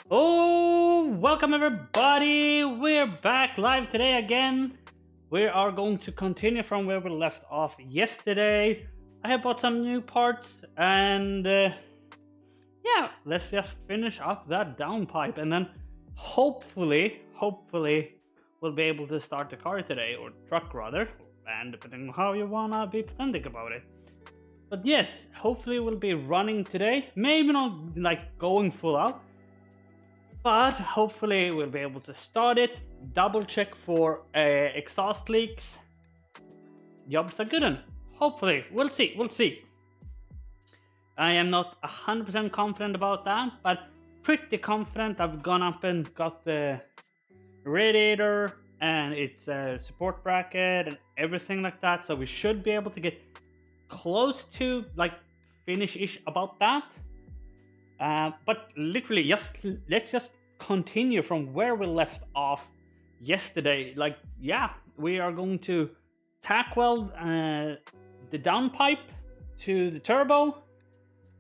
Oh, welcome everybody! We're back live today again. We are going to continue from where we left off yesterday. I have bought some new parts and yeah, let's just finish up that downpipe and then hopefully we'll be able to start the car today, or truck rather, and depending on how you wanna be pedantic about it. But yes, hopefully we'll be running today. Maybe not like going full out, but hopefully we'll be able to start it, double check for exhaust leaks. Jobs are good one. Hopefully, we'll see. I am not 100% confident about that, but pretty confident. I've gone up and got the radiator and its support bracket and everything like that, so we should be able to get close to like finish-ish about that. But literally, let's just continue from where we left off yesterday. Like, yeah, we are going to tack weld the downpipe to the turbo,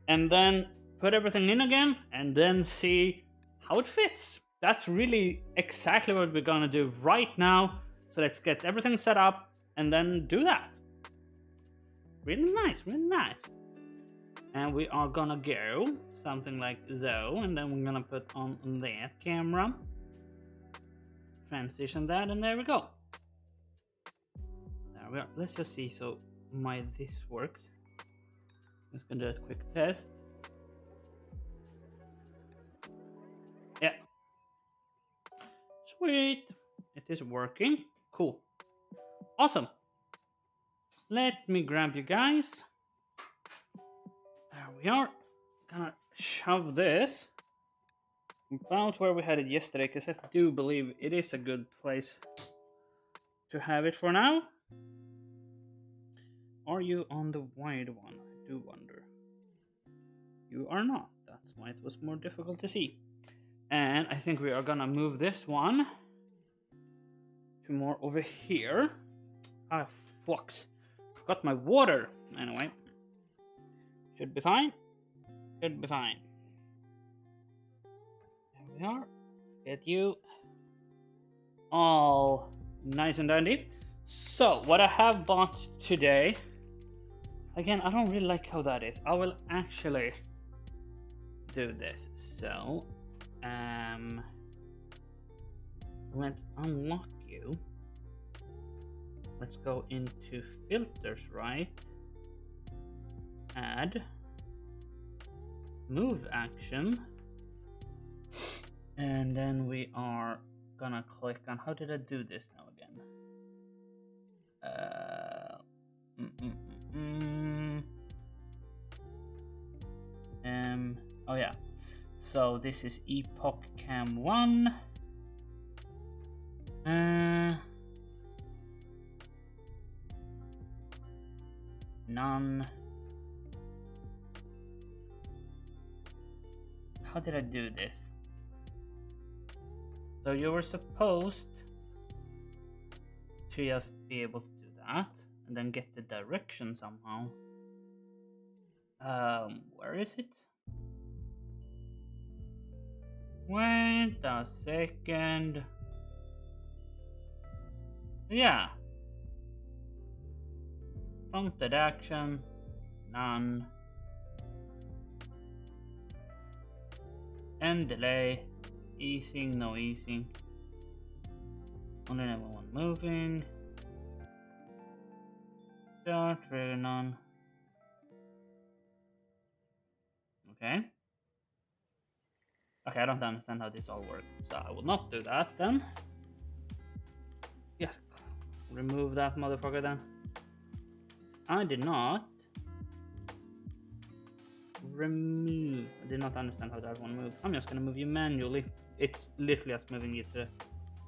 and then put everything in again, and then see how it fits. That's really exactly what we're gonna do right now. So let's get everything set up and then do that. Really nice, really nice. And we are gonna go something like so, and then we're gonna put on that camera, transition that, and there we go. There we are. Let's just see so this works. Let's gonna do a quick test. Yeah, sweet, it is working. Cool, awesome. Let me grab you guys. There we are. Gonna shove this about where we had it yesterday, because I do believe it is a good place to have it for now. Are you on the wide one? I do wonder. You are not. That's why it was more difficult to see. And I think we are gonna move this one to more over here. Ah, fucks. Forgot my water. Anyway. Should be fine. Should be fine. There we are. Get you all nice and dandy. So, what I have bought today, again, I don't really like how that is. I will actually do this. So, let's unlock you. Let's go into filters, right? Add move action, and then we are gonna click on, how did I do this now again? Oh yeah, so this is epoch cam 1. None. How did I do this? So you were supposed to just be able to do that and then get the direction somehow. Where is it? Wait a second. Yeah. Fronted action, none. End delay, easing, no easing. Only number one moving. Start, really none. Okay. Okay, I don't understand how this all works, so I will not do that then. Yes, remove that motherfucker then. I did not remove. I did not understand how that one moved. I'm just gonna move you manually. It's literally just moving you to the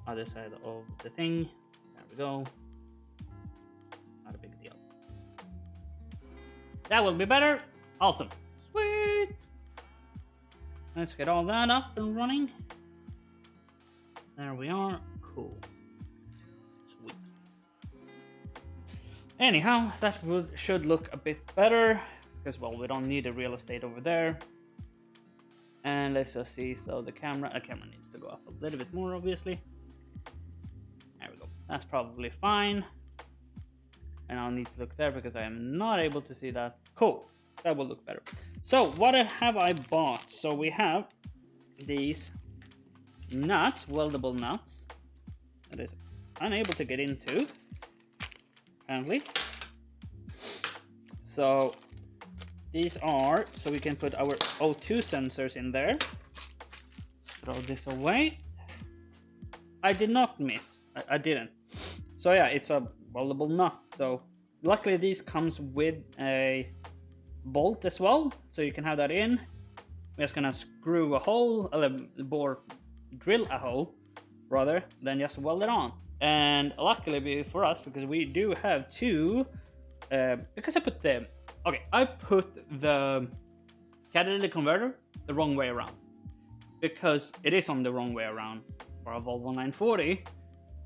other side of the thing. There we go. Not a big deal. That will be better. Awesome. Sweet. Let's get all that up and running. There we are. Cool. Sweet. Anyhow, that should look a bit better, because, well, we don't need the real estate over there. And let's just see. So the camera needs to go up a little bit more, obviously. There we go. That's probably fine. And I'll need to look there because I am not able to see that. Cool. That will look better. So what have I bought? So we have these nuts, weldable nuts. That is unable to get into, apparently. So these are, so we can put our O2 sensors in there. Throw this away. I did not miss. I didn't. So yeah, it's a weldable nut. So luckily these comes with a bolt as well, so you can have that in. We're just gonna screw a hole, drill a hole rather than just weld it on. And luckily for us, because we do have two, because I put the catalytic converter the wrong way around, because it is on the wrong way around for a Volvo 940,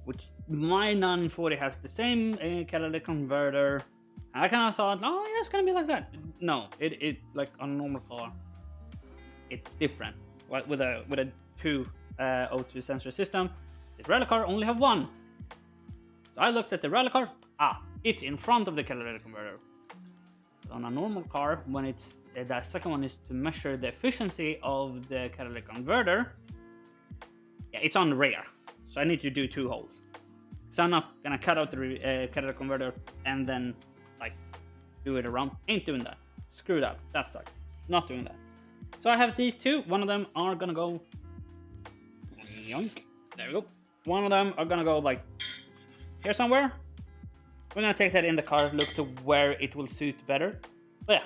which my 940 has the same catalytic converter. I kind of thought, oh yeah, it's gonna be like that. No, it like on a normal car, it's different. With a two O2 sensor system, the rally car only have one. So I looked at the rally car. It's in front of the catalytic converter. On a normal car, when it's the second one is to measure the efficiency of the catalytic converter. Yeah, it's on the rear, so I need to do two holes. So I'm not gonna cut out the catalytic converter and then like do it around. Ain't doing that. Screw that. That sucks. Not doing that. So I have these two. One of them are gonna go. Yoink. There we go. One of them are gonna go like here somewhere. We're gonna take that in the car, look to where it will suit better. But yeah,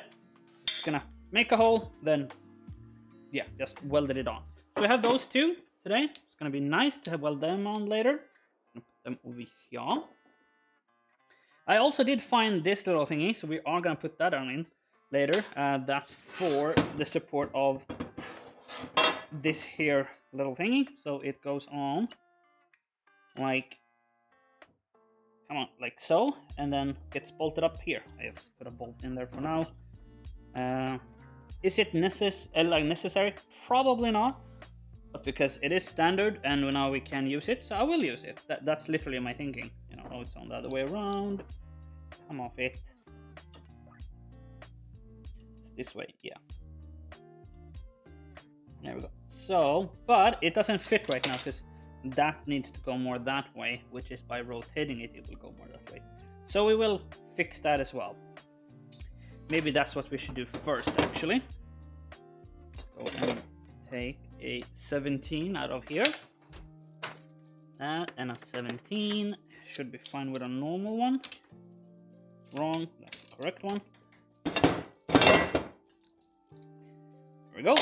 it's gonna make a hole, then yeah, just welded it on. So we have those two today. It's gonna be nice to have weld them on later. I'm gonna put them over here. I also did find this little thingy, so we are gonna put that on in later. That's for the support of this here little thingy. So it goes on like, come on, like so, and then gets bolted up here. I just put a bolt in there for now. Is it necessary? Probably not, but because it is standard and now we can use it, so I will use it. That's literally my thinking. You know, oh, it's on the other way around. Come off it. It's this way, yeah. There we go. So, but it doesn't fit right now because that needs to go more that way, which is by rotating it, it will go more that way. So we will fix that as well. Maybe that's what we should do first, actually. Let's go and take a 17 out of here. That and a 17 should be fine with a normal one. Wrong, that's the correct one. There we go.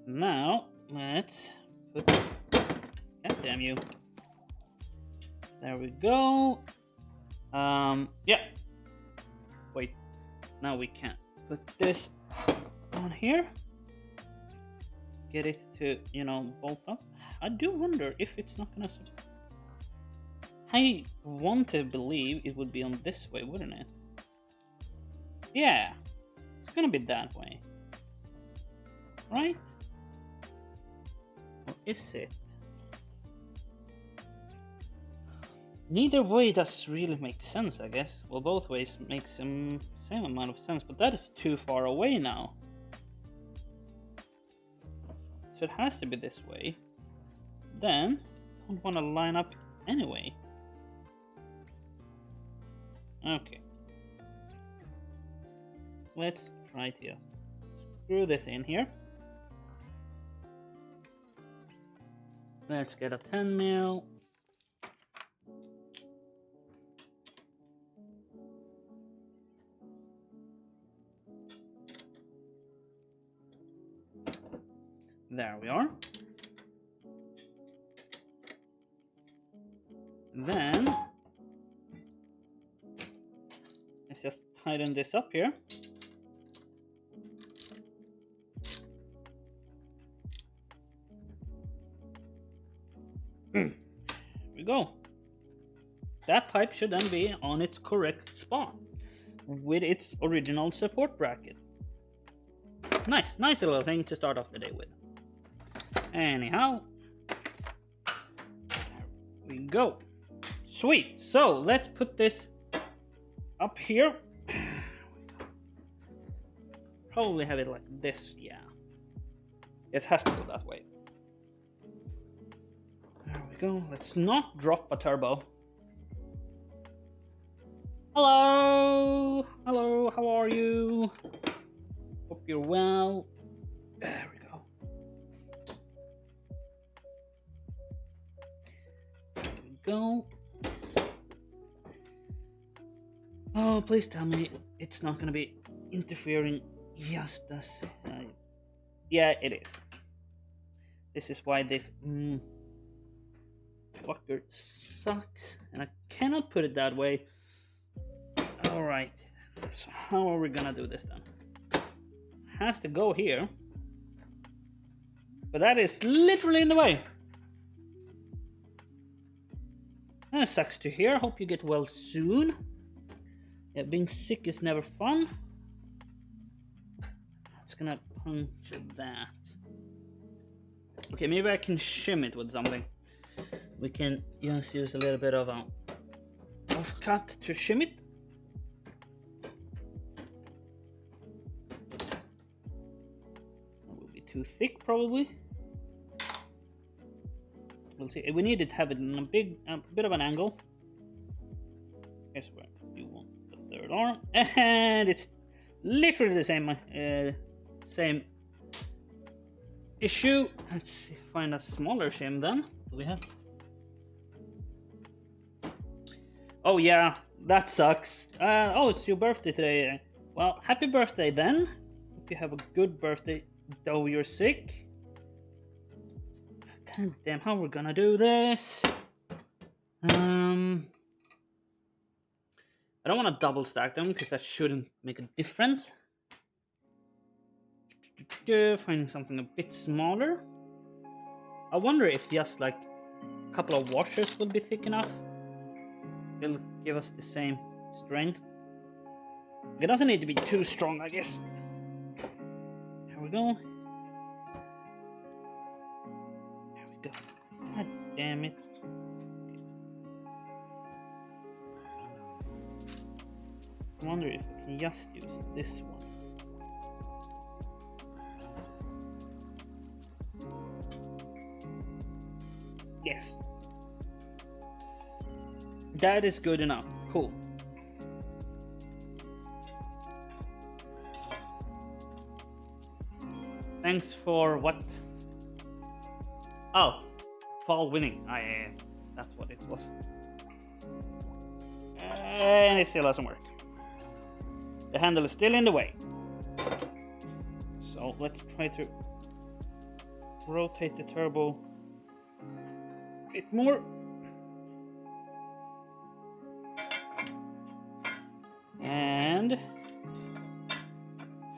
Now, let's put, God damn you. There we go. Yeah. Wait, now we can put this on here. Get it to, you know, bolt up. I do wonder if it's not gonna, I want to believe it would be on this way, wouldn't it? Yeah, it's gonna be that way. Right? Or is it? Neither way does really make sense, I guess. Well, both ways make some same amount of sense, but that is too far away now. So it has to be this way. Then, I don't want to line up anyway. Okay. Let's try to just screw this in here. Let's get a 10 mil. There we are. Then let's just tighten this up here. Here we go. That pipe should then be on its correct spot with its original support bracket. Nice little thing to start off the day with. Anyhow, there we go. Sweet. So let's put this up here. Probably have it like this. Yeah, it has to go that way. There we go. Let's not drop a turbo. Hello, how are you? Hope you're well. There we go. There we go. Oh, please tell me it's not gonna be interfering just as... yeah, it is. This is why this fucker sucks, and I cannot put it that way. Alright, so how are we gonna do this then? It has to go here, but that is literally in the way. That sucks to hear. Hope you get well soon. Yeah, being sick is never fun. It's gonna puncture that. Okay, maybe I can shim it with something. We can just use a little bit of a offcut to shim it. Too thick, probably. We'll see. We need to have it in a bit of an angle. Here's where you want the third arm, and it's literally the same issue. Let's find a smaller shim then. What do we have? Oh yeah, that sucks. Oh, it's your birthday today. Well, happy birthday then. Hope you have a good birthday. Though you're sick. God damn, how we're gonna do this? I don't want to double stack them because that shouldn't make a difference. Finding something a bit smaller. I wonder if just like a couple of washers will be thick enough. It'll give us the same strength. It doesn't need to be too strong, I guess. There we go. There we go. God damn it. I wonder if I can just use this one. Yes. That is good enough. Cool. Thanks for what? Oh, fall winning. That's what it was. And it still doesn't work. The handle is still in the way. So let's try to rotate the turbo a bit more. And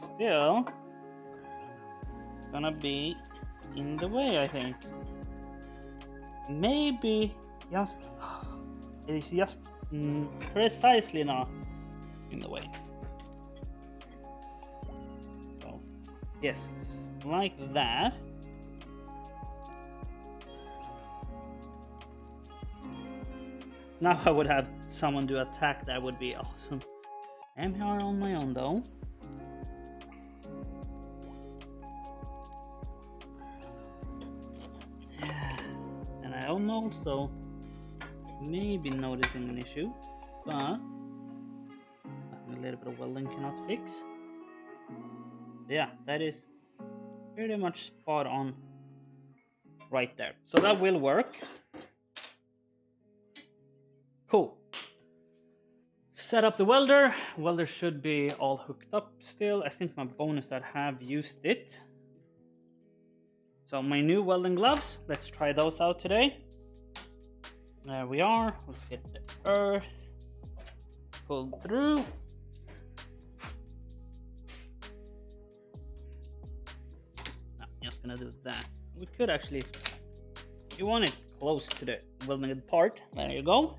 still gonna be in the way, I think. Maybe just it is just precisely not in the way. So yes, like that. Now I would have someone to attack. That would be awesome. I'm here on my own though. And I'm also maybe noticing an issue, but a little bit of welding cannot fix. Yeah, that is pretty much spot on right there. So that will work. Cool. Set up the welder. Welder should be all hooked up still. I think my bonus that have used it. So my new welding gloves, let's try those out today. There we are. Let's get the earth pulled through. No, just gonna do that. We could actually, if you want it close to the welded part, there you go.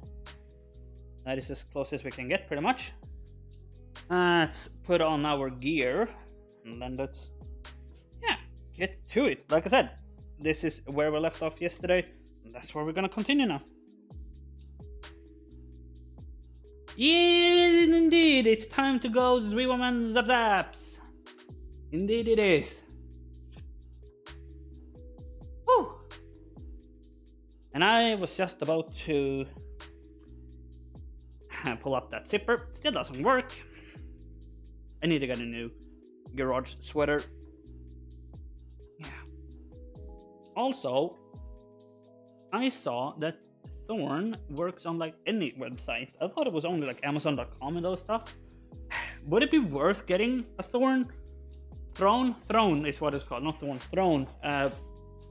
That is as close as we can get, pretty much. Let's put on our gear, and then let's get to it. Like I said, this is where we left off yesterday, and that's where we're gonna continue now. Yeah, indeed, it's time to go Zwiwoman Zap Zaps. Indeed it is. Woo! And I was just about to pull up that zipper. Still doesn't work. I need to get a new garage sweater. Yeah. Also, I saw that Thorn works on like any website. I thought it was only like Amazon.com and those stuff. Would it be worth getting a Thorn Throne is what it's called, not Thorn Throne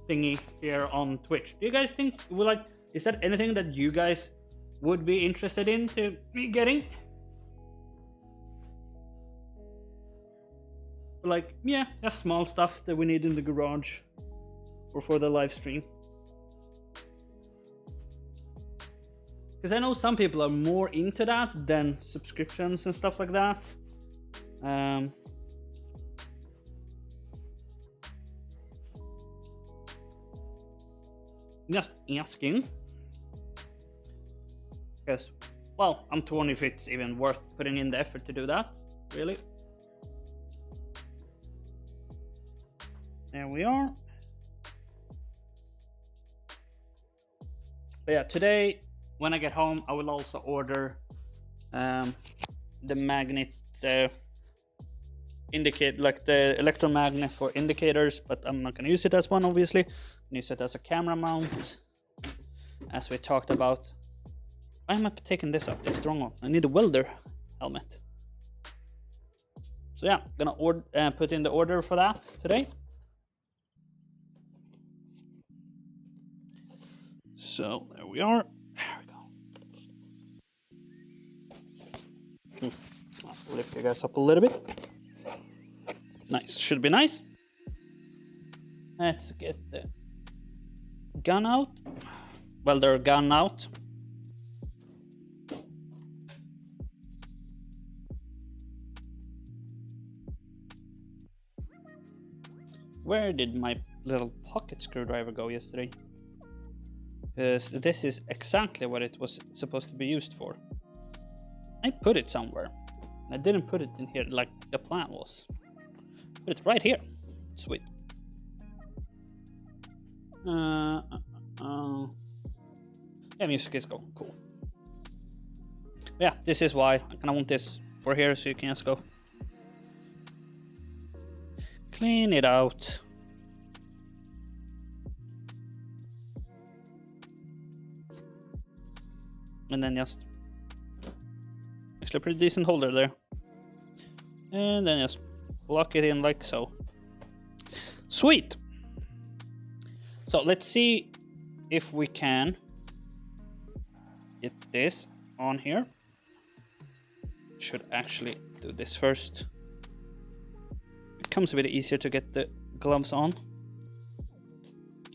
thingy here on Twitch? Do you guys think is that anything that you guys would be interested in to be getting? Like, yeah, just small stuff that we need in the garage or for the live stream. Because I know some people are more into that than subscriptions and stuff like that. Just asking. Because, well, I'm torn if it's even worth putting in the effort to do that, really. There we are. But yeah, today, when I get home, I will also order the magnet indicate, like the electromagnet for indicators, but I'm not going to use it as one, obviously. I'm use it as a camera mount, as we talked about. Why am I taking this up? It's the wrong one. I need a welder helmet. So yeah, gonna put in the order for that today. So there we are. There we go. I'll lift you guys up a little bit. Nice, should be nice. Let's get the gun out. Welder gun out. Where did my little pocket screwdriver go yesterday? Because this is exactly what it was supposed to be used for. I put it somewhere. I didn't put it in here like the plan was. Put it right here. Sweet. Yeah, music is going cool. Yeah, this is why I kind of want this for here, so you can just go clean it out. And then just actually a pretty decent holder there. And then just lock it in like so. Sweet. So let's see if we can get this on here. Should actually do this first. It becomes a bit easier to get the gloves on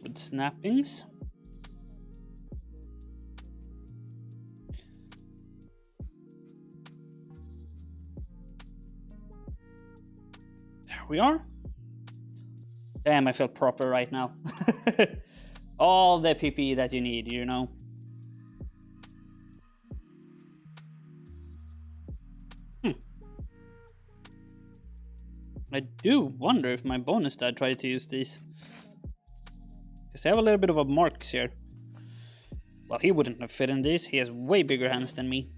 with snappings. There we are. Damn, I feel proper right now. All the PPE that you need, you know. I do wonder if my bonus dad tried to use these. Because they have a little bit of a marks here. Well, he wouldn't have fit in these. He has way bigger hands than me.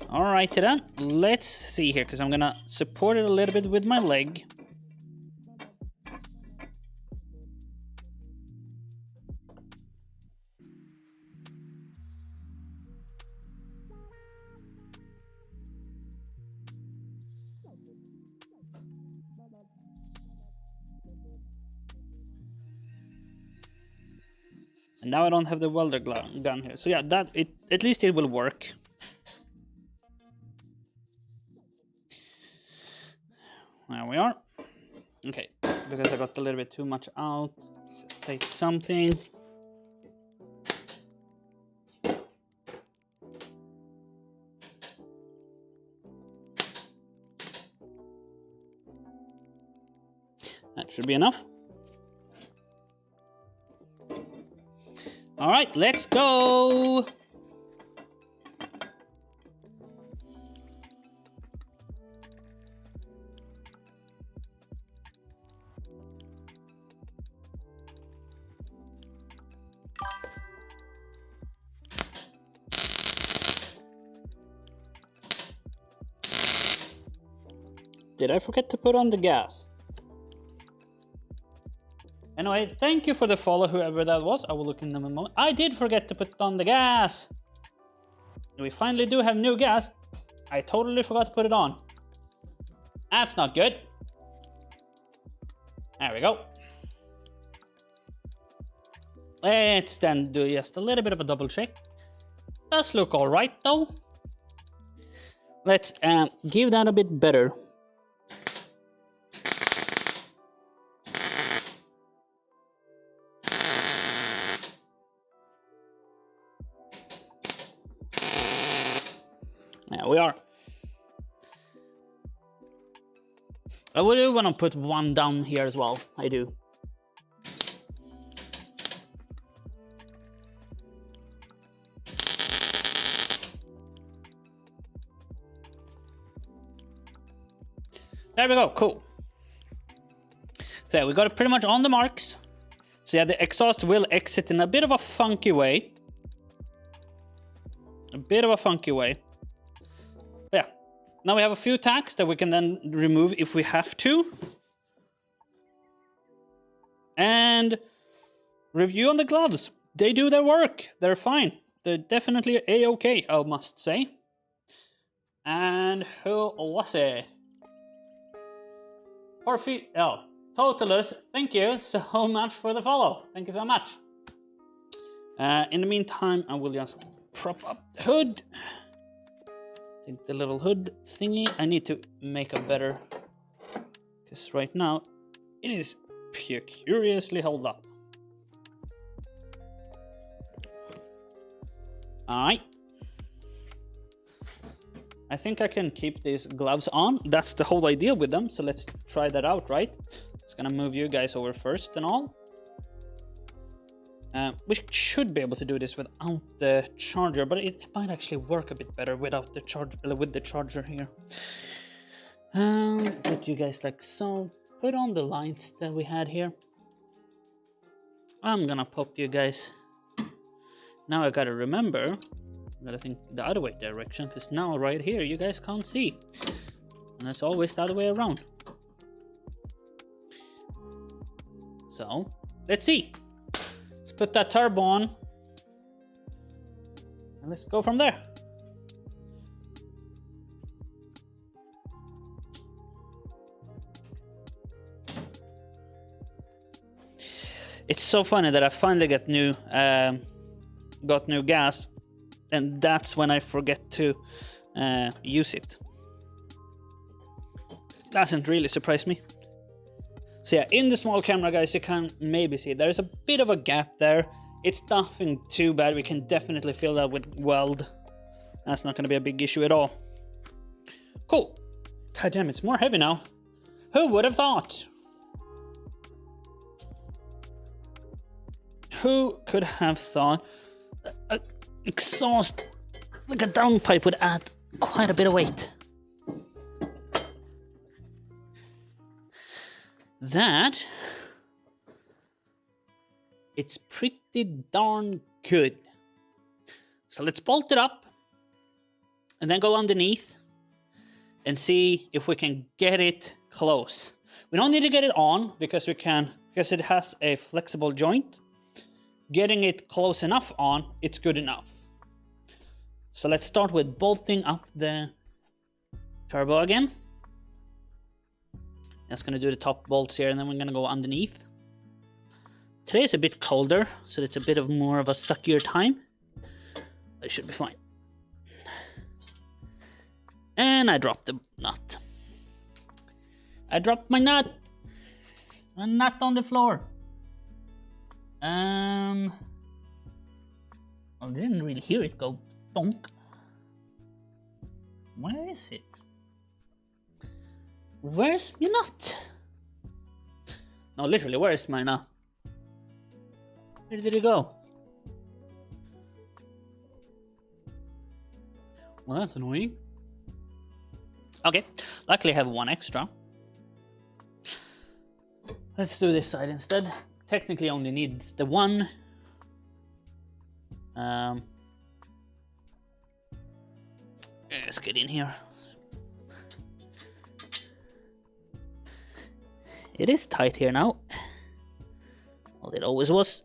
Alright then, let's see here, because I'm gonna support it a little bit with my leg. And now I don't have the welder gun here. So yeah, at least it will work. There we are. Okay, because I got a little bit too much out. Let's just take something. That should be enough. All right, let's go. Did I forget to put on the gas? Anyway, thank you for the follow, whoever that was. I will look in them in a moment. I did forget to put on the gas. We finally do have new gas. I totally forgot to put it on. That's not good. There we go. Let's then do just a little bit of a double check. Does look all right though. Let's give that a bit better. There we are. I would want to put one down here as well. I do. There we go, cool. So yeah, we got it pretty much on the marks. So yeah, the exhaust will exit in a bit of a funky way. Yeah, now we have a few tacks that we can then remove if we have to. And review on the gloves. They do their work. They're fine. They're definitely A-okay, I must say. And who was it? Totalus, thank you so much for the follow. Thank you so much. In the meantime, I will just prop up the hood. I think the little hood thingy, I need to make a better, because right now it is curiously held up. Alright. I think I can keep these gloves on. That's the whole idea with them, so let's try that out, right? It's gonna move you guys over first and all. We should be able to do this without the charger, but it might actually work a bit better without the charger, with the charger here. Put you guys like so. Put on the lights that we had here. I'm gonna pop you guys. Now I gotta remember that I think the other way direction, because now right here you guys can't see, and it's always the other way around. So let's see. Let's put that turbo on and let's go from there. It's so funny that I finally got new gas, and that's when I forget to use it. Doesn't really surprise me. So yeah, in the small camera, guys, you can maybe see there's a bit of a gap there. It's nothing too bad. We can definitely fill that with weld. That's not going to be a big issue at all. Cool. God damn, it's more heavy now. Who would have thought? Who could have thought an exhaust like a downpipe would add quite a bit of weight? That it's pretty darn good. So let's bolt it up and then go underneath and see if we can get it close. We don't need to get it on because it has a flexible joint. Getting it close enough on, it's good enough. So let's start with bolting up the turbo again. Just gonna do the top bolts here, and then we're gonna go underneath. Today is a bit colder, so it's a bit of more of a suckier time. It should be fine. And I dropped the nut. I dropped my nut. A nut on the floor. I didn't really hear it go donk. Where is it? Where's my nut? No, literally, where is mine now? Where did it go? Well, that's annoying. Okay, luckily I have one extra. Let's do this side instead. Technically only needs the one. Let's get in here. It is tight here now. Well, it always was.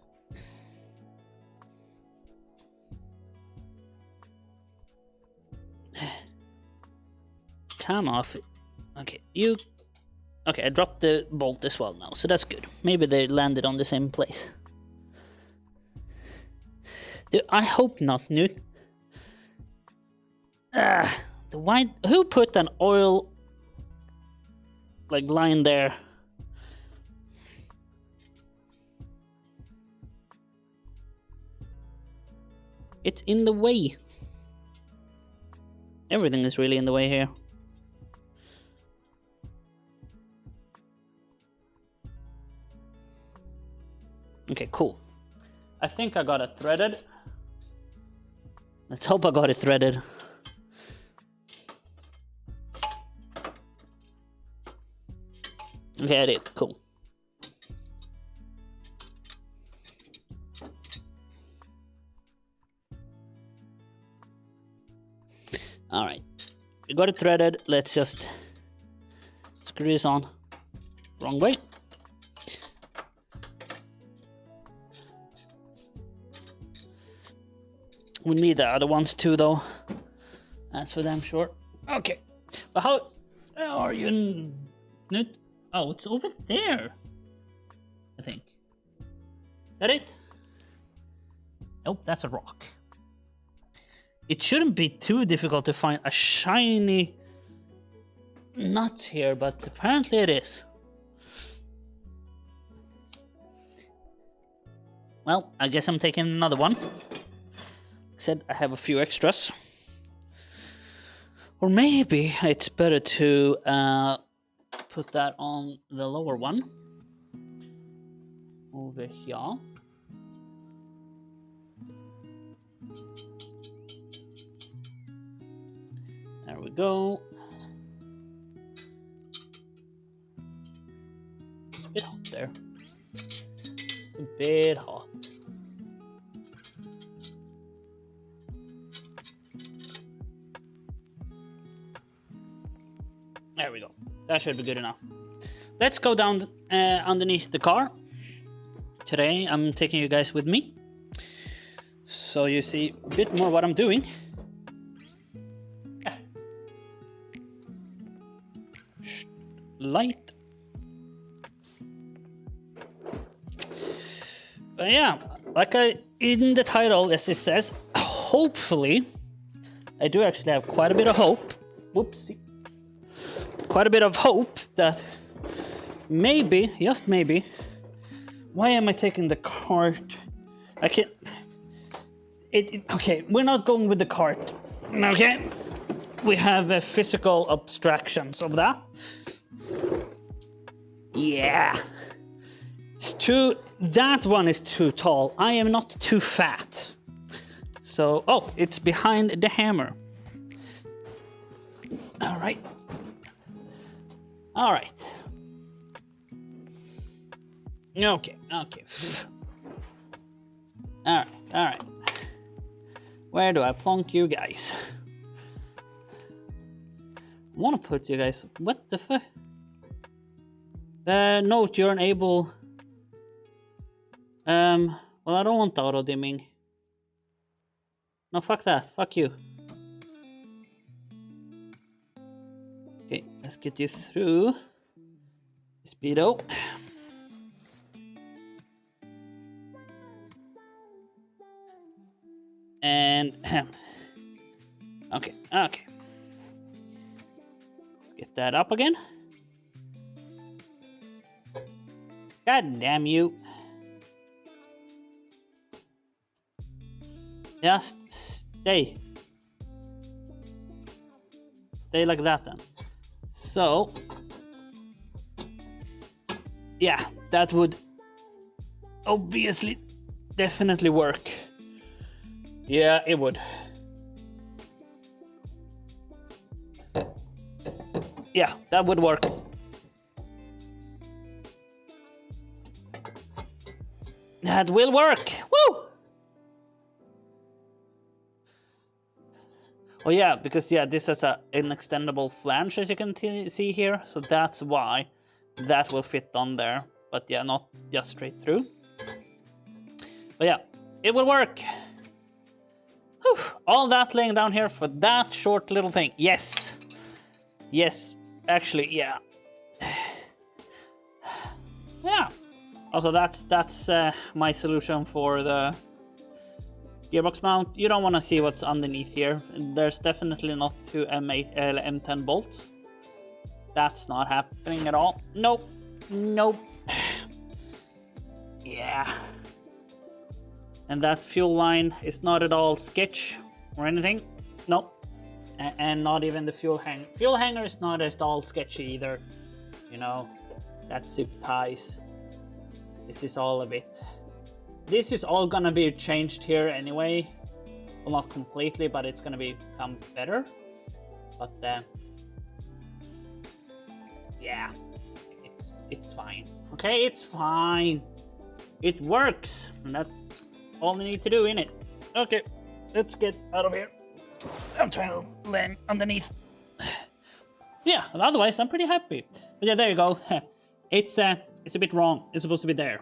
Come off. Okay, you... Okay, I dropped the bolt as well now, so that's good. Maybe they landed on the same place. I hope not, Newt. The white... Who put an oil... like, line there? It's in the way. Everything is really in the way here. Okay, cool. I think I got it threaded. Let's hope I got it threaded. Okay, I did. Cool. Alright. We got it threaded. Let's just screw this on. Wrong way. We need the other ones too, though. That's for damn sure. Okay. But how are you? Newt? Oh, it's over there. I think. Is that it? Nope, that's a rock. It shouldn't be too difficult to find a shiny nut here, but apparently it is. Well, I guess I'm taking another one. Said I have a few extras. Or maybe it's better to put that on the lower one. Over here. There we go. It's a bit hot there. Just a bit hot. There we go. That should be good enough. Let's go down underneath the car. Today I'm taking you guys with me, so you see a bit more what I'm doing. Light. But yeah, like in the title, as it says, hopefully, I do actually have quite a bit of hope. Whoopsie. Quite a bit of hope that maybe, just maybe, why am I taking the cart? I can't. Okay, we're not going with the cart. Okay, we have physical abstractions of that. Yeah, it's too. That one is too tall. I am not too fat. So, oh, it's behind the hammer. All right. All right. Okay, okay. All right. Where do I plonk you guys? I want to put you guys... What the fuck? Note you're unable... Well, I don't want auto dimming. No, fuck that. Fuck you. Okay, let's get you through. Speedo. And okay. Let's get that up again. God damn you. Just stay. Stay like that then. So, yeah, that would obviously definitely work. Yeah, it would. Yeah, that would work. That will work. Woo! Oh yeah, because yeah, this has an extendable flange, as you can see here, so that's why that will fit on there. But yeah, not just straight through. But yeah, it will work. Whew. All that laying down here for that short little thing. Yes. Yes, actually, yeah. Yeah. Also, that's my solution for the gearbox mount. You don't want to see what's underneath here. There's definitely not two M10 bolts. That's not happening at all. Nope. Nope. Yeah. And that fuel line is not at all sketch or anything. Nope. And not even the fuel hanger. Fuel hanger is not at all sketchy either. You know, that zip ties. This is all a bit. This is all gonna be changed here anyway. Well, not completely, but it's gonna become better. But yeah, it's fine. Okay, it's fine. It works, and that's all we need to do in it. Okay, let's get out of here. I'm trying to land underneath. Yeah, otherwise I'm pretty happy. But yeah, there you go. It's a bit wrong. It's supposed to be there.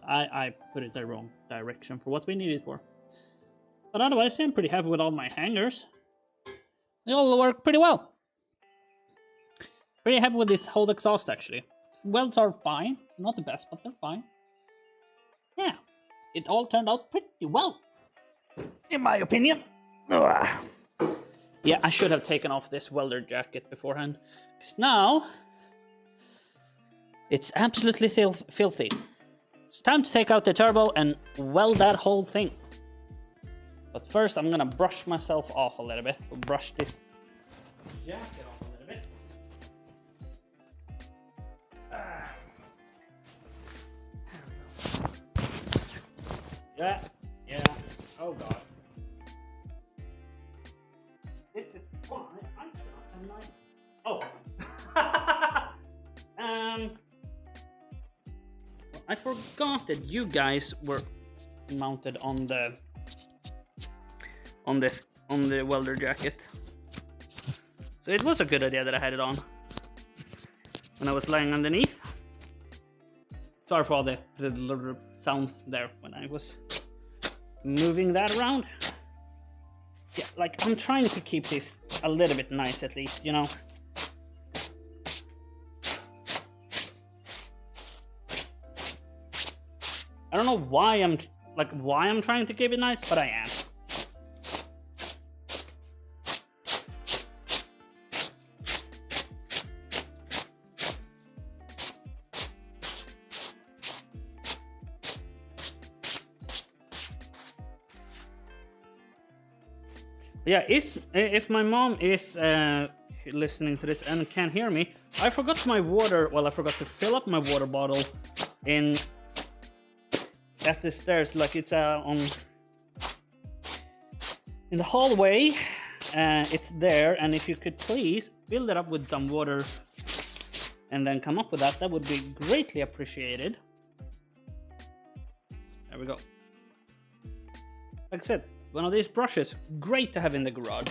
I put it the wrong direction for what we need it for. But otherwise, I'm pretty happy with all my hangers. They all work pretty well. Pretty happy with this whole exhaust, actually. Welds are fine. Not the best, but they're fine. Yeah, it all turned out pretty well, in my opinion. Ugh. Yeah, I should have taken off this welder jacket beforehand, because now it's absolutely filthy. It's time to take out the turbo and weld that whole thing. But first, I'm gonna brush myself off a little bit. Brush this jacket off a little bit. Yeah. Oh god. This is why I cannot have my. Oh. I forgot that you guys were mounted on the welder jacket. So it was a good idea that I had it on when I was lying underneath. Sorry for all the little sounds there when I was moving that around. Yeah, like I'm trying to keep this a little bit nice at least, you know. I don't know why I'm trying to keep it nice, but I am. Yeah, if my mom is listening to this and can't hear me, I forgot my water. Well, I forgot to fill up my water bottle at the stairs. Like it's in the hallway. It's there, and if you could please fill it up with some water and then come up with that, that would be greatly appreciated. There we go. Like I said, one of these brushes, great to have in the garage.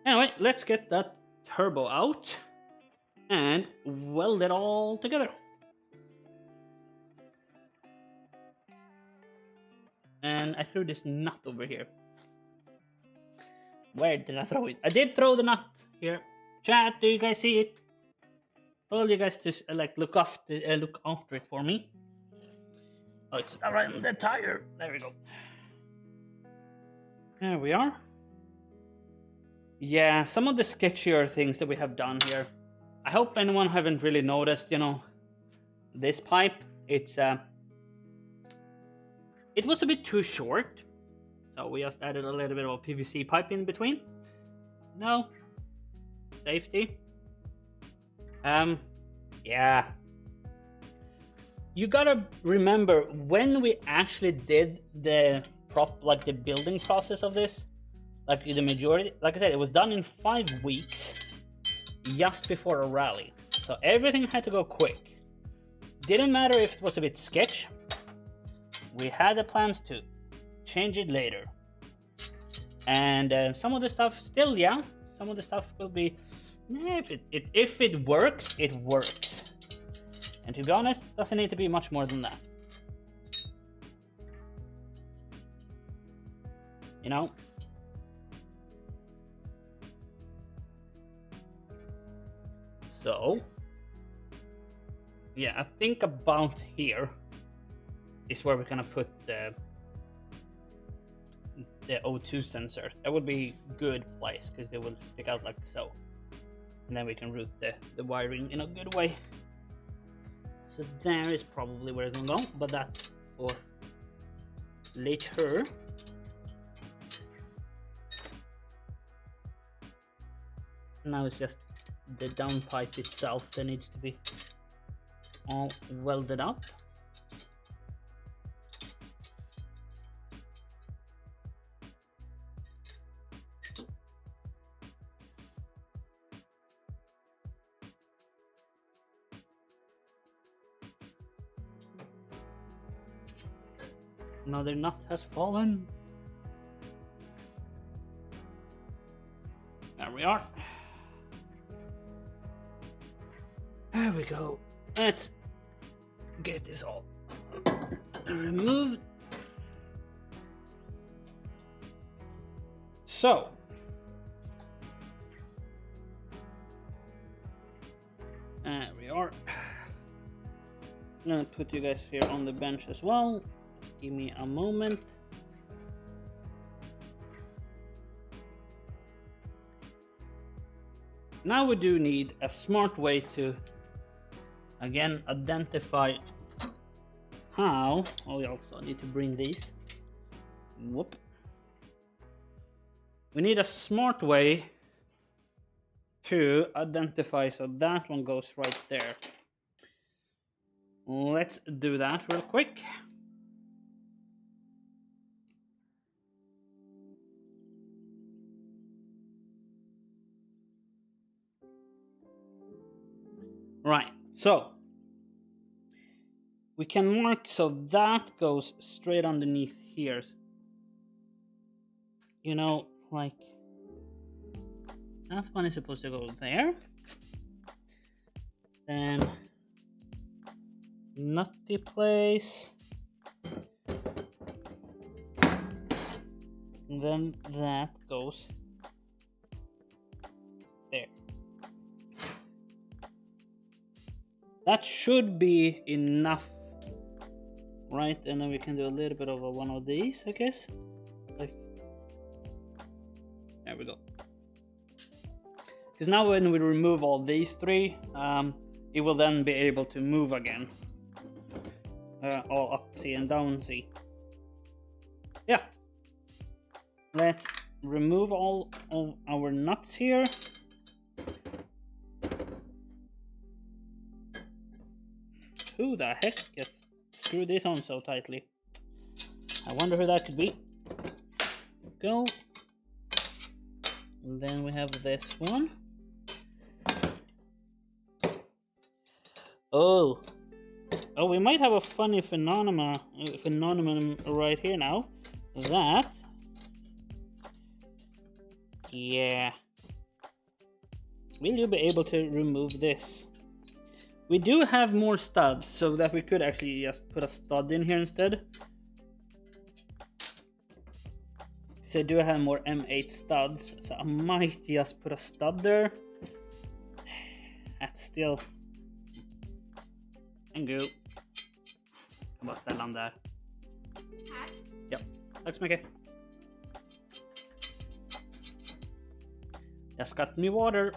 Anyway, let's get that turbo out and weld it all together. And I threw this nut over here. Where did I throw it? I did throw the nut here. Chat, do you guys see it? Told you guys to like look after it for me. Oh, it's around the tire. There we go. There we are. Yeah, some of the sketchier things that we have done here. I hope anyone haven't really noticed, you know, this pipe. It was a bit too short. So we just added a little bit of a PVC pipe in between. No. Safety. Yeah. You gotta remember, when we actually did the the building process of this, like the majority, like I said, it was done in 5 weeks, just before a rally. So everything had to go quick. Didn't matter if it was a bit sketch. We had the plans to change it later. And some of the stuff still, yeah, some of the stuff will be, if it works, it works. And to be honest, doesn't need to be much more than that. You know? So, yeah, I think about here is where we're gonna put the O2 sensor. That would be a good place because they will stick out like so. And then we can route the wiring in a good way. So there is probably where it's gonna go, but that's for later. Now it's just the downpipe itself that needs to be all welded up. Another nut has fallen. There we are. There we go. Let's get this all removed. So, there we are. I'm gonna put you guys here on the bench as well. Just give me a moment. Now we do need a smart way to, again, identify how. Oh, we also need to bring these. Whoop. We need a smart way to identify, so that one goes right there. Let's do that real quick. Right, so we can mark, so that goes straight underneath here. You know, like that one is supposed to go there. Then nutty place. And then that goes there. That should be enough, right? And then we can do a little bit of one of these, I guess. Like, there we go. Because now when we remove all these three, it will then be able to move again. All up C and down C. Yeah. Let's remove all of our nuts here. Who the heck just screwed this on so tightly? I wonder who that could be. Go. And then we have this one. Oh, we might have a funny phenomenon right here now. That, yeah. Will you be able to remove this? We do have more studs, so that we could actually just put a stud in here instead. So I do have more M8 studs, so I might just put a stud there. That's still... En go. Jag bara ställa den där. Här? Ja, tack så mycket. Just got me water.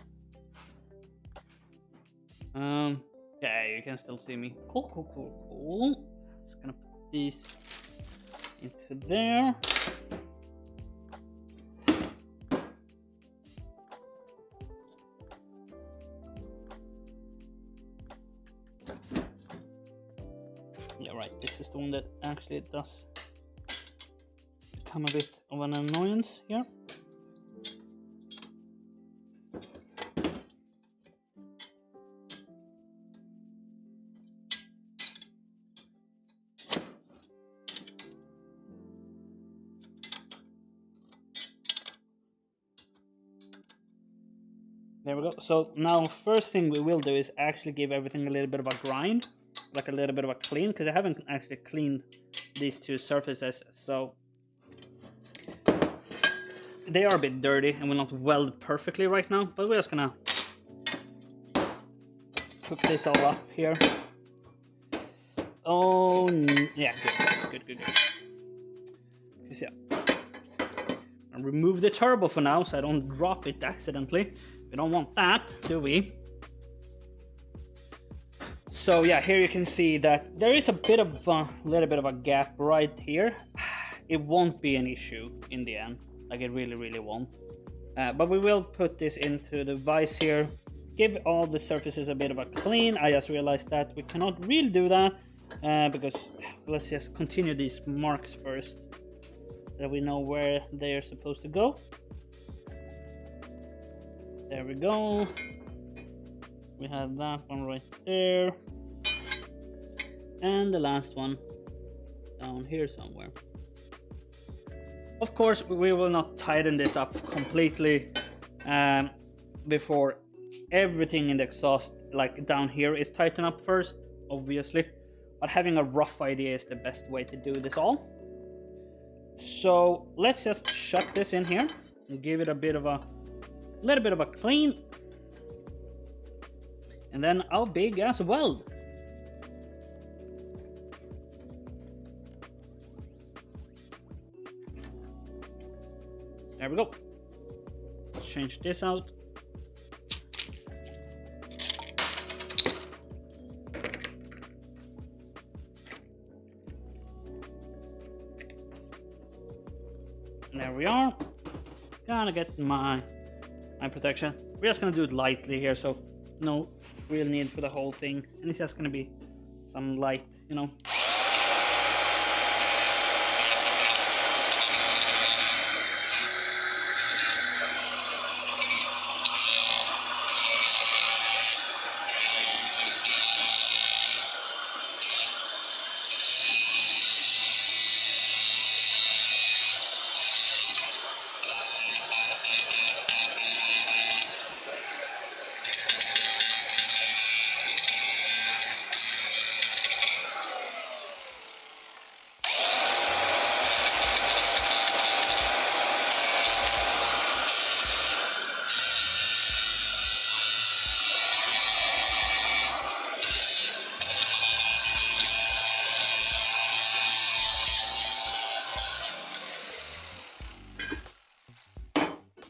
Okay, you can still see me. Cool. Just gonna put these into there. Alright, this is the one that actually does become a bit of an annoyance here. There we go. So now first thing we will do is actually give everything a little bit of a grind, like a little bit of a clean, because I haven't actually cleaned these two surfaces, so they are a bit dirty and will not weld perfectly right now, but we're just gonna cook this all up here. Oh yeah, good. Because yeah, I'll remove the turbo for now so I don't drop it accidentally. We don't want that, do we? So yeah, here you can see that there is a bit of a little bit of a gap right here. It won't be an issue in the end, like it really won't. But we will put this into the vise here, give all the surfaces a bit of a clean. I just realized that we cannot really do that because let's just continue these marks first so that we know where they are supposed to go. There we go. We have that one right there. And the last one down here somewhere. Of course, we will not tighten this up completely before everything in the exhaust, like down here, is tightened up first, obviously. But having a rough idea is the best way to do this all. So let's just shut this in here and give it a little bit of a clean, and then our big ass weld. There we go. Change this out. And there we are. Gonna get my protection. We're just gonna do it lightly here, so no real need for the whole thing, and it's just gonna be some light, you know.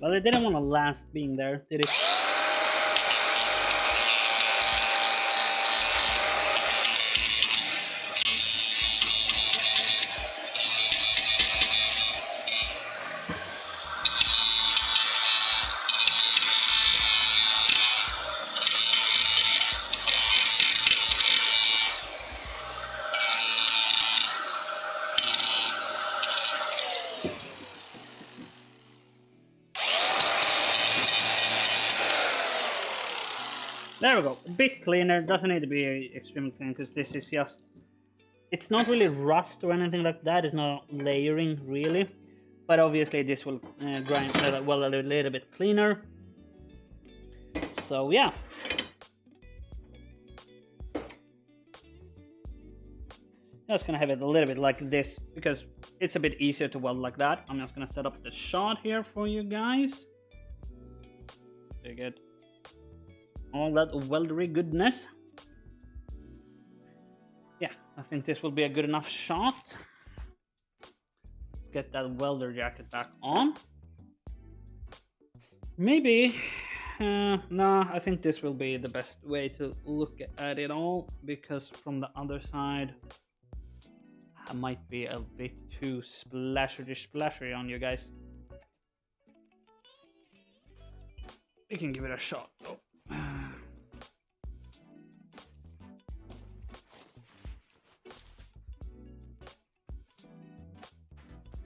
Well, it didn't want to last being there, did it? There we go, a bit cleaner. Doesn't need to be extremely clean because this is just, it's not really rust or anything like that. It's not layering really, but obviously this will grind well a little bit cleaner. So yeah, just gonna have it a little bit like this because it's a bit easier to weld like that. I'm just gonna set up the shot here for you guys. Very good. All that weldery goodness. Yeah, I think this will be a good enough shot. Let's get that welder jacket back on. Maybe, no, I think this will be the best way to look at it all, because from the other side, I might be a bit too splashery on you guys. We can give it a shot though.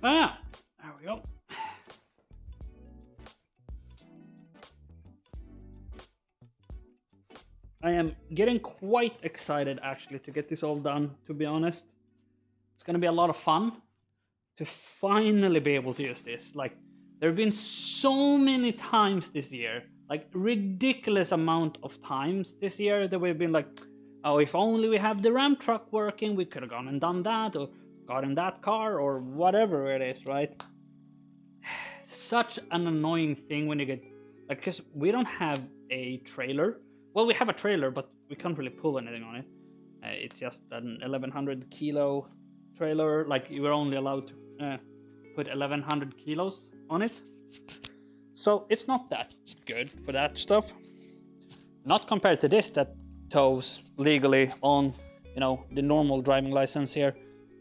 Ah, there we go. I am getting quite excited actually to get this all done, to be honest. It's gonna be a lot of fun to finally be able to use this. Like, there have been so many times this year, like ridiculous amount of times this year that we've been like, oh, if only we have the Ram truck working, we could have gone and done that, or got in that car, or whatever it is, right? Such an annoying thing when you get, like, because we don't have a trailer. Well, we have a trailer, but we can't really pull anything on it. It's just an 1100 kilo trailer. Like, you were only allowed to put 1100 kilos on it. So it's not that good for that stuff. Not compared to this that tows legally on, you know, the normal driving license here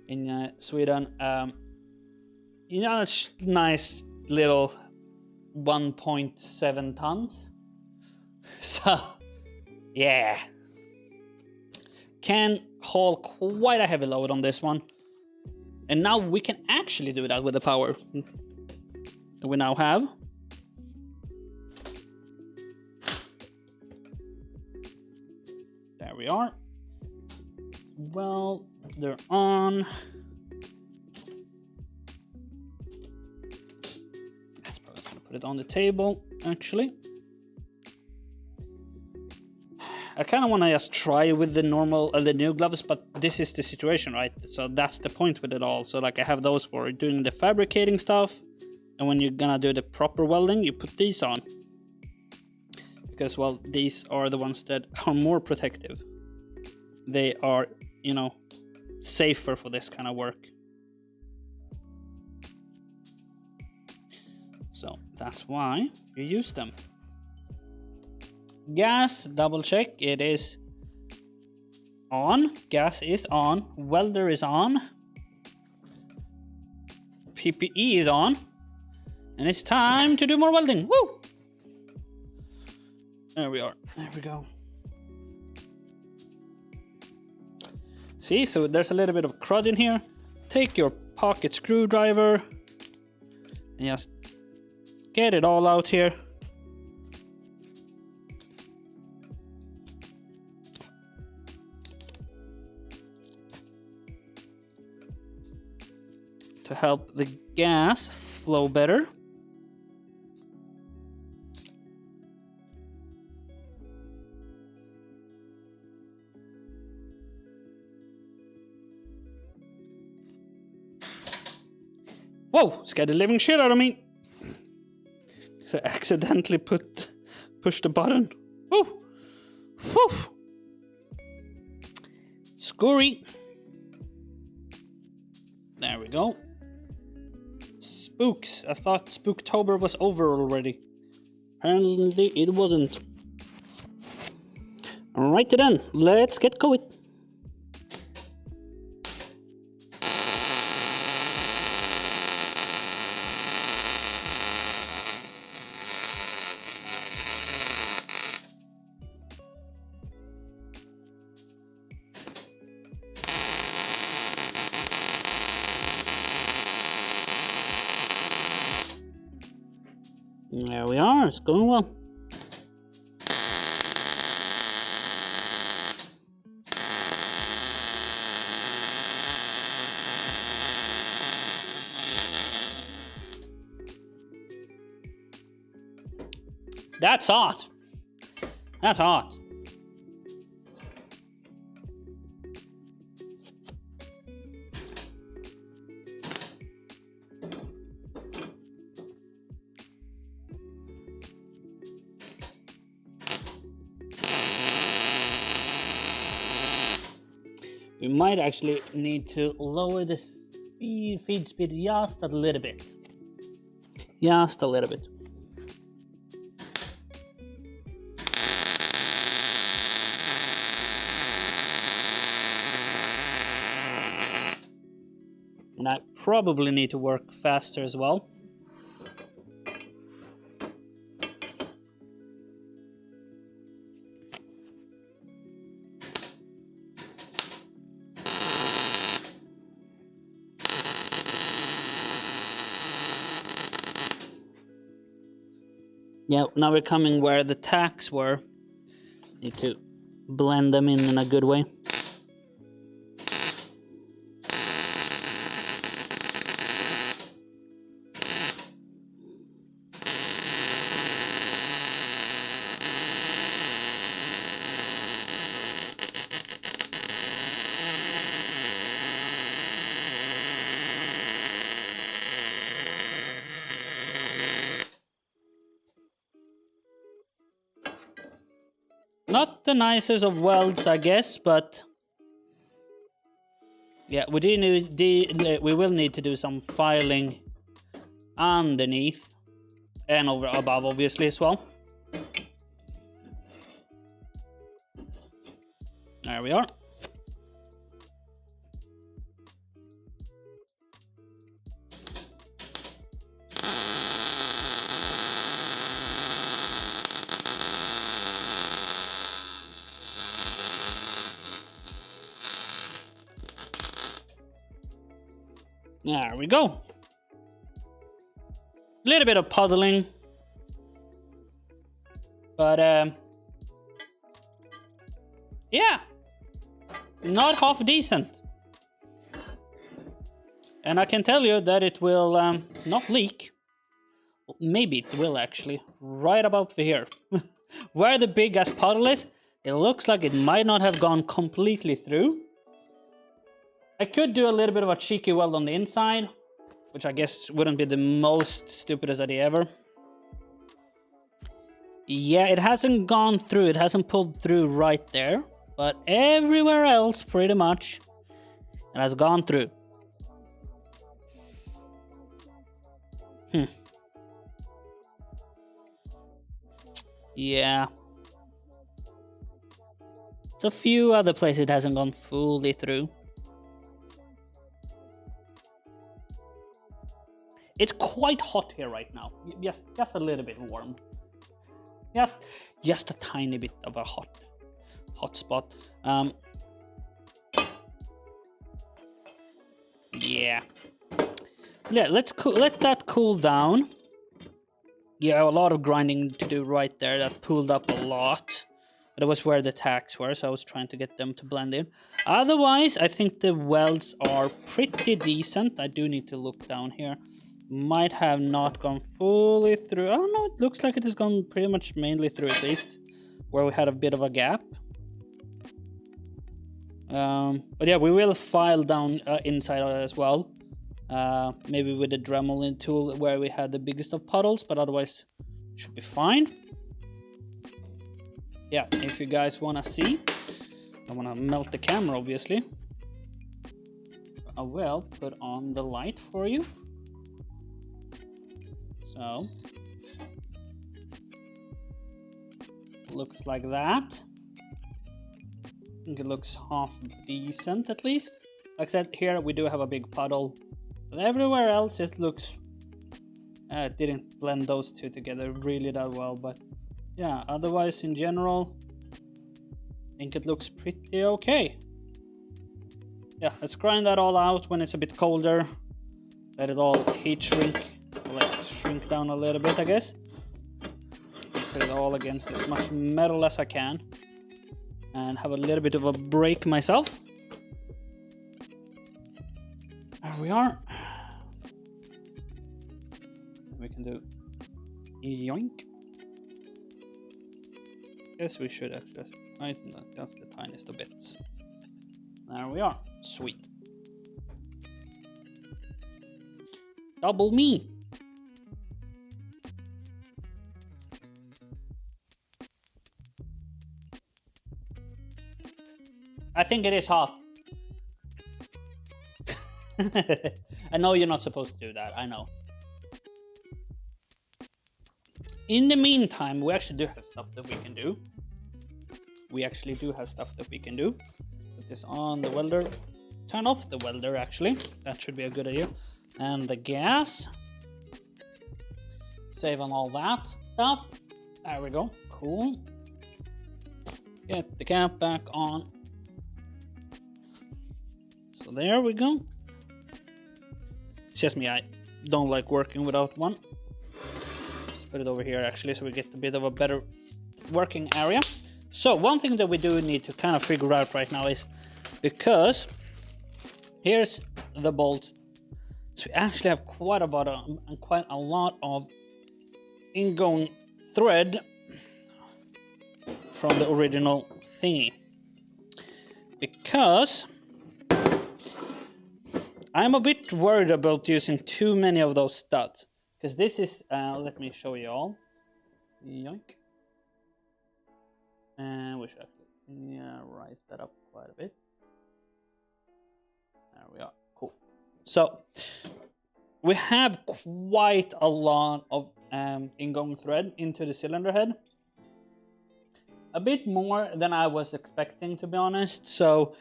in Sweden. You know, it's nice little 1.7 tons. So, yeah. Can haul quite a heavy load on this one. And now we can actually do that with the power that we now have. There we are. Well, they're on. That's probably gonna put it on the table, actually. I kind of want to just try with the normal, the new gloves, but this is the situation, right? So that's the point with it all. So like I have those for doing the fabricating stuff. And when you're gonna do the proper welding, you put these on. Because, well, these are the ones that are more protective. They are, you know, safer for this kind of work. So that's why you use them. Gas, double check, it is on. Gas is on. Welder is on. PPE is on. And it's time to do more welding. Woo! There we are. There we go. See, so there's a little bit of crud in here. Take your pocket screwdriver and just get it all out here. To help the gas flow better. Whoa, scared the living shit out of me. So I accidentally pushed the button. Woo! Whew! Scurry. There we go. Spooks. I thought Spooktober was over already. Apparently it wasn't. Alrighty then, let's get going. There we are, it's going well. That's hot. That's hot. We might actually need to lower the feed speed just a little bit. Just a little bit. And I probably need to work faster as well. Yeah, now we're coming where the tacks were. Need to blend them in a good way. Not the nicest of welds, I guess, but yeah, we will need to do some filing underneath and over above, obviously, as well. There we are. There we go. A little bit of puddling, but yeah, not half decent. And I can tell you that it will not leak. Maybe it will actually, right about here. Where the big ass puddle is, it looks like it might not have gone completely through. I could do a little bit of a cheeky weld on the inside, which I guess wouldn't be the most stupidest idea ever. Yeah, it hasn't gone through, it hasn't pulled through right there, but everywhere else, pretty much, it has gone through. Yeah. It's a few other places it hasn't gone fully through. It's quite hot here right now. Just a little bit warm. Just a tiny bit of a hot spot. Yeah. Let that cool down. Yeah, a lot of grinding to do right there. That pulled up a lot. But it was where the tacks were, so I was trying to get them to blend in. Otherwise, I think the welds are pretty decent. I do need to look down here. Might have not gone fully through. Oh no, it looks like it has gone pretty much mainly through, at least. Where we had a bit of a gap. But yeah, we will file down inside as well. Maybe with the Dremelin tool where we had the biggest of puddles, but otherwise should be fine. Yeah, if you guys want to see, I want to melt the camera, obviously. I will put on the light for you. So, looks like that. I think it looks half decent at least. Like I said, here we do have a big puddle. But everywhere else it looks... it didn't blend those two together really that well, but yeah, otherwise in general, I think it looks pretty okay. Yeah, let's grind that all out when it's a bit colder. Let it all heat shrink. Let it shrink down a little bit, I guess. Put it all against as much metal as I can. And have a little bit of a break myself. There we are. We can do yoink. Guess we should actually tighten that just the tiniest of bits. There we are. Sweet. Double me. I think it is hot. I know you're not supposed to do that, I know. In the meantime, we actually do have stuff that we can do. We actually do have stuff that we can do. Put this on the welder. Turn off the welder, actually. That should be a good idea. And the gas. Save on all that stuff. There we go. Cool. Get the cap back on. So there we go. It's just me, I don't like working without one. put it over here actually, so we get a bit of a better working area. So one thing that we do need to kind of figure out right now is, because here's the bolts, so we actually have quite a lot of ingoing thread from the original thingy, because I'm a bit worried about using too many of those studs, because this is let me show you all. Yoink. And we should actually rise that up quite a bit. There we are. Cool. So we have quite a lot of ingoing thread into the cylinder head. A bit more than I was expecting, to be honest. So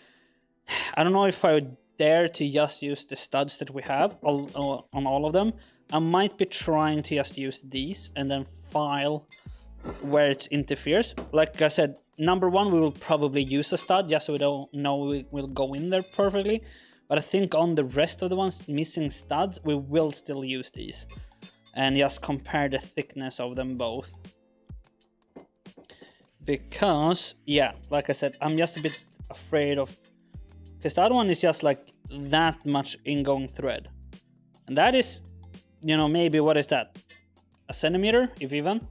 I don't know if I would dare to just use the studs that we have on all of them. I might be trying to just use these and then file where it interferes. Like I said, number one, we will probably use a stud just so we don't know it will go in there perfectly. But I think on the rest of the ones missing studs, we will still use these and just compare the thickness of them both. Because, yeah, like I said, I'm just a bit afraid of, because the other one is just like that much ingoing thread. And that is, you know, maybe, what is that? A centimeter, if even?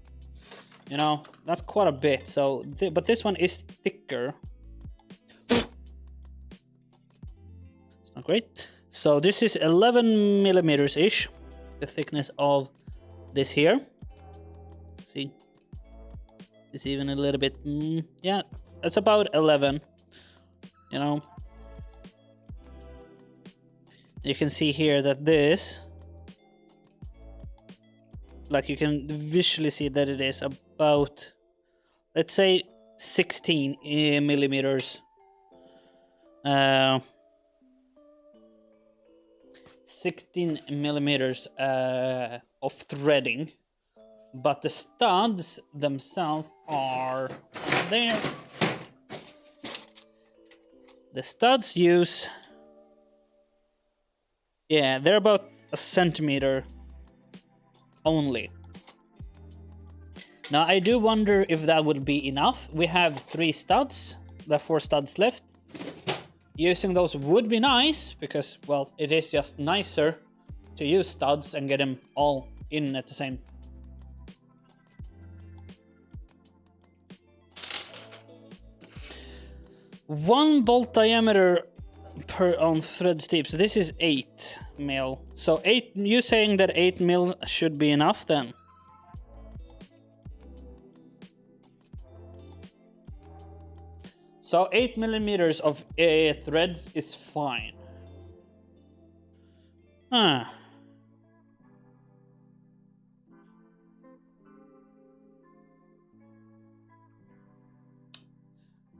You know, that's quite a bit. So, but this one is thicker. It's not great. So this is 11 millimeters ish, the thickness of this here. See, it's even a little bit. Yeah, it's about 11. You know, you can see here that this, like, you can visually see that it is about, let's say, 16 millimeters. 16 millimeters of threading, but the studs themselves are there. The studs use, yeah, they're about a centimeter only. Now I do wonder if that would be enough. We have 3 studs, there are 4 studs left. Using those would be nice, because, well, it is just nicer to use studs and get them all in at the same. One bolt diameter per on thread steep. So this is 8 mil. So 8. You saying that 8 mil should be enough then? So 8 millimeters of threads is fine. Huh.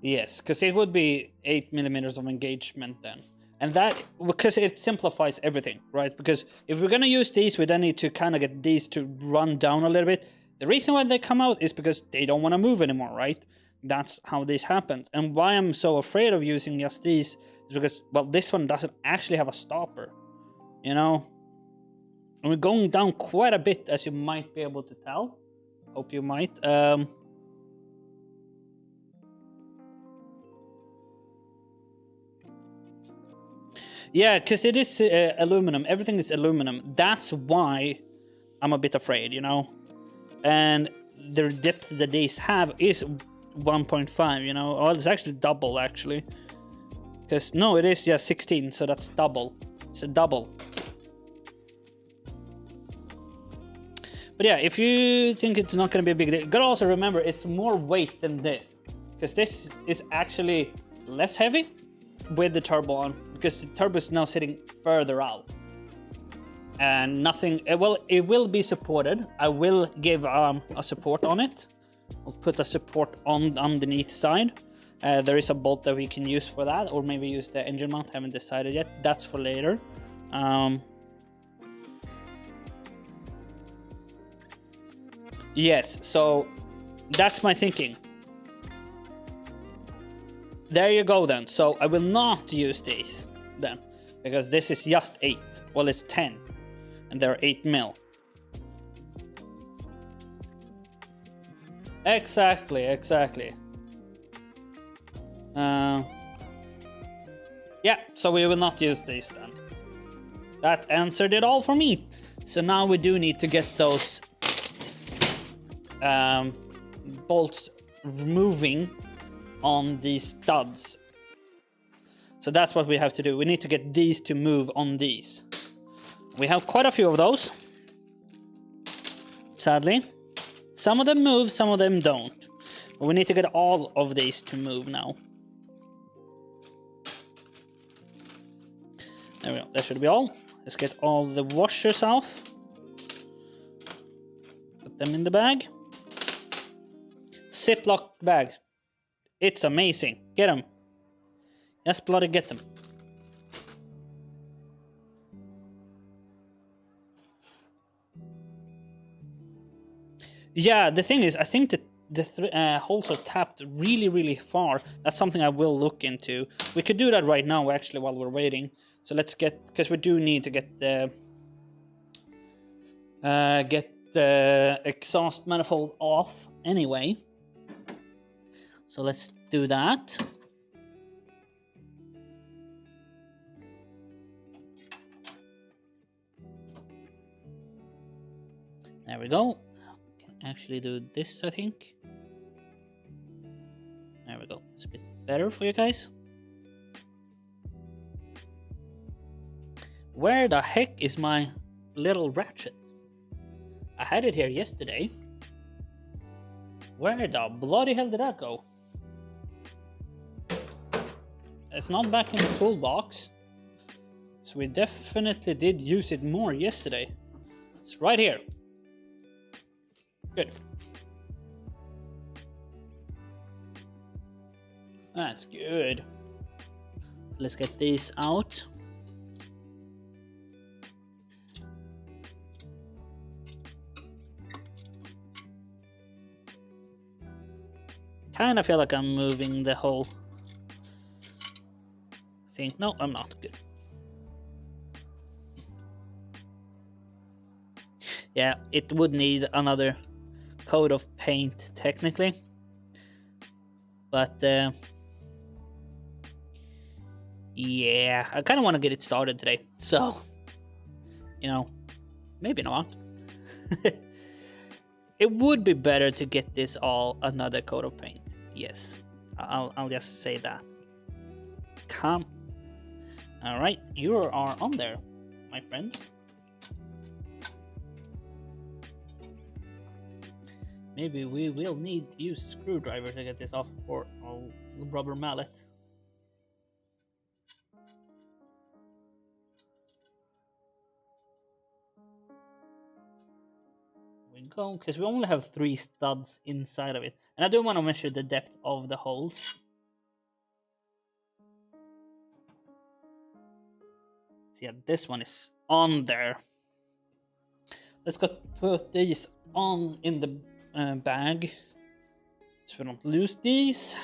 Yes, because it would be 8 millimeters of engagement then. And that, because it simplifies everything, right? Because if we're going to use these, we then need to kind of get these to run down a little bit. The reason why they come out is because they don't want to move anymore, right? That's how this happens. And why I'm so afraid of using just these is because, well, this one doesn't actually have a stopper, you know? And we're going down quite a bit, as you might be able to tell. Hope you might. Yeah, because it is aluminum. Everything is aluminum. That's why I'm a bit afraid, you know? And the depth that these have is 1.5, you know? Oh, it's actually double, actually. Because, no, it is just 16, so that's double. It's a double. But yeah, if you think it's not going to be a big deal, you gotta also remember it's more weight than this. Because this is actually less heavy with the turbo on. Because the turbo is now sitting further out. And nothing, well, it will be supported. I will give a support on it. I'll put a support on underneath side. There is a bolt that we can use for that, or maybe use the engine mount. Haven't decided yet. That's for later. Yes, so that's my thinking. There you go then. So I will not use these then, because this is just 8. Well, it's 10, and they're 8 mil. Exactly. Yeah, so we will not use these then. That answered it all for me. So now we do need to get those bolts moving on these studs. So that's what we have to do. We need to get these to move on these. We have quite a few of those. Sadly. Some of them move, some of them don't. But we need to get all of these to move now. There we go. That should be all. Let's get all the washers off. Put them in the bag. Ziploc bags. It's amazing. Get them. Yes, bloody get them. Yeah, the thing is, I think that the holes are tapped really far. That's something I will look into. We could do that right now, actually, while we're waiting. So let's get, because we do need to get the exhaust manifold off anyway. So let's do that. There we go. Can actually do this, I think. There we go. It's a bit better for you guys. Where the heck is my little ratchet? I had it here yesterday. Where the bloody hell did that go? It's not back in the toolbox. So we definitely did use it more yesterday. It's right here. Good. That's good. Let's get these out. Kind of feel like I'm moving the whole thing. No, I'm not. Good. Yeah, it would need another coat of paint technically, but yeah, I kind of want to get it started today, so you know, maybe not. It would be better to get this all another coat of paint. Yes, I'll just say that. Come. All right, you are on there, my friend. Maybe we will need to use a screwdriver to get this off, or a rubber mallet. We go, because we only have 3 studs inside of it. And I do want to measure the depth of the holes. So yeah, this one is on there. Let's go put these on in the bag, so we don't lose these.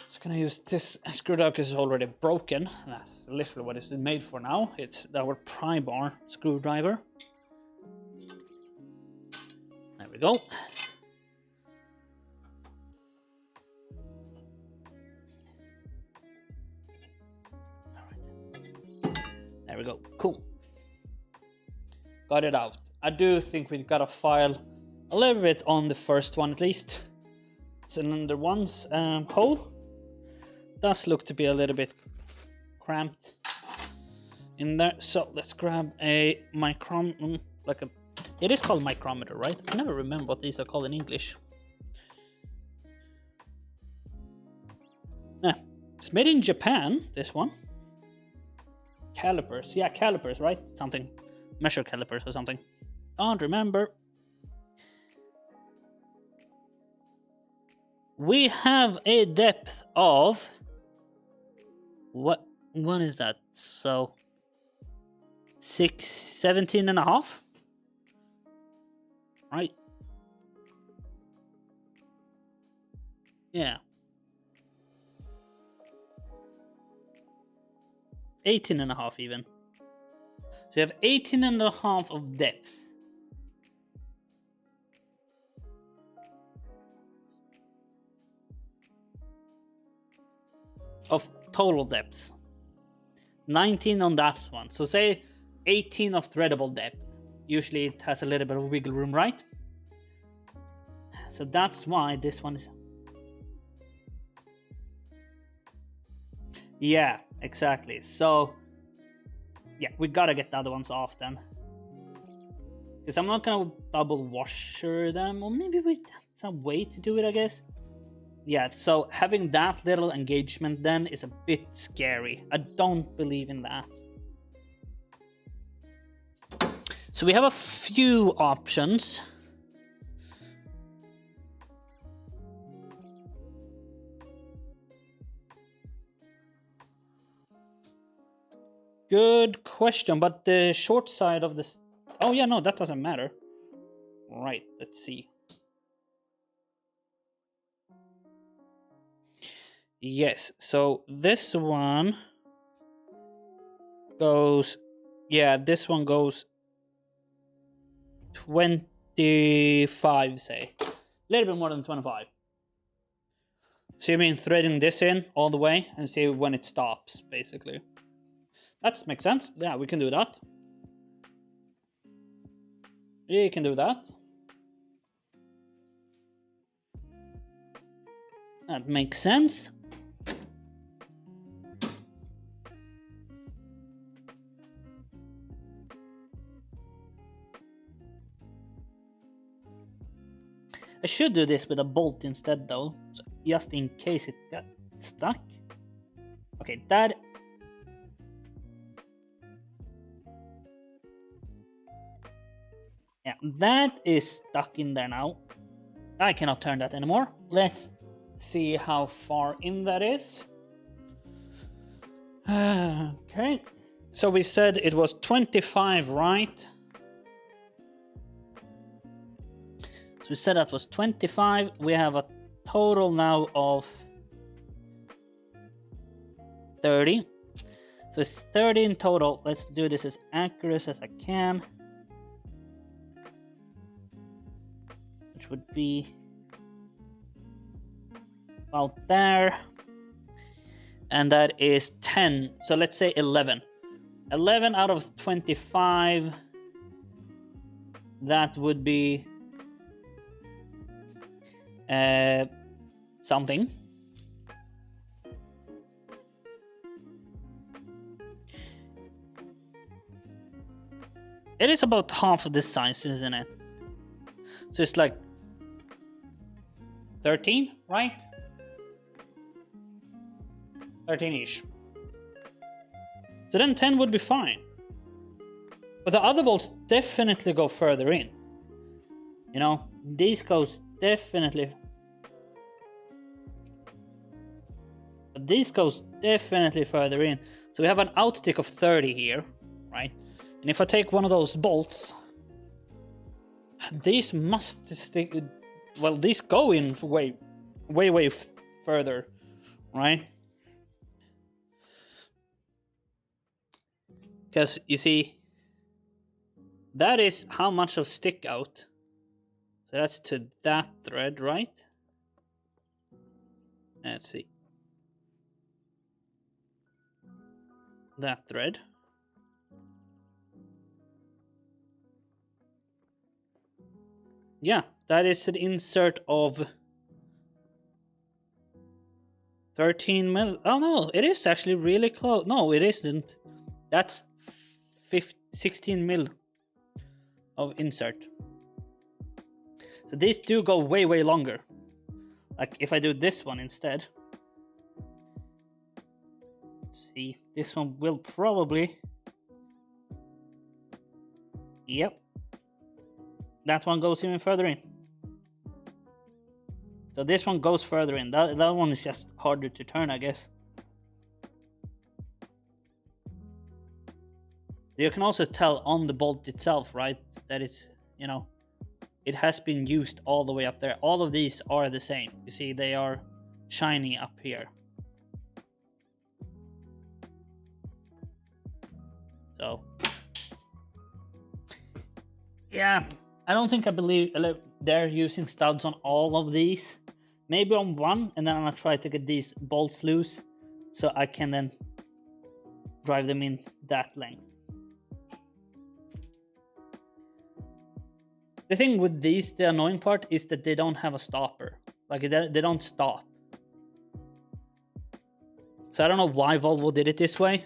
Just gonna use this screwdriver because it's already broken. That's literally what it's made for now. It's our pry bar screwdriver. There we go. Alright. There we go. Cool. Got it out. I do think we got a file a little bit on the first one at least. Cylinder 1's hole does look to be a little bit cramped in there. So let's grab a micrometer, it is called micrometer, right? I never remember what these are called in English. It's made in Japan, this one. Calipers, yeah, calipers, right? Something, measure calipers or something. Don't remember. We have a depth of what is that? So 17.5, right? Yeah, 18.5 even. So you have 18.5 of depth. of total depth. 19 on that one. So say 18 of threadable depth. Usually it has a little bit of wiggle room, right? So that's why this one is... Yeah, exactly. So, yeah, we gotta get the other ones off then. Because I'm not gonna double washer them, or maybe we have some way to do it, I guess. Yeah, so having that little engagement then is a bit scary. I don't believe in that. So we have a few options. Good question, but the short side of this... Oh yeah, no, that doesn't matter. Right, let's see. Yes, so this one goes... Yeah, this one goes 25, say. A little bit more than 25. So you mean threading this in all the way and see when it stops, basically. That makes sense. Yeah, we can do that. We can do that. That makes sense. I should do this with a bolt instead though, so just in case it got stuck. Okay, that... Yeah, that is stuck in there now. I cannot turn that anymore. Let's see how far in that is. Okay, so we said it was 25, right? So we said that was 25. We have a total now of 30. So it's 30 in total. Let's do this as accurate as I can. Which would be about there. And that is 10. So let's say 11. 11 out of 25. That would be something. It is about half of this size, isn't it? So it's like 13, right? 13-ish. So then 10 would be fine. But the other bolts definitely go further in. You know, these goes definitely... But these goes definitely further in. So we have an outstick of 30 here, right? And if I take one of those bolts, these must stick... Well, these go in way further, right? Because, you see, that is how much of stick out. So that's to that thread, right? Let's see. That thread. Yeah, that is an insert of 13 mil. Oh no, it is actually really close. No, it isn't. That's 16 mil of insert. So these do go way longer. Like if I do this one instead. Let's see, this one will probably... Yep. That one goes even further in. So this one goes further in. That one is just harder to turn, I guess. You can also tell on the bolt itself, right, that it's, you know, it has been used all the way up there. All of these are the same. You see, they are shiny up here. So, yeah, I don't think I believe they're using studs on all of these. Maybe on one, and then I'm gonna try to get these bolts loose so I can then drive them in that length. The thing with these, the annoying part is that they don't have a stopper. Like they don't stop. So I don't know why Volvo did it this way.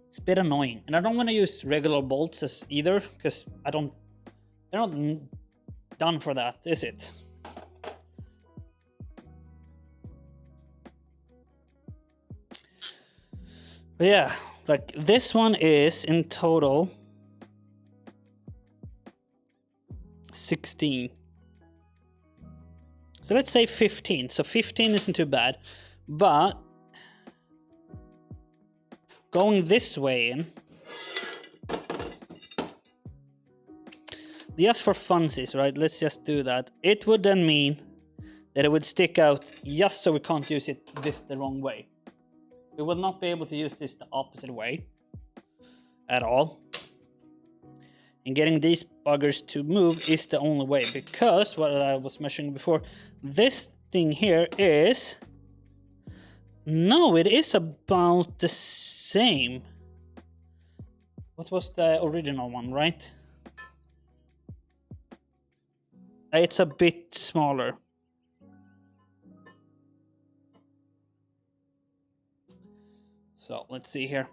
It's a bit annoying. And I don't want to use regular bolts as either, because they're not done for that, is it? But yeah, like this one is in total 16. So let's say 15. So 15 isn't too bad, but going this way in, just for funsies, right? Let's just do that. It would then mean that it would stick out just so we can't use it this the wrong way. We will not be able to use this the opposite way at all. And getting these buggers to move is the only way, because what I was measuring before, this thing here is... No, it is about the same. What was the original one, right? It's a bit smaller. So let's see here.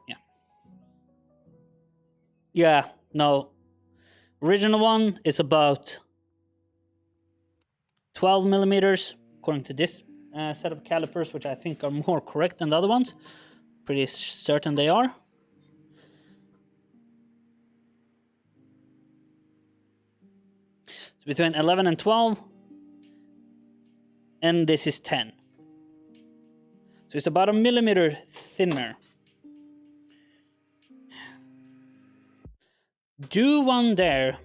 Yeah, no. Original one is about 12 millimeters, according to this set of calipers, which I think are more correct than the other ones. Pretty certain they are. So between 11 and 12. And this is 10. So it's about a millimeter thinner. Do one there.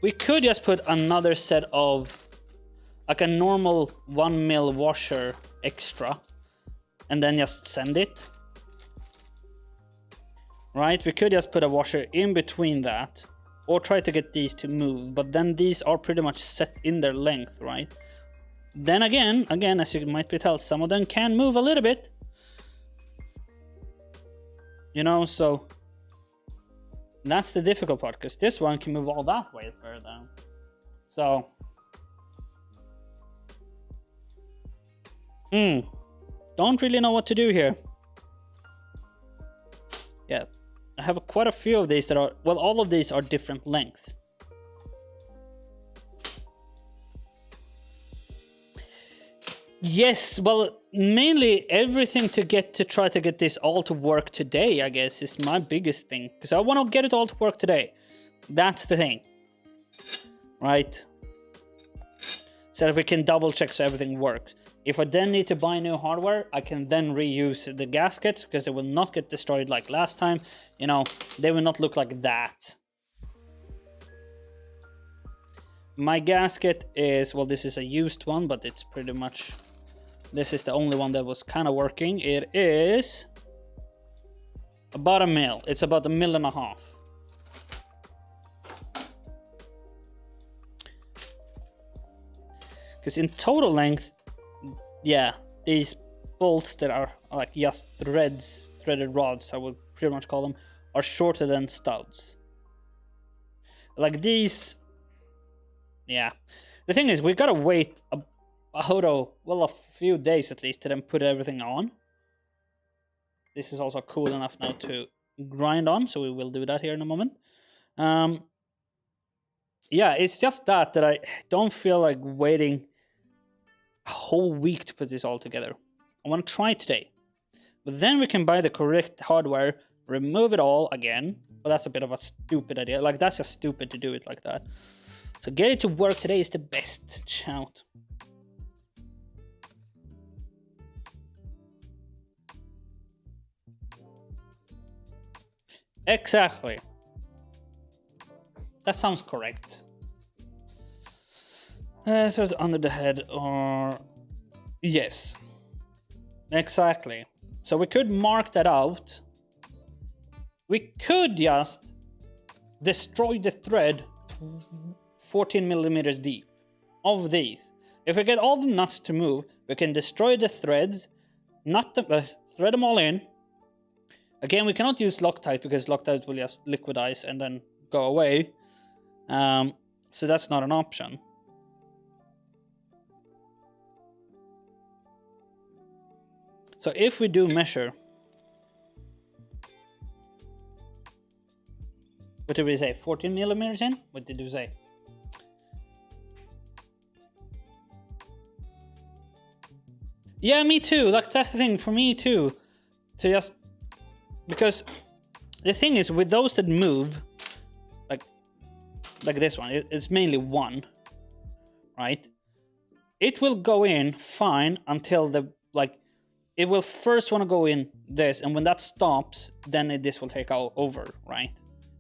We could just put another set of like a normal 1 mil washer extra and then just send it. Right? We could just put a washer in between that or try to get these to move, but then these are pretty much set in their length, right? Then again, as you might be told, some of them can move a little bit. You know, so that's the difficult part, because this one can move all that way further. So, don't really know what to do here. Yeah, I have quite a few of these that are, well, all of these are different lengths. Yes, well, mainly everything to try to get this all to work today, I guess, is my biggest thing. Because I want to get it all to work today. That's the thing. Right? So that we can double check so everything works. If I then need to buy new hardware, I can then reuse the gaskets, because they will not get destroyed like last time. You know, they will not look like that. My gasket is, well, this is a used one, but it's pretty much, this is the only one that was kind of working. It is about a mil. It's about 1.5 mils. Because in total length, yeah, these bolts that are like just threaded rods, I would pretty much call them, are shorter than studs. Like these, yeah. The thing is, we gotta wait a few days at least to then put everything on. This is also cool enough now to grind on, so we will do that here in a moment. Yeah, it's just that I don't feel like waiting a whole week to put this all together. I want to try today. But then we can buy the correct hardware, remove it all again. But that's a bit of a stupid idea. Like, that's just stupid to do it like that. So get it to work today is the best shout. Exactly. That sounds correct. So it's under the head, or... Yes. Exactly. So we could mark that out. We could just destroy the thread 14 millimeters deep of these. If we get all the nuts to move, we can destroy the threads, not the, thread them all in. Again, we cannot use Loctite because Loctite will just liquidize and then go away. So that's not an option. So if we do measure, what did we say? 14 millimeters in? What did we say? Yeah, me too. Like, that's the thing for me too. To just, because the thing is with those that move, like this one, it's mainly one, right? It will go in fine until the, like, it will first want to go in this, and when that stops, then this will take over, right?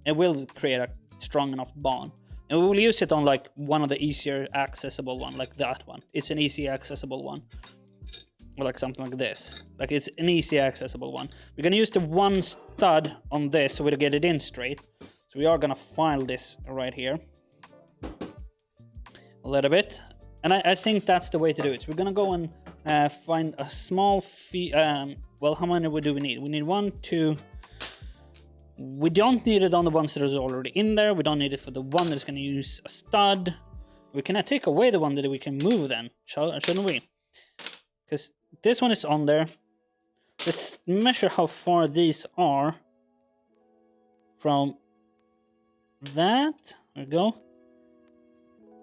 It will create a strong enough bond. And we will use it on like one of the easier accessible one, like that one. It's an easy accessible one. Or like something like this. Like it's an easy accessible one. We're gonna use the one stud on this so we'll get it in straight. So we are gonna file this right here. A little bit. And I think that's the way to do it. So we're gonna go and find a small well, how many do we need? We need 1, 2. We don't need it on the ones that is already in there. We don't need it for the one that's gonna use a stud. We can take away the one that we can move then, shouldn't we? Because this one is on there. Let's measure how far these are from that. There we go.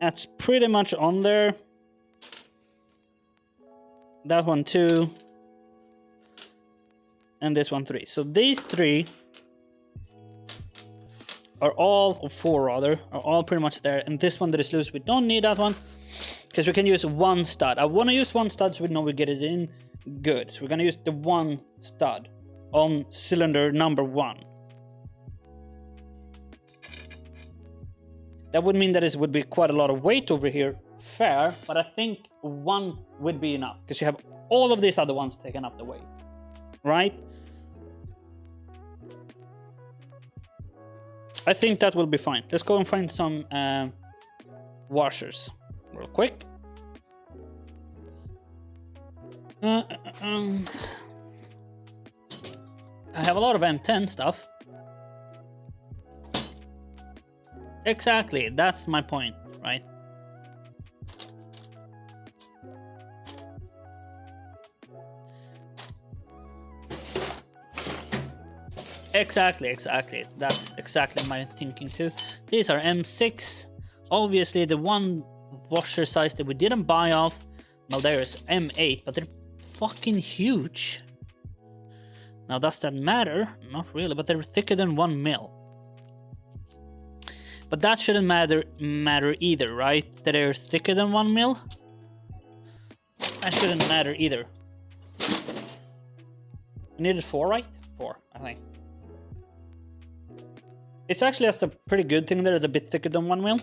That's pretty much on there. That one 2. And this one 3. So these 3 are all, or 4 rather, are all pretty much there. And this one that is loose, we don't need that one. Because we can use one stud. I want to use one stud so we know we get it in good. So we're going to use the one stud on cylinder number 1. That would mean that it would be quite a lot of weight over here. Fair, but I think 1 would be enough. Because you have all of these other ones taking up the weight. Right? I think that will be fine. Let's go and find some washers. Real quick. I have a lot of M10 stuff. Exactly, that's my point, right? Exactly. That's exactly my thinking too. These are M6. Obviously, the one washer size that we didn't buy off, well, there's M8, but they're fucking huge. Now, does that matter? Not really, but they're thicker than 1 mil. But that shouldn't matter either, right? That they're thicker than 1 mil? That shouldn't matter either. We needed 4, right? 4, I think. It's actually just a pretty good thing that it's a bit thicker than 1 mil.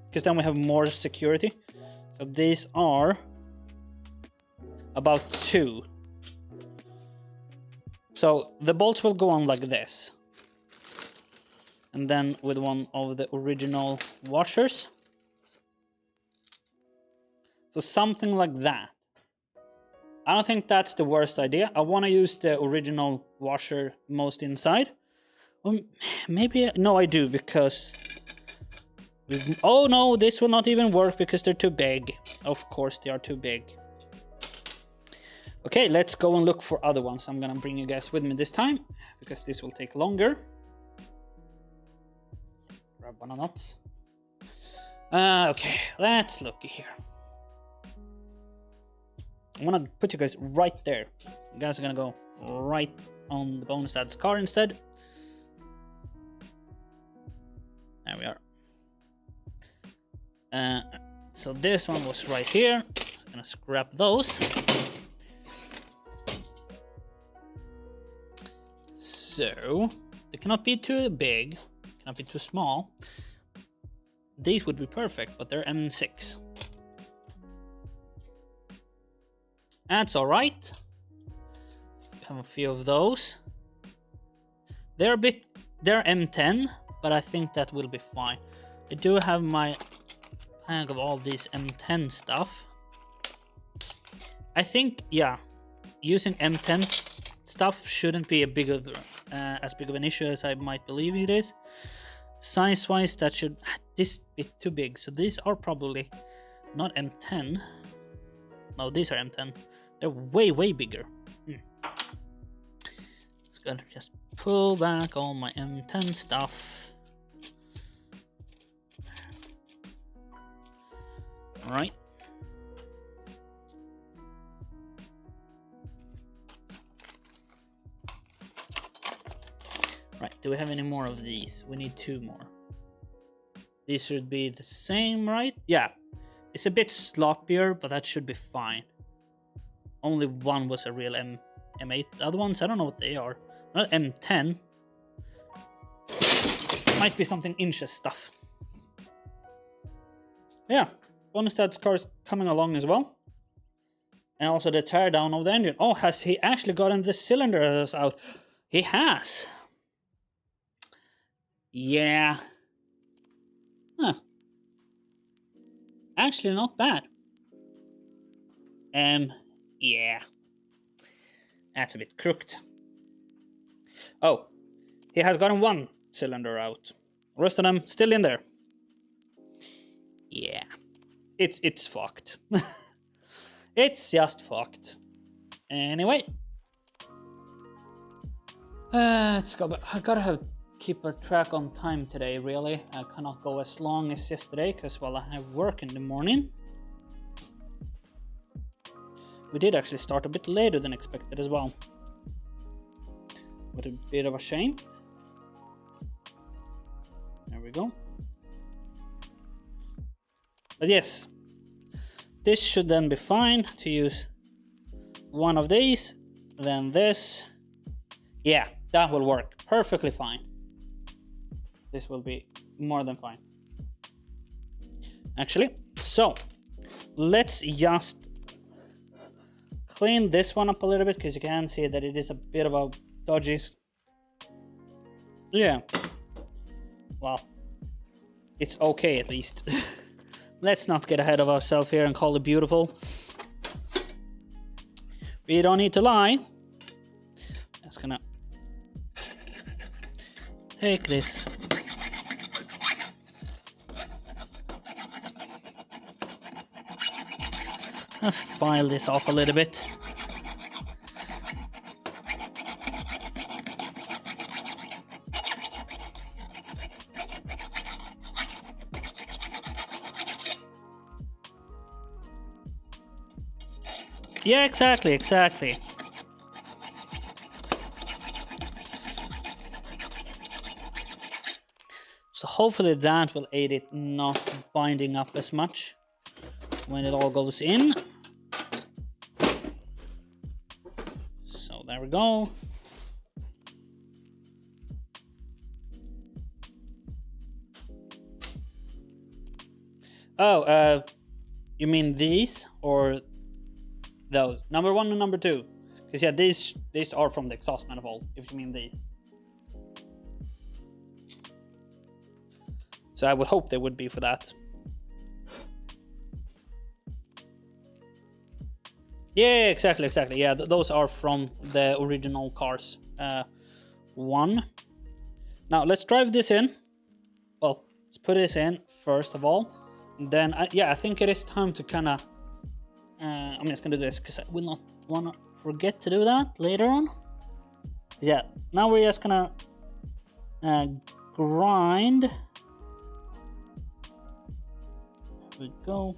Because then we have more security. So these are about 2. So the bolts will go on like this. And then with one of the original washers. So something like that. I don't think that's the worst idea. I want to use the original washer most inside. Well, maybe, no, I do, because... Oh no, this will not even work because they're too big. Of course they are too big. Okay, let's go and look for other ones. I'm gonna bring you guys with me this time, because this will take longer. Grab one of nuts. Okay, let's look here. I'm gonna put you guys right there. You guys are gonna go right on the bonus dad's car instead. There we are. So this one was right here. I'm gonna scrap those. So they cannot be too big, cannot be too small. These would be perfect, but they're M6. That's all right. Have a few of those. They're M10, but I think that will be fine. I do have my bag of all these M10 stuff. I think, yeah, using M10 stuff shouldn't be as big of an issue as I might believe it is. Size-wise, that should this be too big. So these are probably not M10. No, these are M10. They're way bigger. Just gotta just pull back all my M10 stuff. All right. Right, do we have any more of these? We need 2 more. These should be the same, right? Yeah, it's a bit sloppier, but that should be fine. Only one was a real M8. The other ones, I don't know what they are. Not M10. Might be something inches stuff. Yeah, Bonestad's car is coming along as well. And also the tear down of the engine. Oh, has he actually gotten the cylinders out? He has. Yeah. Huh. Actually, not bad. Yeah. That's a bit crooked. Oh, he has gotten 1 cylinder out. The rest of them still in there. Yeah. It's fucked. It's just fucked. Anyway. Let's go back. I gotta keep a track on time today, really. I cannot go as long as yesterday because, well, I have work in the morning. We did actually start a bit later than expected as well. What a bit of a shame. There we go. But yes, this should then be fine to use one of these, then this. Yeah, that will work perfectly fine. This will be more than fine. Actually, so let's just clean this one up a little bit because you can see that it is a bit of a dodgy. Yeah. Well, it's okay at least. Let's not get ahead of ourselves here and call it beautiful. We don't need to lie. Just gonna take this. Let's file this off a little bit. Yeah, exactly. So hopefully that will aid it not binding up as much when it all goes in. So there we go. Oh, you mean these or those? Number 1 and number 2? Because yeah, these are from the exhaust manifold, if you mean these. So I would hope they would be for that. Yeah, exactly. Yeah, those are from the original cars. 1. Now let's drive this in. Well, let's put this in first of all. Then, yeah, I think it is time to kind of... I'm just gonna do this because I will not want to forget to do that later on. Yeah, now we're just gonna grind. There we go.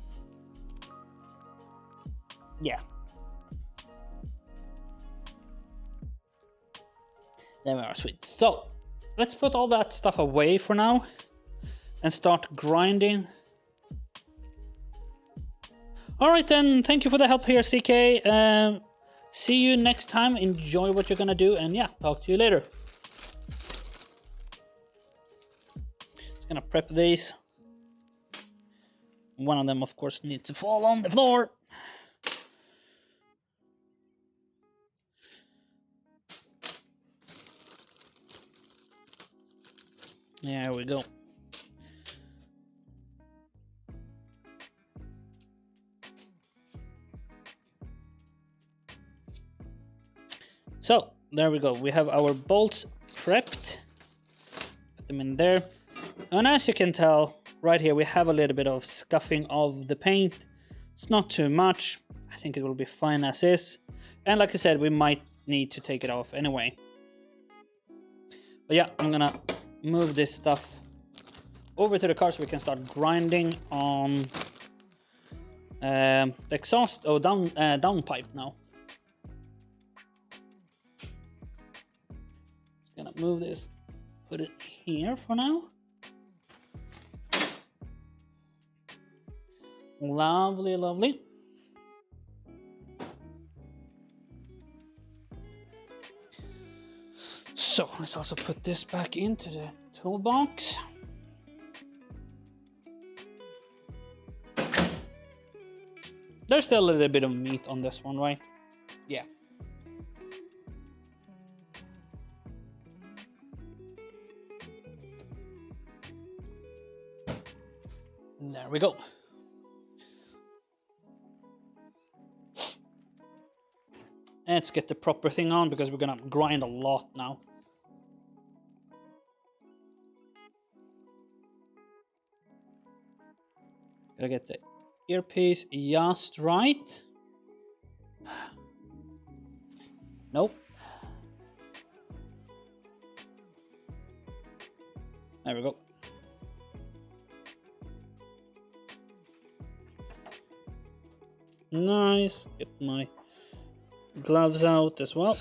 Yeah. There we are, sweet. So, let's put all that stuff away for now and start grinding. Alright then, thank you for the help here, CK. See you next time. Enjoy what you're gonna do, and yeah, talk to you later. Just gonna prep these. One of them, of course, needs to fall on the floor. There we go. So there we go. We have our bolts prepped. Put them in there. And as you can tell, right here we have a little bit of scuffing of the paint. It's not too much. I think it will be fine as is. And like I said, we might need to take it off anyway. But yeah, I'm gonna move this stuff over to the car so we can start grinding on the exhaust downpipe now. Just gonna move this, put it here for now. Lovely, lovely. So let's also put this back into the toolbox. There's still a little bit of meat on this one, right? Yeah. And there we go. Let's get the proper thing on because we're gonna grind a lot now. Gotta get the earpiece just right. Nope. There we go. Nice. Get my gloves out as well.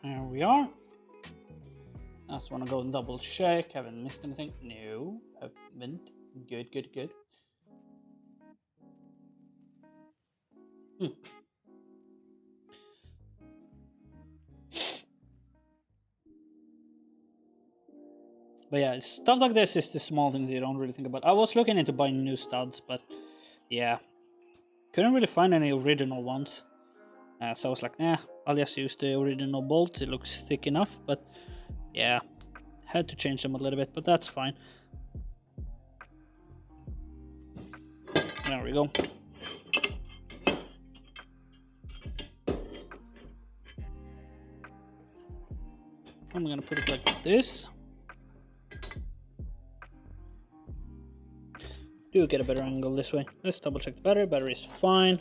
There we are. I just want to go and double check. Haven't missed anything. No, haven't. Good, good, good. But yeah, stuff like this is the small things you don't really think about. I was looking into buying new studs, but yeah, couldn't really find any original ones. So I was like, nah, I'll just use the original bolts. It looks thick enough, but yeah, had to change them a little bit, but that's fine. There we go. I'm gonna put it like this. Do get a better angle this way. Let's double check the battery. Battery is fine.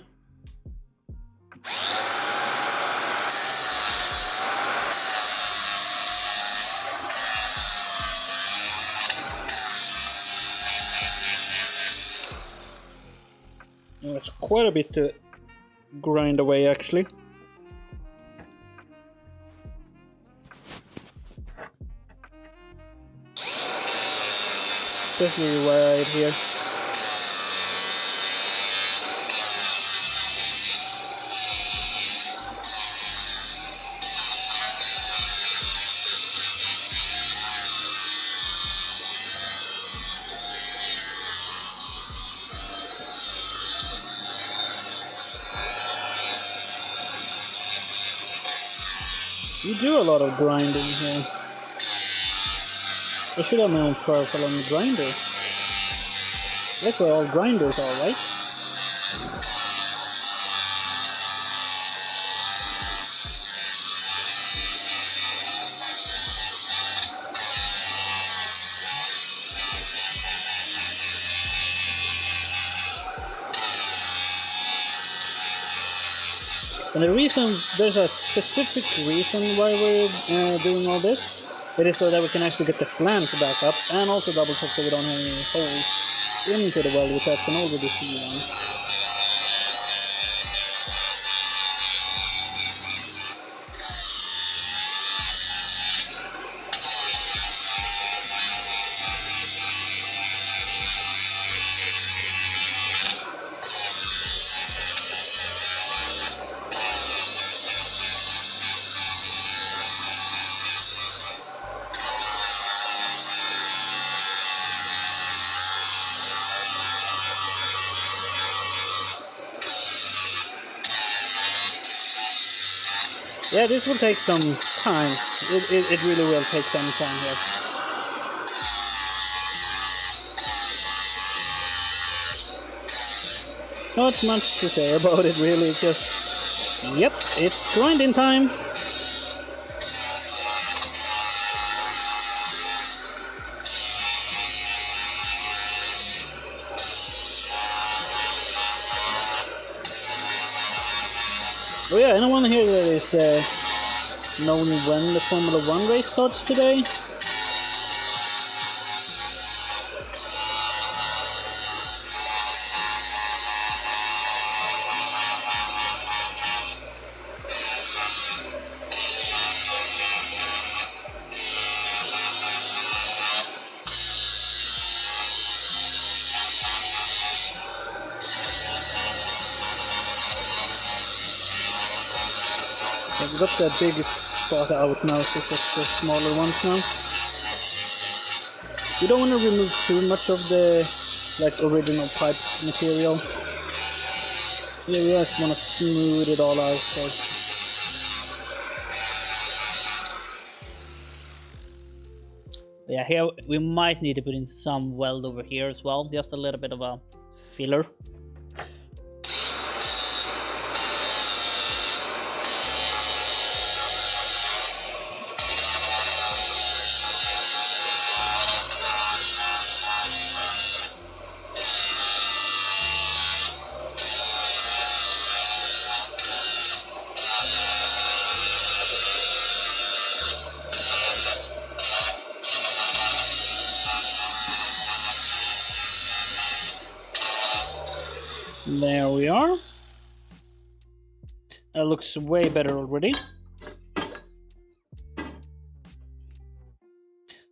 There's quite a bit to grind away actually. Especially right here. You do a lot of grinding here. I should have my own powerful on the grinder. That's where all grinders are, right? And the reason, there's a specific reason why we're doing all this. It is so that we can actually get the flange back up and also double check that we don't have any holes into the weld, which I can already see one. Yeah, this will take some time. It really will take some time here. Not much to say about it really, just Yep, it's grinding time. Oh yeah, anyone here that is known when the Formula 1 race starts today? I've got that big spot out now, so it's just the smaller ones now. You don't want to remove too much of the original pipe material. You just want to smooth it all out. So. Yeah, here we might need to put in some weld over here as well, just a little bit of a filler. There we are. That looks way better already.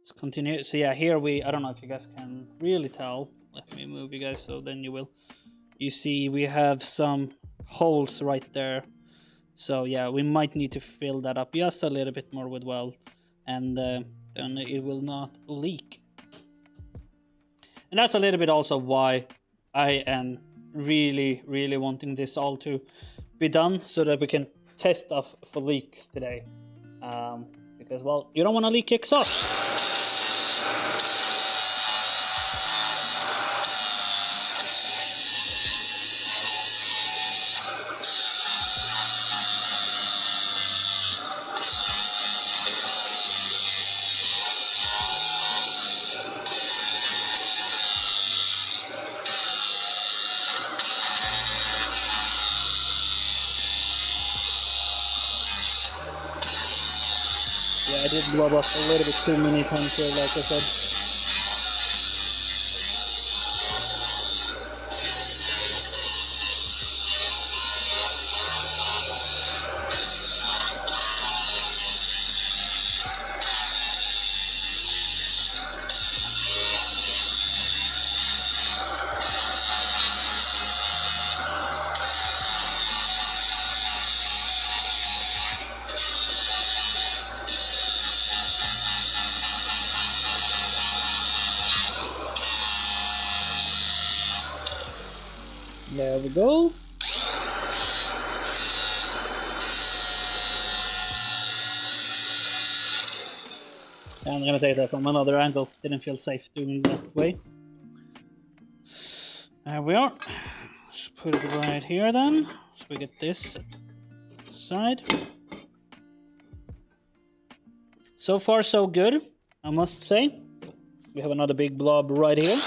Let's continue. So yeah, here I don't know if you guys can really tell. Let me move you guys so then you will. You see we have some holes right there. So yeah, we might need to fill that up just a little bit more with weld, and then it will not leak. And that's a little bit also why I am really wanting this all to be done, so that we can test stuff for leaks today, because well, you don't want to leak exhaust. I did blow up a little bit too many times here, like I said. There we go. And I'm gonna take that from another angle. Didn't feel safe doing it that way. There we are. Just put it right here then. So we get this side. So far so good, I must say. We have another big blob right here.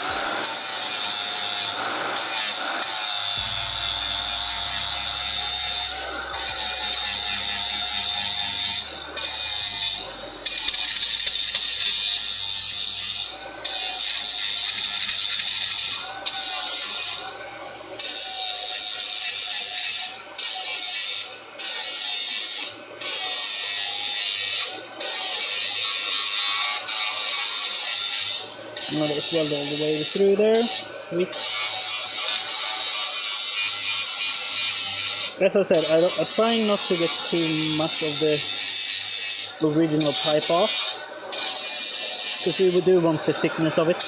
Another weld all the way through there. Sweet. As I said, I'm trying not to get too much of the original pipe off, because we do want the thickness of it.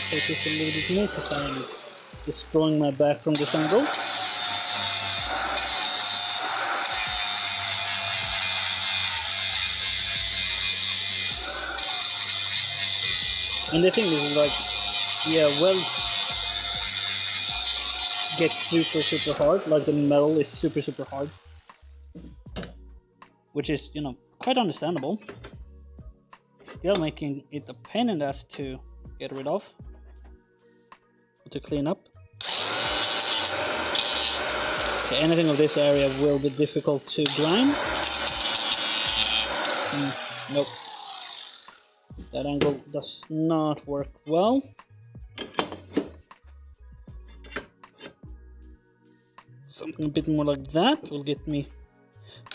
take this a little bit more because I am destroying my back from this angle. And the thing is, like, yeah, welds get super hard. Like the metal is super hard, which is, you know, quite understandable. Still making it a pain in the ass to get rid of, to clean up. Okay, anything of this area will be difficult to grind. Nope. That angle does not work well. Something a bit more like that will get me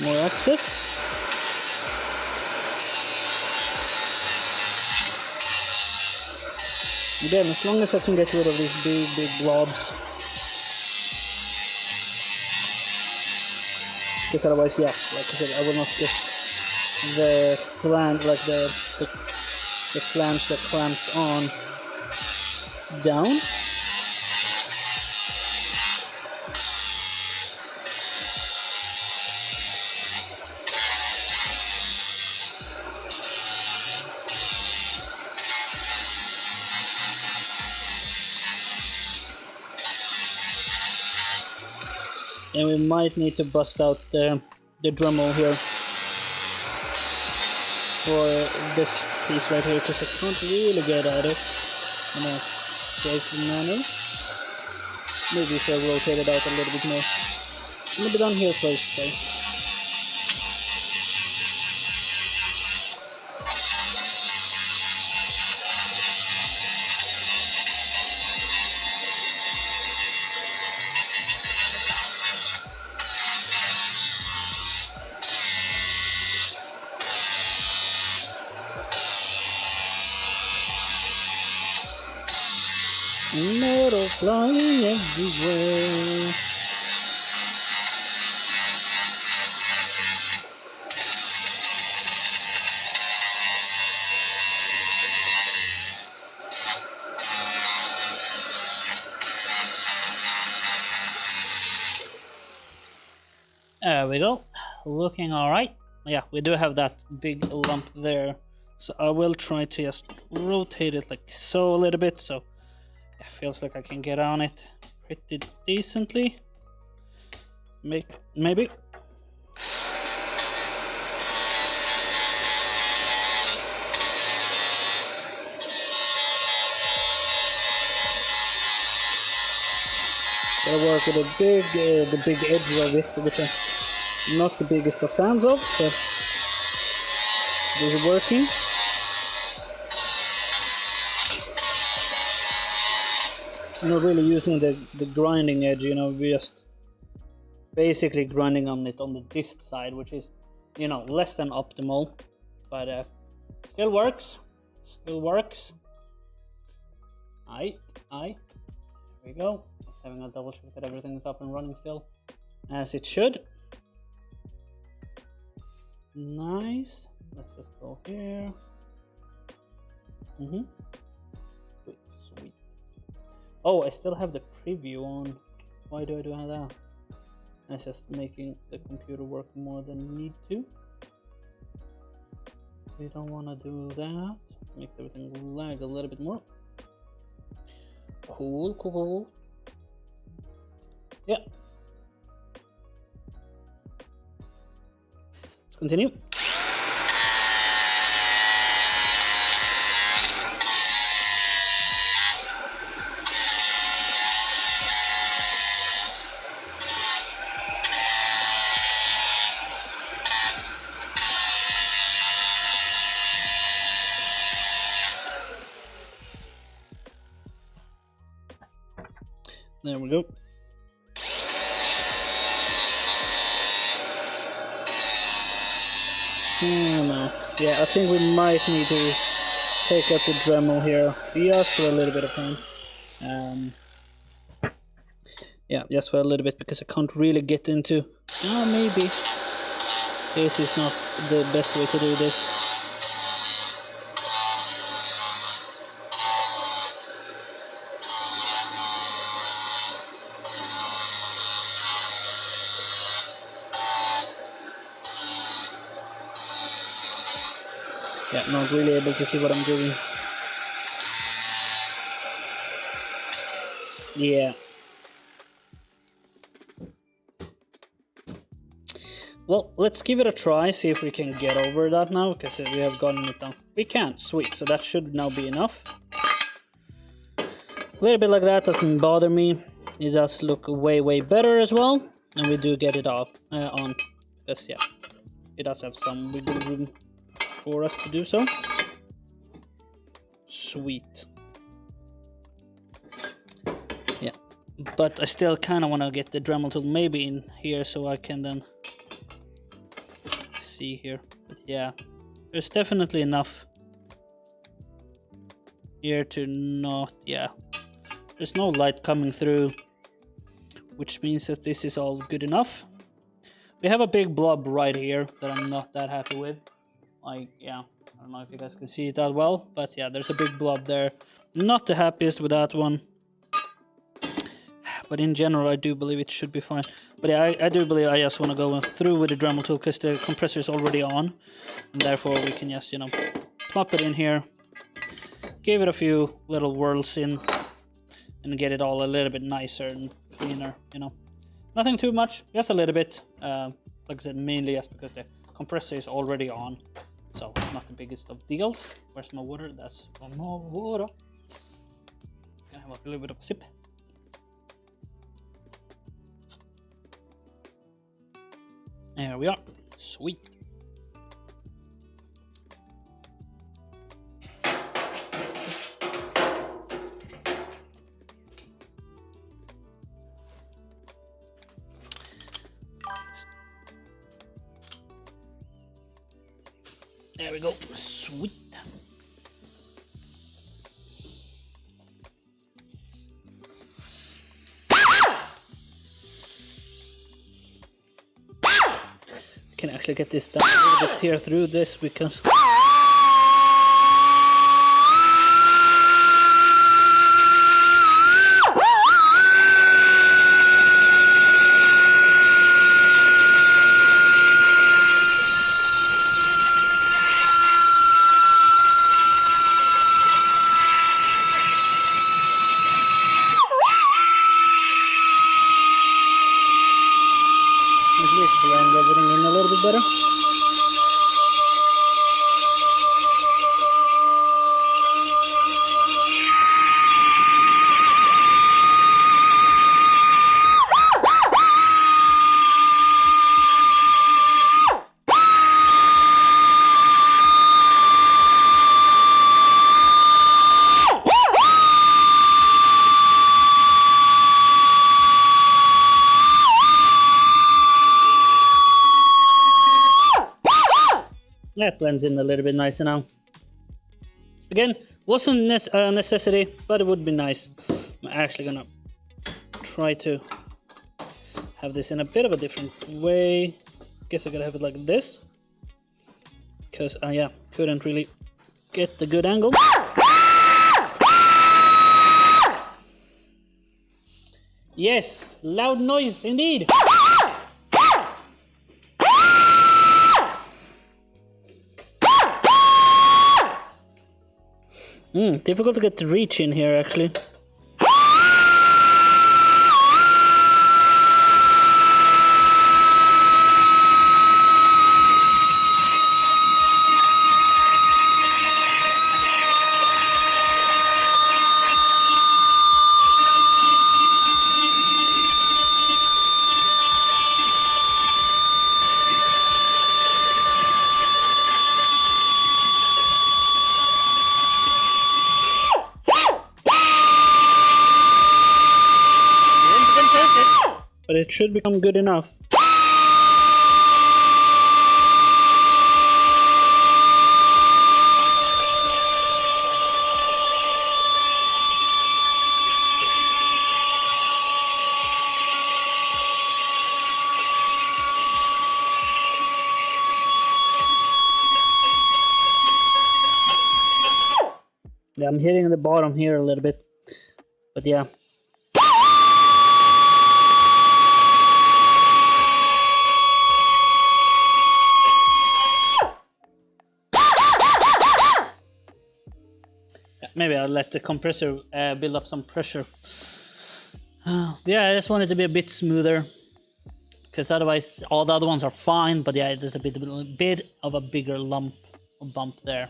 more access. Again, as long as I can get rid of these big blobs. Because otherwise, yeah, like I said, I will not get the flange, like the flange that clamps on down. And we might need to bust out the Dremel here for this piece right here, because I can't really get at it in a safe manner. Maybe if I rotate it out a little bit more. I'm gonna be done here first though. Metal flying everywhere. There we go. Looking alright. Yeah, we do have that big lump there. So I will try to just rotate it like so a little bit, so it feels like I can get on it pretty decently. Maybe. Gotta work with the big edge of it, which I'm not the biggest of fans of, but this is working. I'm not really using the grinding edge, you know, we're just basically grinding on it on the disc side, which is, you know, less than optimal, but still works. Aye, here we go. Just having a double check that everything is up and running still, as it should. Nice. Let's just go here. Sweet. Oh, I still have the preview on. Why do I do that? That's just making the computer work more than need to. We don't want to do that. Makes everything lag a little bit more. Cool. Yeah. Let's continue. There we go. No. Yeah, I think we might need to take out the Dremel here just for a little bit of time. Yeah, just for a little bit, because I can't really get into. Oh, maybe this is not the best way to do this. Yeah, not really able to see what I'm doing. Yeah. Well, let's give it a try, see if we can get over that now, because we have gotten it down. We can't, sweet, so that should now be enough. A little bit like that doesn't bother me. It does look way better as well, and we do get it off on, because yeah, it does have some wiggle room for us to do so. Sweet. Yeah, but I still kind of want to get the Dremel tool maybe in here so I can then see here. But yeah, there's definitely enough here to not, yeah, there's no light coming through, which means that this is all good enough. We have a big blob right here that I'm not that happy with. Like, yeah, I don't know if you guys can see it that well, but yeah, there's a big blob there. Not the happiest with that one, but in general I do believe it should be fine. But yeah, I do believe I just want to go through with the Dremel tool because the compressor is already on, and therefore we can just, you know, plop it in here, give it a few little whirls in, and get it all a little bit nicer and cleaner, you know. Nothing too much, just a little bit. Like I said, mainly just because the compressor is already on, so it's not the biggest of deals. Where's my water? That's more water. Gonna have a little bit of a sip. There we are. Sweet. There we go. Sweet. Can actually get this down a little bit here through this because blend everything in a little bit better. That blends in a little bit nicer now. Again, wasn't a necessity, but it would be nice. I'm actually gonna try to have this in a bit of a different way. Guess I gotta have it like this, because yeah, couldn't really get the good angle. Yes, loud noise indeed. Difficult to get the reach in here actually. But it should become good enough. Yeah, I'm hitting the bottom here a little bit, but yeah. maybe I'll let the compressor build up some pressure. Yeah, I just want it to be a bit smoother, because otherwise all the other ones are fine, but yeah, there's a bit of a bigger lump or bump there,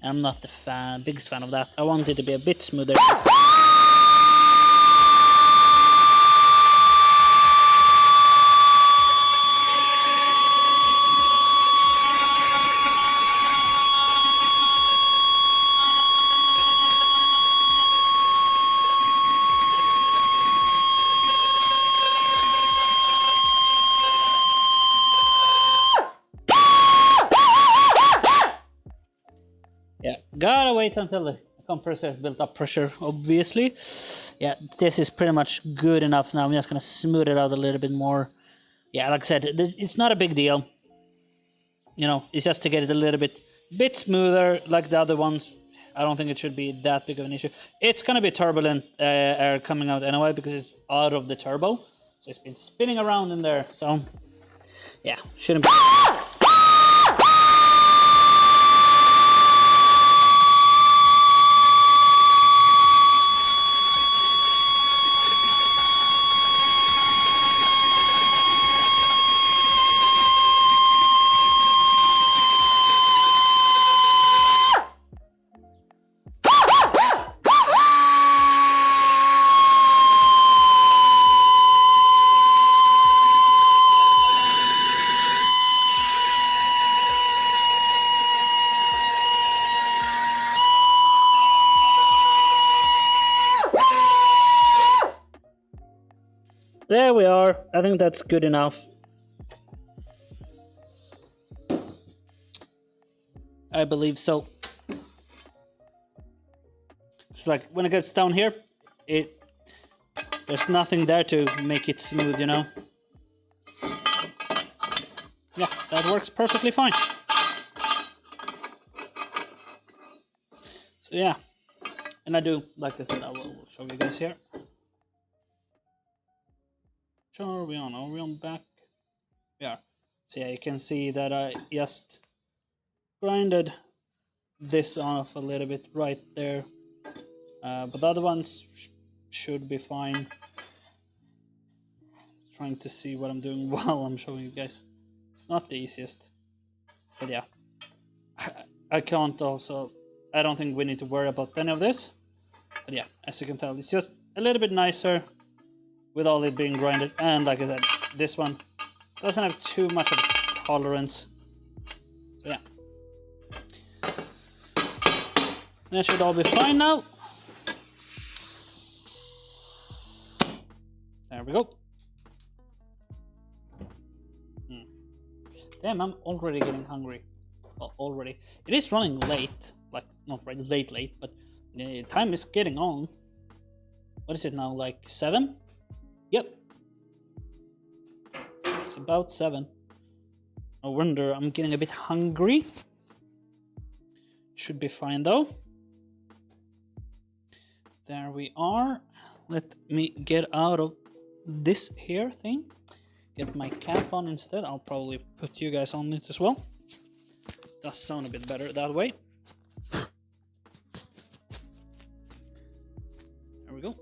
and I'm not the biggest fan of that. I want it to be a bit smoother. Yeah, gotta wait until the compressor has built up pressure, obviously. Yeah, this is pretty much good enough now. I'm just gonna smooth it out a little bit more. Yeah, like I said, it's not a big deal. You know, it's just to get it a little bit smoother, like the other ones. I don't think it should be that big of an issue. It's gonna be turbulent air coming out anyway, because it's out of the turbo. So it's been spinning around in there. So, yeah, shouldn't be... There we are. I think that's good enough. I believe so. It's like when it gets down here, there's nothing there to make it smooth, you know. Yeah, that works perfectly fine. So yeah, and I do, like I said, I will show you guys here. Are we on back? Yeah. So yeah, you can see that I just grinded this off a little bit right there, but the other ones should be fine. Trying to see what I'm doing while I'm showing you guys. It's not the easiest, but yeah, I can't also. I don't think we need to worry about any of this, but yeah, as you can tell, it's just a little bit nicer with all it being grinded. And like I said, this one doesn't have too much of a tolerance. So yeah, that should all be fine now. There we go. Damn, I'm already getting hungry. Well, already. It is running late. Like, not really late, but the time is getting on. What is it now, like 7? Yep. It's about 7. No wonder I'm getting a bit hungry. Should be fine though. There we are. Let me get out of this here thing. Get my cap on instead. I'll probably put you guys on it as well. Does sound a bit better that way. There we go.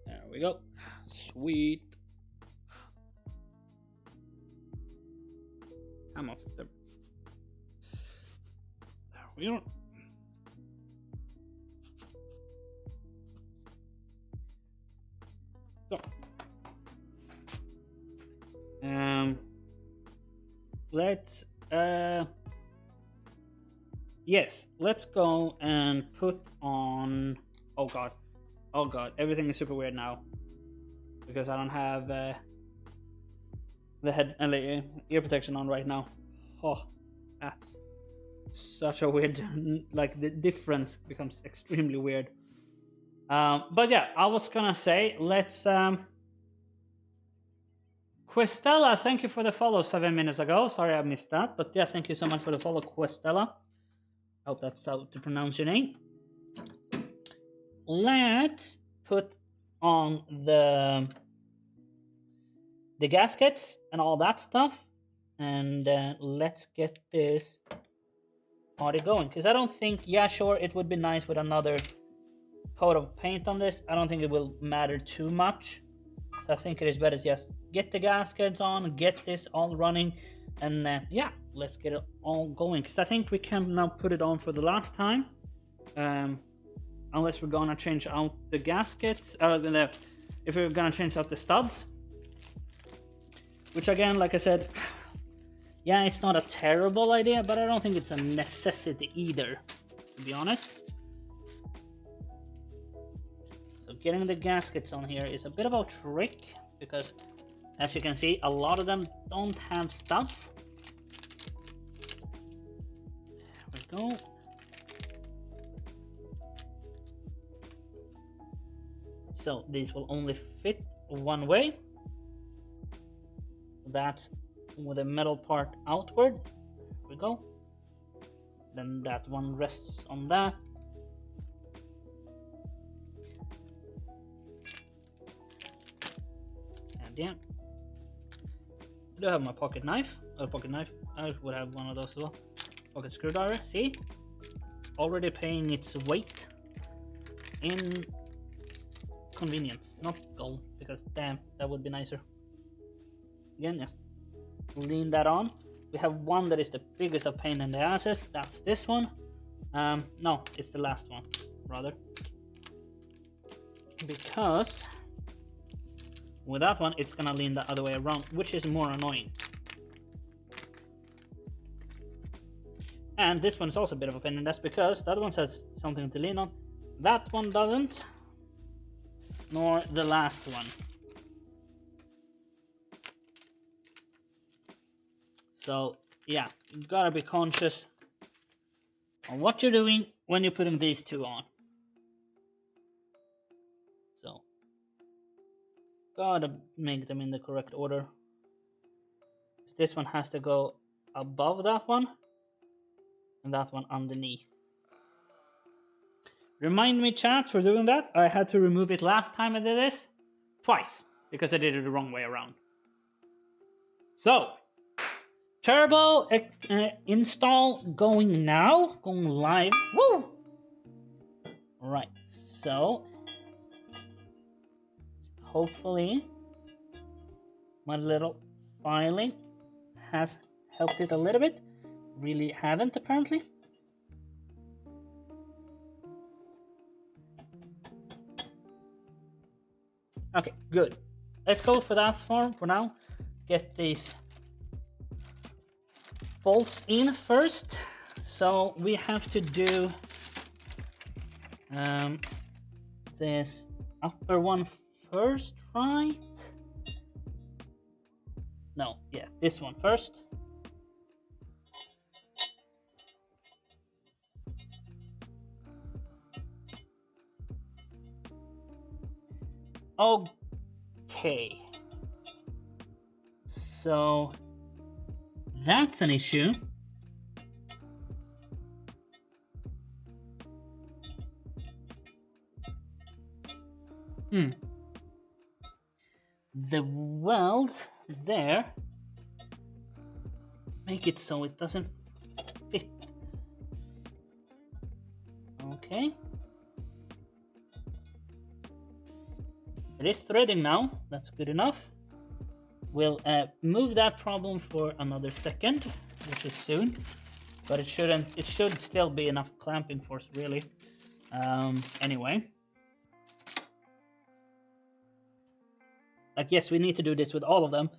There we go. Sweet. I'm off there. There we are. So, let's yes, let's go and put on. Oh god, everything is super weird now because I don't have the head and the ear protection on right now. Oh, that's such a weird. Like the difference becomes extremely weird. But yeah, I was gonna say, let's Questella, thank you for the follow 7 minutes ago. Sorry I missed that, but yeah, thank you so much for the follow, Questella. I hope that's how to pronounce your name. Let's put on the gaskets and all that stuff. And let's get this party going. Because I don't think, yeah, sure, it would be nice with another coat of paint on this. I don't think it will matter too much. So I think it is better to just get the gaskets on, get this all running, and yeah, let's get it all going. Because I think we can now put it on for the last time. Unless we're gonna change out the gaskets, if we're gonna change out the studs. Which again, like I said, yeah, it's not a terrible idea, but I don't think it's a necessity either, to be honest. So getting the gaskets on here is a bit of a trick, because as you can see, a lot of them don't have studs. There we go. So these will only fit one way. That's with the metal part outward. There we go. Then that one rests on that. And yeah, I do have my pocket knife. Pocket knife. I would have one of those as well. Pocket screwdriver. See, it's already paying its weight in convenience, not gold, because damn, that would be nicer. Again, just lean that on. We have one that is the biggest of pain in the asses. That's this one. No, it's the last one, rather. Because with that one, it's gonna lean the other way around, which is more annoying. And this one is also a bit of a pain, and that's because that one has something to lean on. That one doesn't, nor the last one. So yeah, you gotta be conscious on what you're doing when you're putting these two on. So gotta make them in the correct order. This one has to go above that one, and that one underneath. Remind me, chat, for doing that. I had to remove it last time I did this twice because I did it the wrong way around. So turbo install going now, going live. Woo! Right, so hopefully my little filing has helped it a little bit. Really haven't, apparently. Okay, good. Let's go for that form for now. Get these bolts in first. So we have to do this upper one first, right? No, yeah, this one first. Okay. So that's an issue. The welds there make it so it doesn't fit. Okay. It is threading now. That's good enough. We'll move that problem for another second, which is soon, but it shouldn't. It should still be enough clamping force, really. Anyway, like, yes, we need to do this with all of them,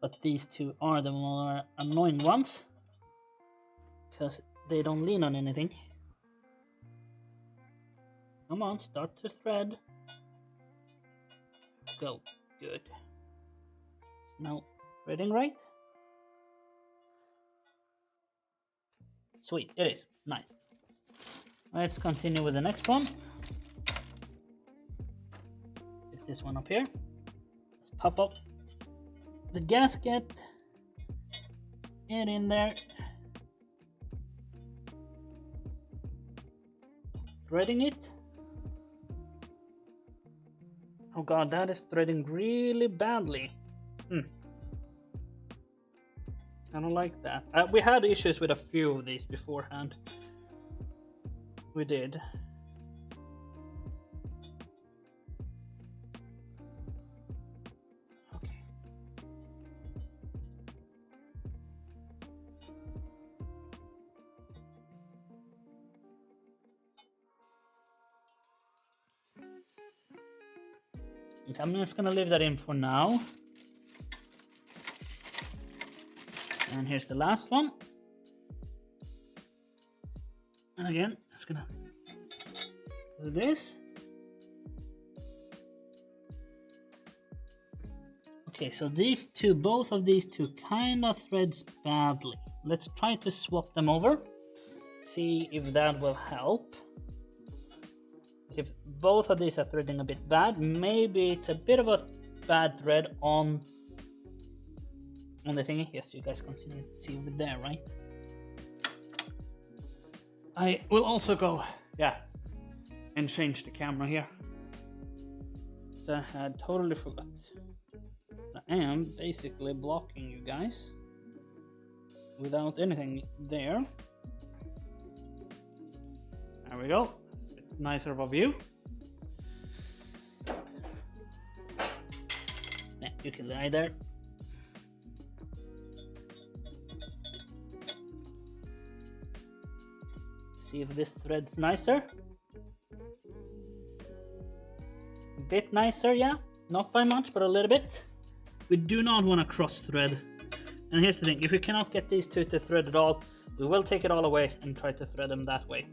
but these two are the more annoying ones because they don't lean on anything. Come on, start to thread. Go. Good. It's now threading right. Sweet, it is. Nice. Let's continue with the next one. Get this one up here. Let's pop up the gasket. Get in there. Threading it. Oh god, that is threading really badly. I don't like that. We had issues with a few of these beforehand. We did. Okay. Okay, I'm just gonna leave that in for now. And here's the last one. And again, just gonna do this. Okay, so these two, both of these two kind of threads badly. Let's try to swap them over. See if that will help. If both of these are threading a bit bad, maybe it's a bit of a bad thread on the thingy. Yes, you guys can see over there, right? I will also go, yeah, and change the camera here. I had totally forgot. I am basically blocking you guys without anything there. There we go. It's a bit nicer of a view. Yeah, you can lie there. See if this thread's nicer. A bit nicer, yeah. Not by much, but a little bit. We do not want to cross thread. And here's the thing, if we cannot get these two to thread at all, we will take it all away and try to thread them that way.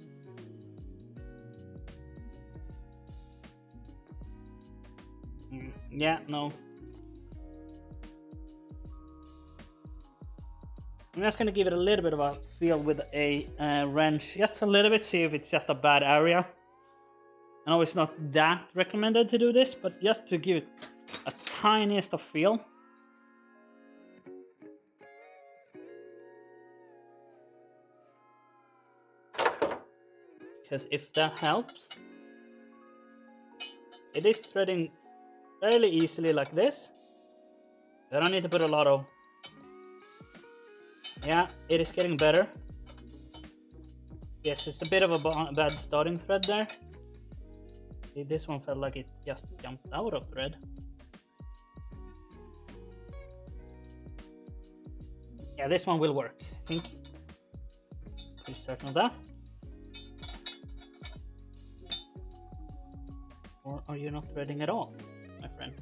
Yeah, no. I'm just going to give it a little bit of a feel with a wrench, just a little bit, see if it's just a bad area. I know it's not that recommended to do this, but just to give it a tiniest of feel. Because if that helps, it is threading fairly easily like this. I don't need to put a lot of... Yeah, it is getting better. Yes, it's a bit of a bad starting thread there. See, this one felt like it just jumped out of thread. Yeah, this one will work, I think. Pretty certain of that. Or are you not threading at all, my friend?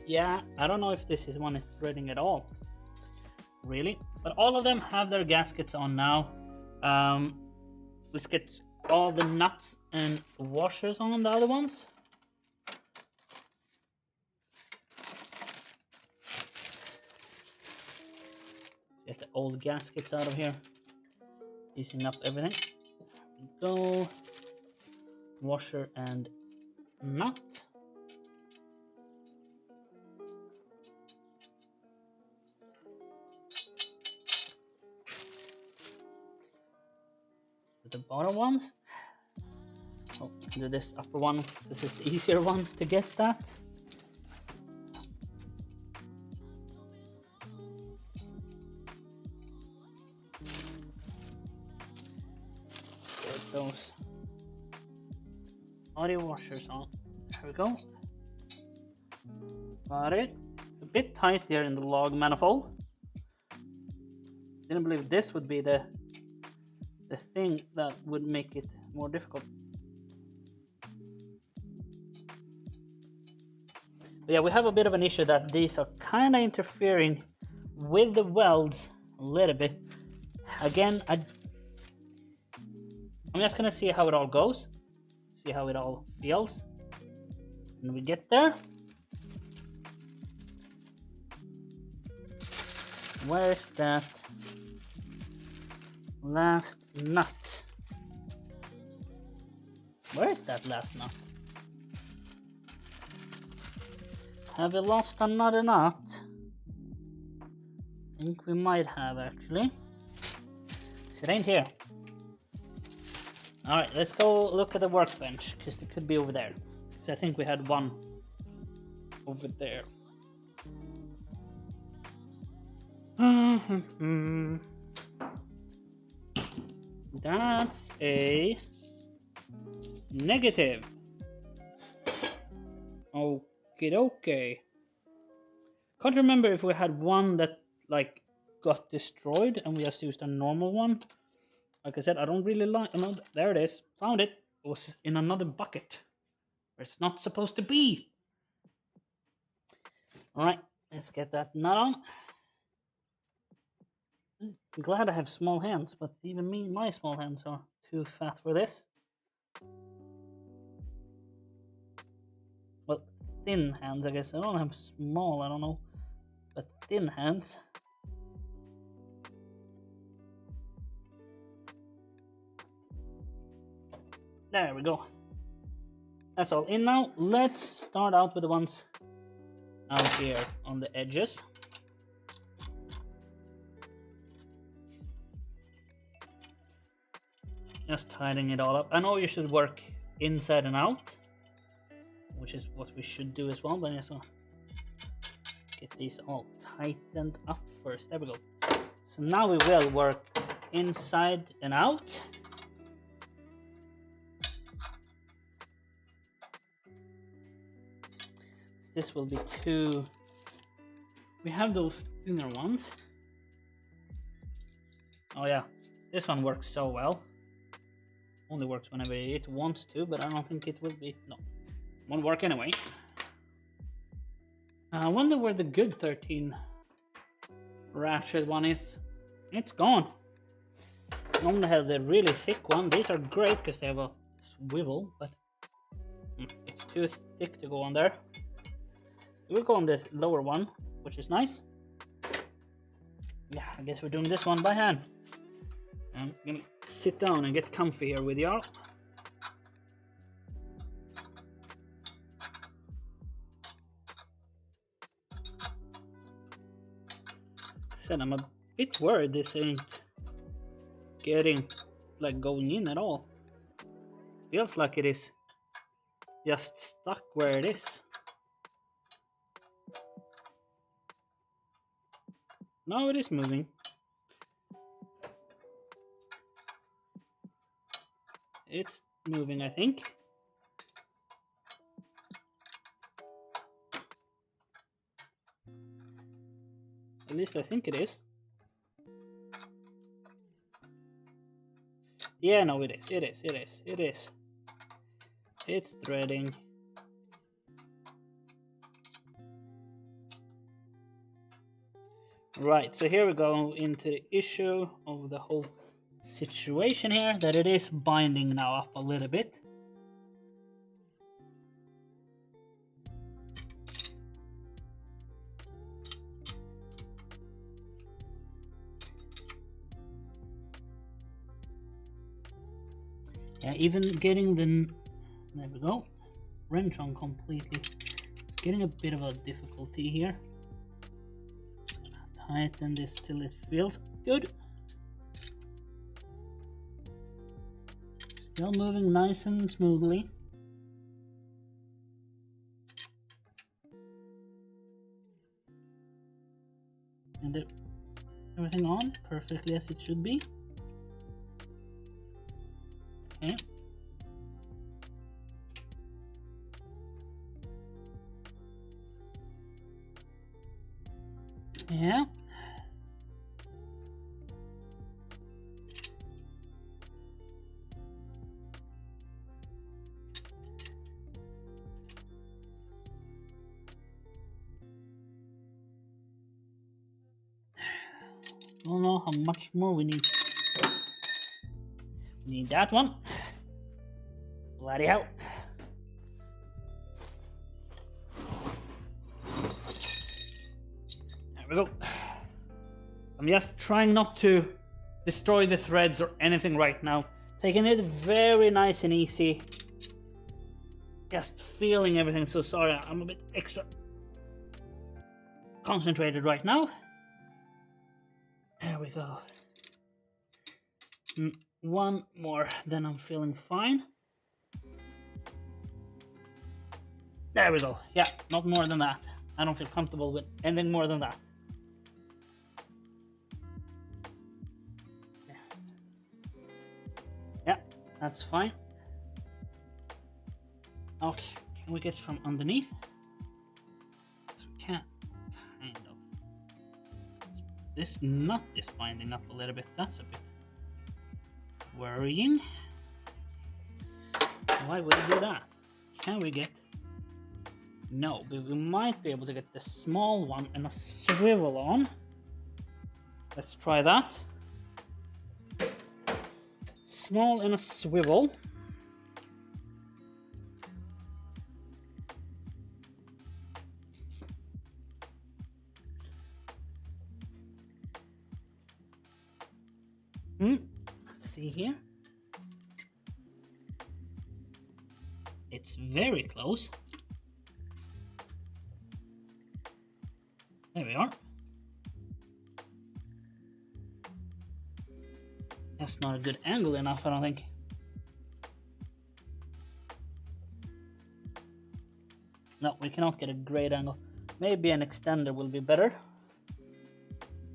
Yeah, I don't know if this is one is threading at all, really. But all of them have their gaskets on now. Let's get all the nuts and washers on the other ones. Get the old gaskets out of here. Easing up everything. Go. Washer and nut. The bottom ones. Oh, do this upper one. This is the easier ones to get that. Get those body washers on. There we go. Got it. It's a bit tight here in the log manifold. Didn't believe this would be the thing that would make it more difficult. But yeah, we have a bit of an issue that these are kind of interfering with the welds a little bit. Again, I'm just gonna see how it all goes, see how it all feels when we get there. Where's that last nut? Where is that last nut? Have we lost another nut? I think we might have actually. It ain't here. Alright, let's go look at the workbench, because it could be over there. So I think we had one over there. That's a negative. Okay. Can't remember if we had one that like got destroyed and we just used a normal one. Like I said, I don't really like. Oh, no, there it is. Found it. It was in another bucket where it's not supposed to be. All right, let's get that nut on. I'm glad I have small hands, but even my small hands are too fat for this. Well, thin hands, I guess. I don't have small, I don't know, but thin hands. There we go. That's all in now. Let's start out with the ones out here on the edges. Just tidying it all up. I know you should work inside and out, which is what we should do as well, but yeah, so get these all tightened up first. There we go. So now we will work inside and out. This will be two. We have those thinner ones. Oh yeah, this one works so well. Only works whenever it wants to, but I don't think it will be. No, won't work anyway. I wonder where the good 13 ratchet one is. It's gone. I only have the really thick one. These are great because they have a swivel, but it's too thick to go on there. We'll go on the lower one, which is nice. Yeah, I guess we're doing this one by hand. I'm gonna sit down and get comfy here with y'all. Said I'm a bit worried this ain't getting like going in at all. Feels like it is just stuck where it is. Now it is moving. It's moving, I think. At least I think it is. Yeah, no, it is. It is. It's threading. Right, so here we go into the issue of the whole situation here, that it is binding now up a little bit. Yeah, even getting the, there we go, wrench on completely. It's getting a bit of a difficulty here. Tighten this till it feels good. Still moving nice and smoothly. And everything on perfectly as it should be. Okay. Yeah. Don't know how much more we need. We need that one. Bloody hell. There we go. I'm just trying not to destroy the threads or anything right now. Taking it very nice and easy. Just feeling everything. So sorry, I'm a bit extra concentrated right now. There we go. one more, then I'm feeling fine. There we go. Yeah, not more than that. I don't feel comfortable with anything more than that. Yeah, that's fine. Okay, can we get from underneath? So we can, kind of. This nut is binding up a little bit. That's a bit worrying. Why would it do that? Can we get... No, but we might be able to get the small one and a swivel on. Let's try that. Small and a swivel. Let's see here. It's very close. There we are. That's not a good angle enough, I don't think. No, we cannot get a great angle. Maybe an extender will be better.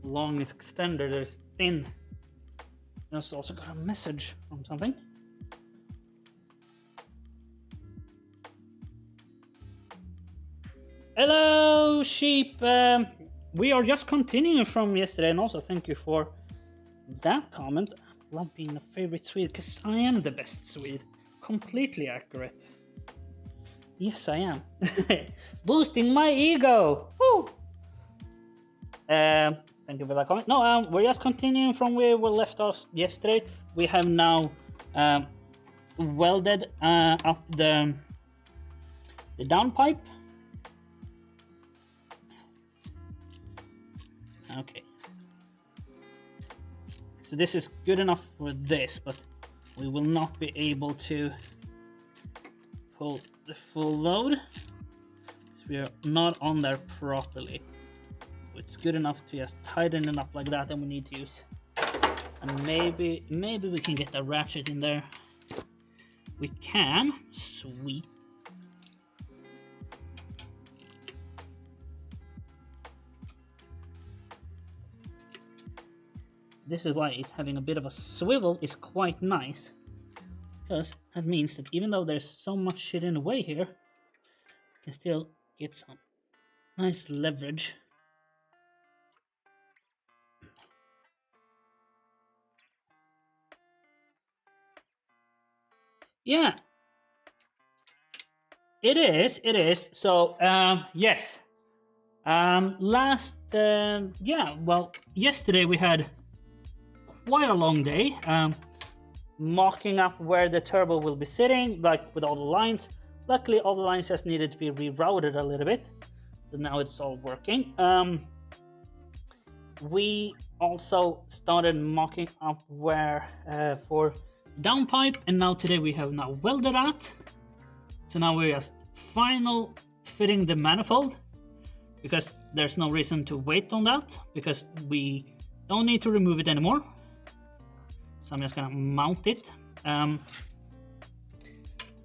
Long extender that is thin. I also got a message from something. Hello, sheep. We are just continuing from yesterday, and also thank you for that comment. I love being a favorite Swede because I am the best Swede. Completely accurate. Yes, I am. Boosting my ego. Woo! Thank you for that comment. No, we're just continuing from where we left off yesterday. We have now welded up the downpipe. Okay. So this is good enough for this, but we will not be able to pull the full load because we are not on there properly. So it's good enough to just tighten it up like that, and we need to use, and maybe we can get a ratchet in there. We can. Sweet. This is why it having a bit of a swivel is quite nice, because that means that even though there's so much shit in the way here, you can still get some nice leverage. Yeah, it is. So yes, yesterday we had quite a long day, mocking up where the turbo will be sitting, like with all the lines. Luckily, all the lines just needed to be rerouted a little bit, so now it's all working. We also started mocking up where for downpipe, and now today we have now welded that. So now we're just final fitting the manifold, because there's no reason to wait on that, because we don't need to remove it anymore. So I'm just gonna mount it. And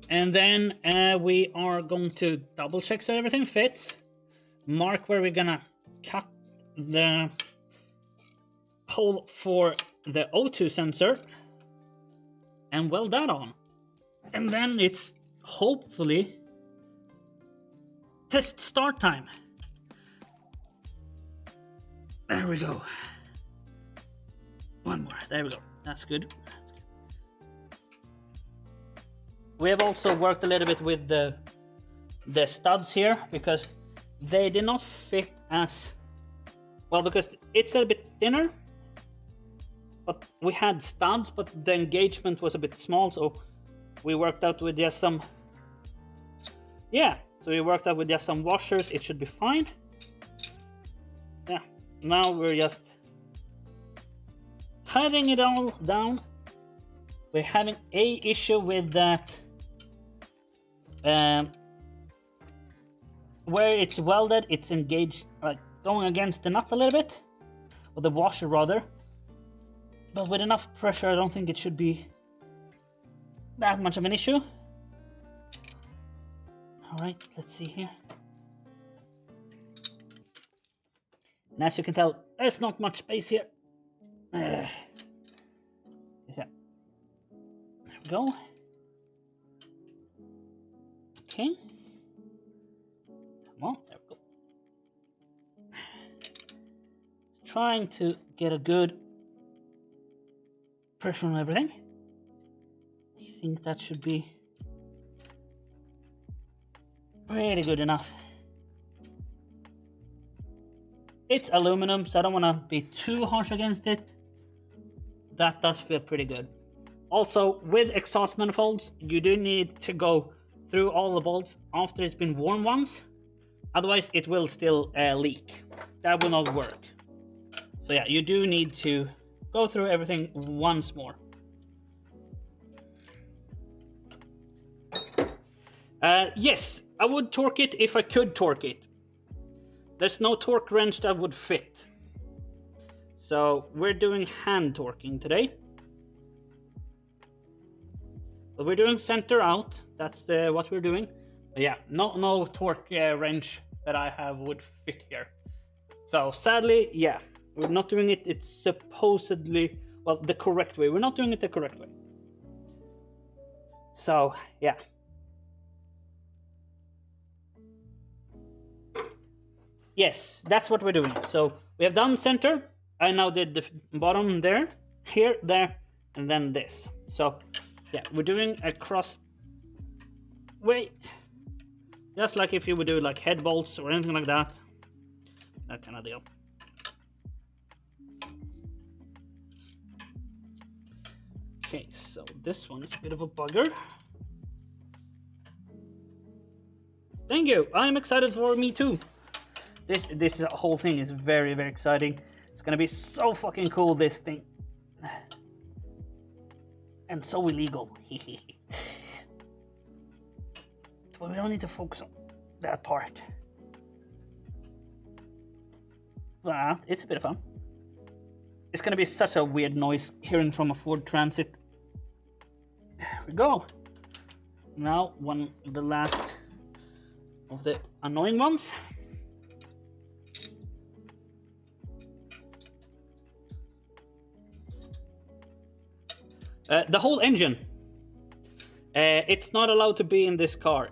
then we are going to double check so everything fits. Mark where we're gonna cut the hole for the O2 sensor and weld that on. And then it's hopefully test start time. There we go. One more. There we go. That's good. We have also worked a little bit with the studs here, because they did not fit as well, because it's a bit thinner, but we had studs, but the engagement was a bit small, so we worked out with just some washers. It should be fine. Yeah, now we're just tightening it all down. We're having a issue with that where it's welded, it's engaged, like going against the nut a little bit, or the washer rather. But with enough pressure, I don't think it should be that much of an issue. Alright, let's see here. And as you can tell, there's not much space here. Yeah. There we go. Okay. Come on, there we go. Trying to get a good pressure on everything. I think that should be pretty good enough. It's aluminum, so I don't want to be too harsh against it. That does feel pretty good. Also, with exhaust manifolds, you do need to go through all the bolts after it's been worn once. Otherwise, it will still leak. That will not work. So yeah, you do need to go through everything once more. Yes, I would torque it if I could torque it. There's no torque wrench that would fit. So we're doing hand torquing today. But we're doing center out. That's what we're doing. But yeah, no torque wrench that I have would fit here. So sadly, yeah, we're not doing it. It's supposedly, well, the correct way. We're not doing it the correct way. So yeah. Yes, that's what we're doing. So we have done center. I now did the bottom there, here, there, and then this. So yeah, we're doing a cross way. Just like if you would do like head bolts or anything like that. That kind of deal. Okay, so this one is a bit of a bugger. Thank you. I'm excited for me too. This whole thing is very, very exciting. It's gonna be so fucking cool, this thing. And so illegal. But we don't need to focus on that part. But it's a bit of fun. It's gonna be such a weird noise hearing from a Ford Transit. There we go. Now one of the last of the annoying ones. The whole engine. It's not allowed to be in this car.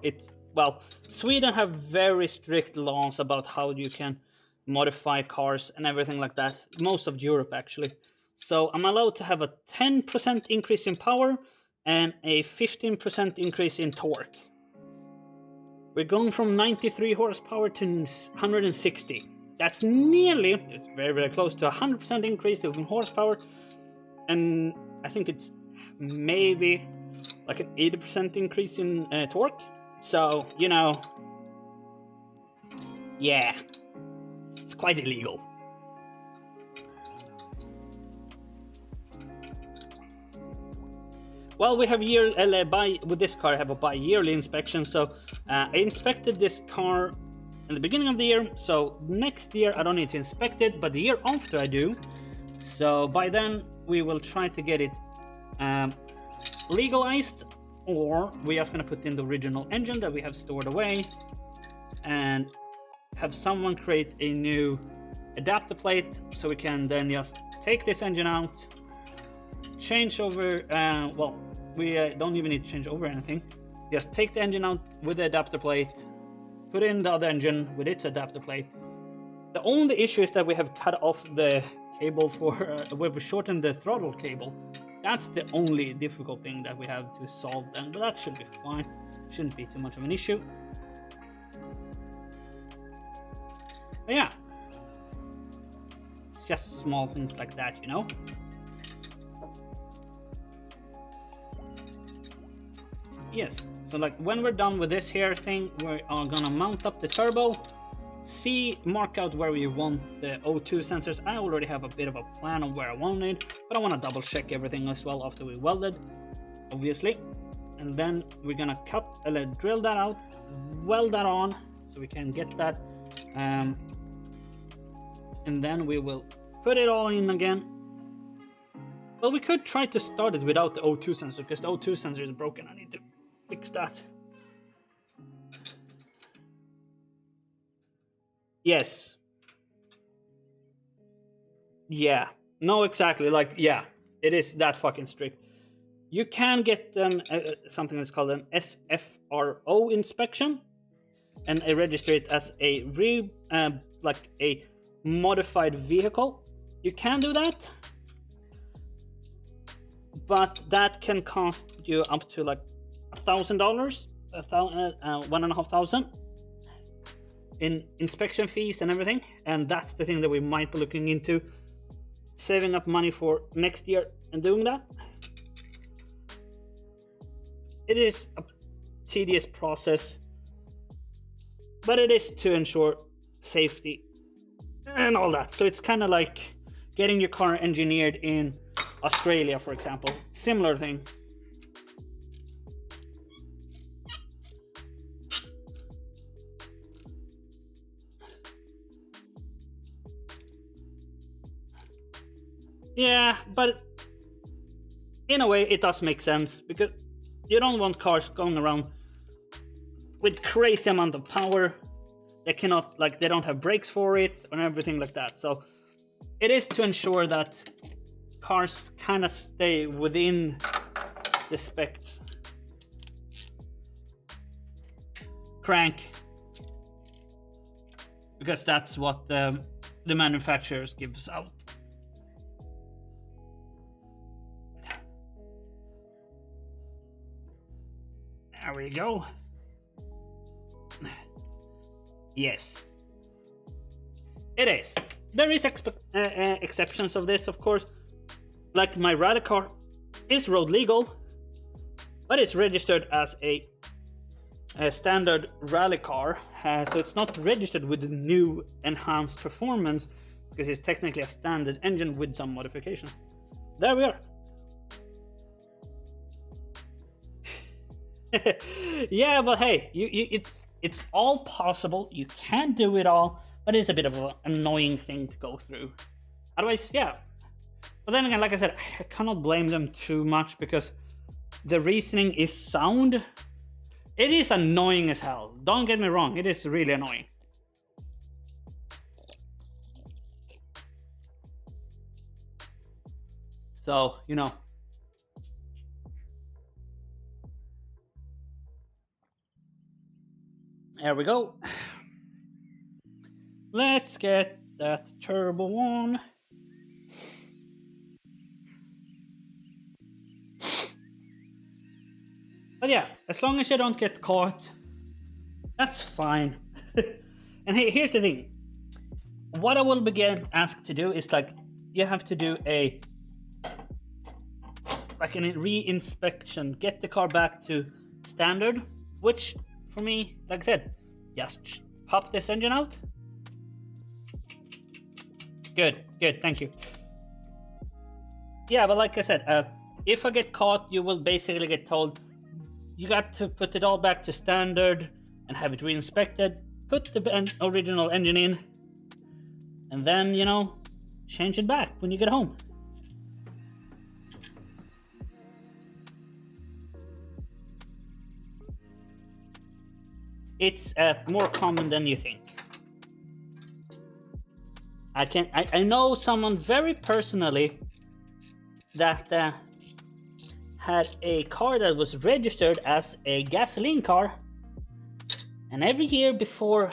Well, Sweden have very strict laws about how you can modify cars and everything like that. Most of Europe, actually. So I'm allowed to have a 10% increase in power and a 15% increase in torque. We're going from 93 horsepower to 160. That's nearly, it's very, very close to 100% increase in horsepower. And I think it's maybe like an 80% increase in torque. So, you know, yeah, it's quite illegal. Well, we have with this car I have a bi-yearly inspection. So I inspected this car in the beginning of the year. So next year I don't need to inspect it, but the year after I do. So by then we will try to get it legalized, or we're just gonna put in the original engine that we have stored away and have someone create a new adapter plate, so we can then just take this engine out, change over, well, we don't even need to change over anything. Just take the engine out with the adapter plate, put in the other engine with its adapter plate. The only issue is that we have cut off the cable for, we've shortened the throttle cable. That's the only difficult thing that we have to solve then, but that should be fine. Shouldn't be too much of an issue. But yeah, it's just small things like that, you know. Yes, so like when we're done with this here thing, we are gonna mount up the turbo, mark out where we want the O2 sensors. I already have a bit of a plan on where I want it, but I want to double check everything as well after we welded, obviously. And then we're gonna drill that out, weld that on, so we can get that, and then we will put it all in again. Well, we could try to start it without the O2 sensor, because the O2 sensor is broken. I need to fix that. Yes. Yeah. No, exactly. Like, yeah, it is that fucking strict. You can get something that's called an SFRO inspection, and I register it as a like a modified vehicle. You can do that, but that can cost you up to like $1,000, $1,500 in inspection fees and everything. And that's the thing that we might be looking into, saving up money for next year and doing that. It is a tedious process, but it is to ensure safety and all that. So it's kind of like getting your car engineered in Australia, for example. Similar thing. Yeah, but in a way it does make sense, because you don't want cars going around with crazy amount of power. They cannot, like, they don't have brakes for it and everything like that. So it is to ensure that cars kind of stay within the specs. Crank, because that's what the manufacturers gives out. There we go. Yes, it is. There is exceptions of this, of course. Like my rally car is road legal, but it's registered as a standard rally car, so it's not registered with the new enhanced performance, because it's technically a standard engine with some modification. There we are. Yeah, but hey, it's all possible. You can do it all, but it's a bit of an annoying thing to go through. Otherwise, yeah. But then again, like I said, I cannot blame them too much, because the reasoning is sound. It is annoying as hell. Don't get me wrong, it is really annoying. So, you know. There we go. Let's get that turbo on. But yeah, as long as you don't get caught, that's fine. And hey, here's the thing. What I will be asked to do is, like, you have to do a re-inspection, get the car back to standard, which for me, like I said, just pop this engine out. Good, thank you. Yeah, but like I said, if I get caught, you will basically get told you got to put it all back to standard and have it re-inspected, put the original engine in, and then, you know, change it back when you get home. It's more common than you think. I know someone very personally that had a car that was registered as a gasoline car, and every year before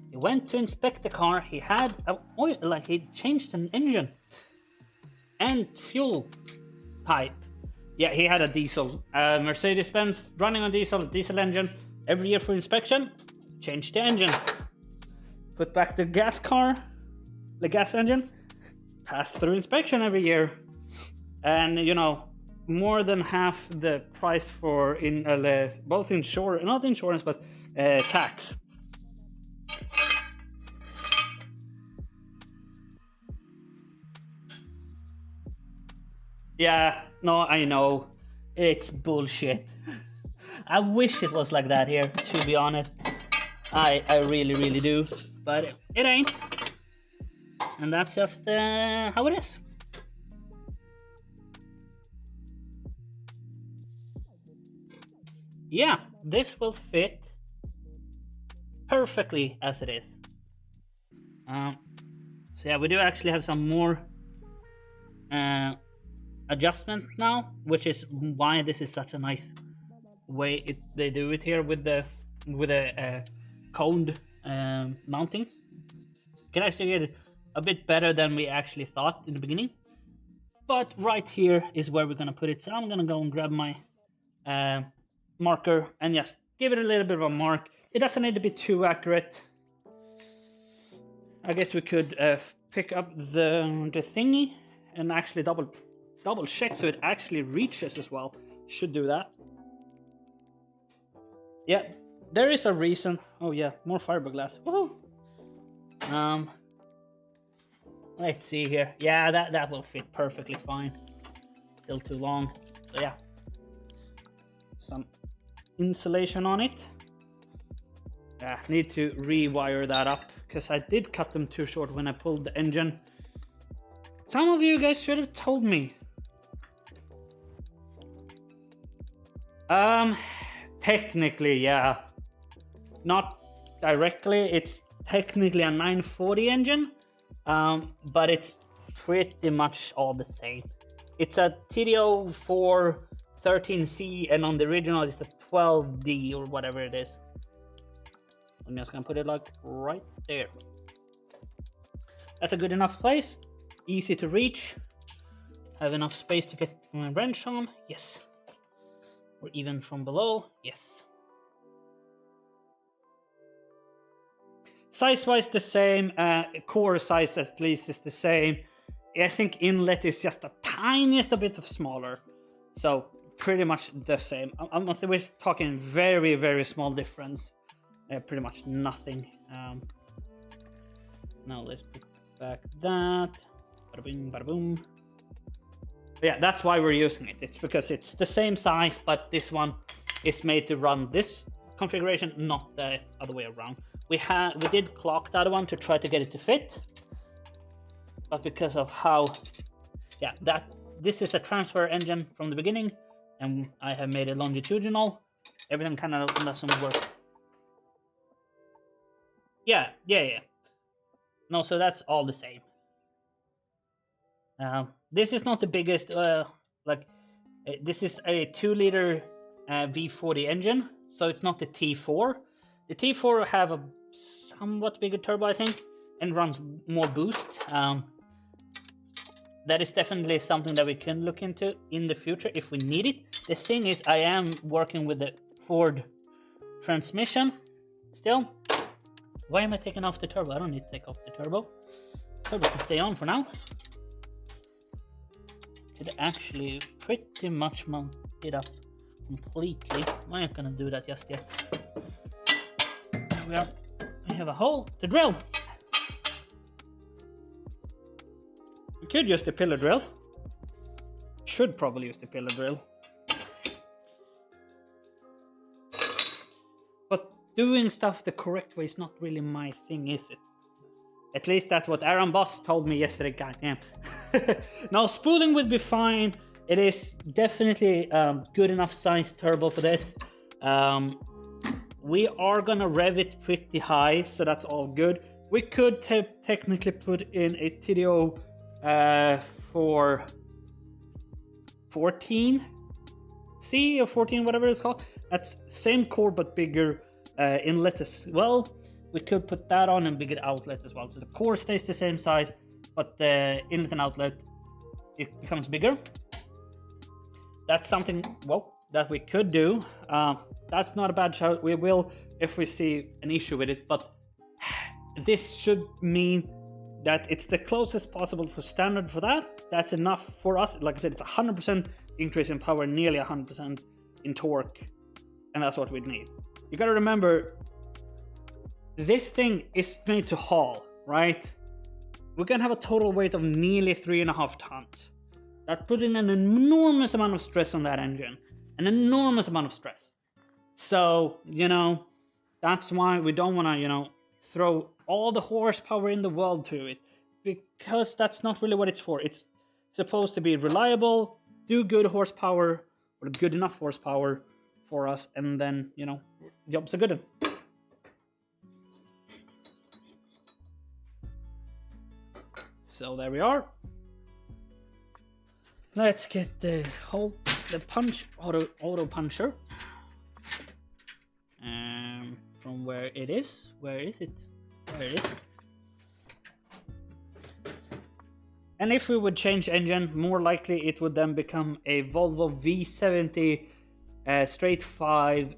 he went to inspect the car, he had he changed an engine and fuel pipe. Yeah, he had a diesel, Mercedes-Benz running on diesel engine. Every year for inspection, change the engine, put back the gas engine, pass through inspection every year, and, you know, more than half the price for both not insurance, but tax. Yeah, no, I know, it's bullshit. I wish it was like that here, to be honest. I really do, but it ain't. And that's just how it is. yeah, this will fit perfectly as it is. So yeah, we do actually have some more adjustment now, which is why this is such a nice way they do it here with the coned mounting. You can actually get it a bit better than we actually thought in the beginning. But right here is where we're gonna put it. So I'm gonna go and grab my marker and just give it a little bit of a mark. It doesn't need to be too accurate. I guess we could pick up the thingy and actually double check so it actually reaches as well. Should do that. Yeah, there is a reason. Oh yeah, more fiberglass. Woohoo! Let's see here. Yeah, that will fit perfectly fine. Still too long. So yeah, some insulation on it. Yeah, need to rewire that up because I did cut them too short when I pulled the engine. Some of you guys should have told me. Technically, yeah. Not directly, it's technically a 940 engine, but it's pretty much all the same. It's a TDO 413C, and on the original it's a 12D or whatever it is. I'm just gonna put it like right there. That's a good enough place, easy to reach, have enough space to get my wrench on, yes. Or even from below, yes. Size-wise the same, core size at least is the same. I think inlet is just the tiniest a bit of smaller. So pretty much the same. We're talking very, very small difference. Pretty much nothing. Now let's put back that. Bada boom, bada boom. But yeah, that's why we're using it. It's because it's the same size, but this one is made to run this configuration, not the other way around. We did clock the other one to try to get it to fit, but because of how, yeah, this is a transfer engine from the beginning, and I have made it longitudinal. Everything kind of doesn't work. Yeah. No, so that's all the same. This is not the biggest, this is a 2-liter V40 engine, so it's not the T4. The T4 have a somewhat bigger turbo, I think, and runs more boost. That is definitely something that we can look into in the future if we need it. The thing is, I am working with the Ford transmission still. Why am I taking off the turbo? I don't need to take off the turbo. Turbo can stay on for now. Could actually pretty much mount it up completely. I'm not gonna do that just yet. There we have a hole to drill. We could use the pillar drill. Should probably use the pillar drill. But doing stuff the correct way is not really my thing, is it? At least that's what Aaron Boss told me yesterday, goddamn. Now, spooling would be fine. It is definitely good enough size turbo for this. We are gonna rev it pretty high, so that's all good. We could technically put in a TDO for 14C or 14, whatever it's called. That's same core but bigger inlet as well. We could put that on and bigger outlet as well. So the core stays the same size, but the inlet and outlet, it becomes bigger. That's something, well, that we could do. That's not a bad shout. We will if we see an issue with it, but this should mean that it's the closest possible for standard for that. That's enough for us. Like I said, it's 100% increase in power, nearly 100% in torque, and that's what we need. You gotta remember, this thing is made to haul, right? We're gonna have a total weight of nearly 3.5 tons. That put in an enormous amount of stress on that engine. An enormous amount of stress. So, that's why we don't wanna, throw all the horsepower in the world to it. Because that's not really what it's for. It's supposed to be reliable, do good horsepower, or good enough horsepower for us, and then, you know, job's a good one. So there we are. Let's get the auto puncher. From where it is. Where is it? There it is. And if we would change engine, more likely it would then become a Volvo V70 straight 5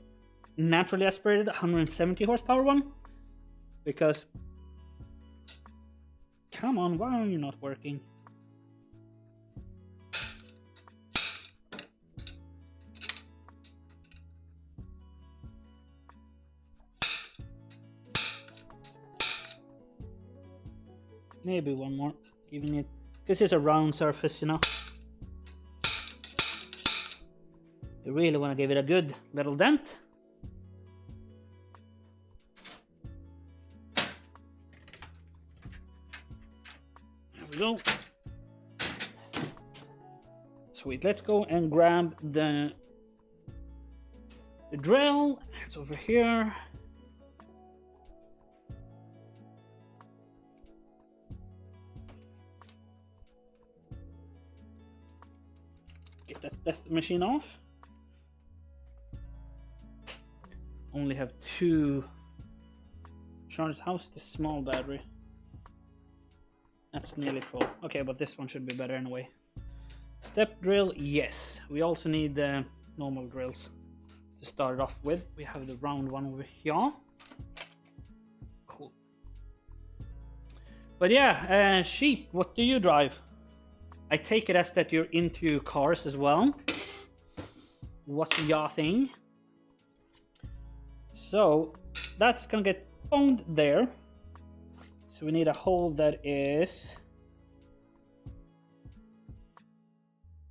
naturally aspirated 170 horsepower one. Because, come on, why are you not working? Maybe one more, giving it, this is a round surface, you know. You really want to give it a good little dent. There we go. Sweet, let's go and grab the drill. It's over here. That machine off. Only have 2 charges. How's the small battery? That's nearly full. Okay, but this one should be better anyway. Step drill, yes. We also need the normal drills to start off with. We have the round one over here. Cool. But yeah, Sheep, what do you drive? I take it as that you're into cars as well. What's your thing? So that's gonna get found there. So we need a hole that is,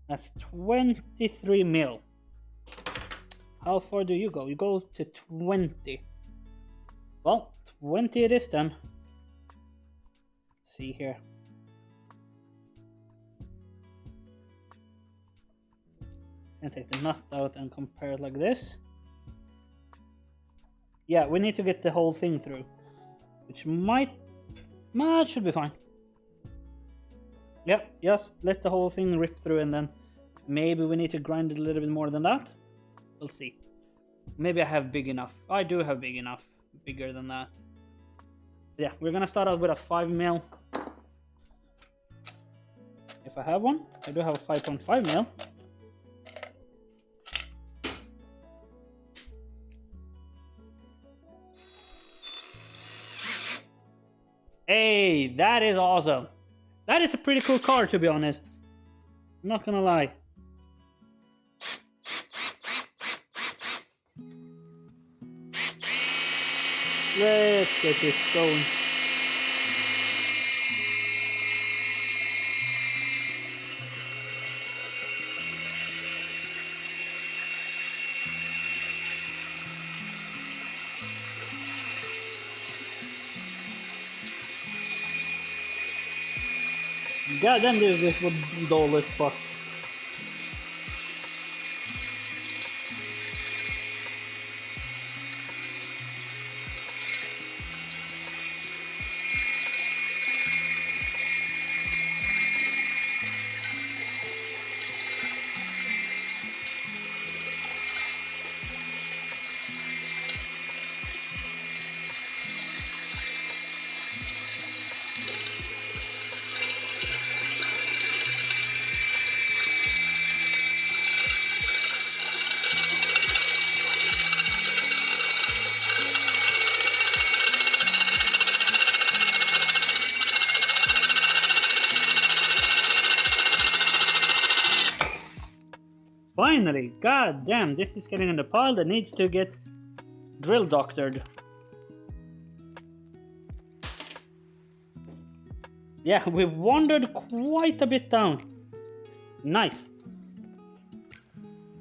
that's 23 mil. How far do you go? You go to 20. Well, 20 it is then. Let's see here. And take the nut out and compare it like this. Yeah, we need to get the whole thing through, which should be fine. Yep, just let the whole thing rip through, and then maybe we need to grind it a little bit more than that. We'll see. Maybe I have big enough. I do have big enough, bigger than that. Yeah, we're gonna start out with a 5 mil. If I have one, I do have a 5.5 mil. Hey, that is awesome. That is a pretty cool car, to be honest. I'm not gonna lie. Let's get this going. God damn, this was dull as fuck. Finally, god damn, this is getting in the pile that needs to get drill doctored. Yeah, we've wandered quite a bit down. Nice.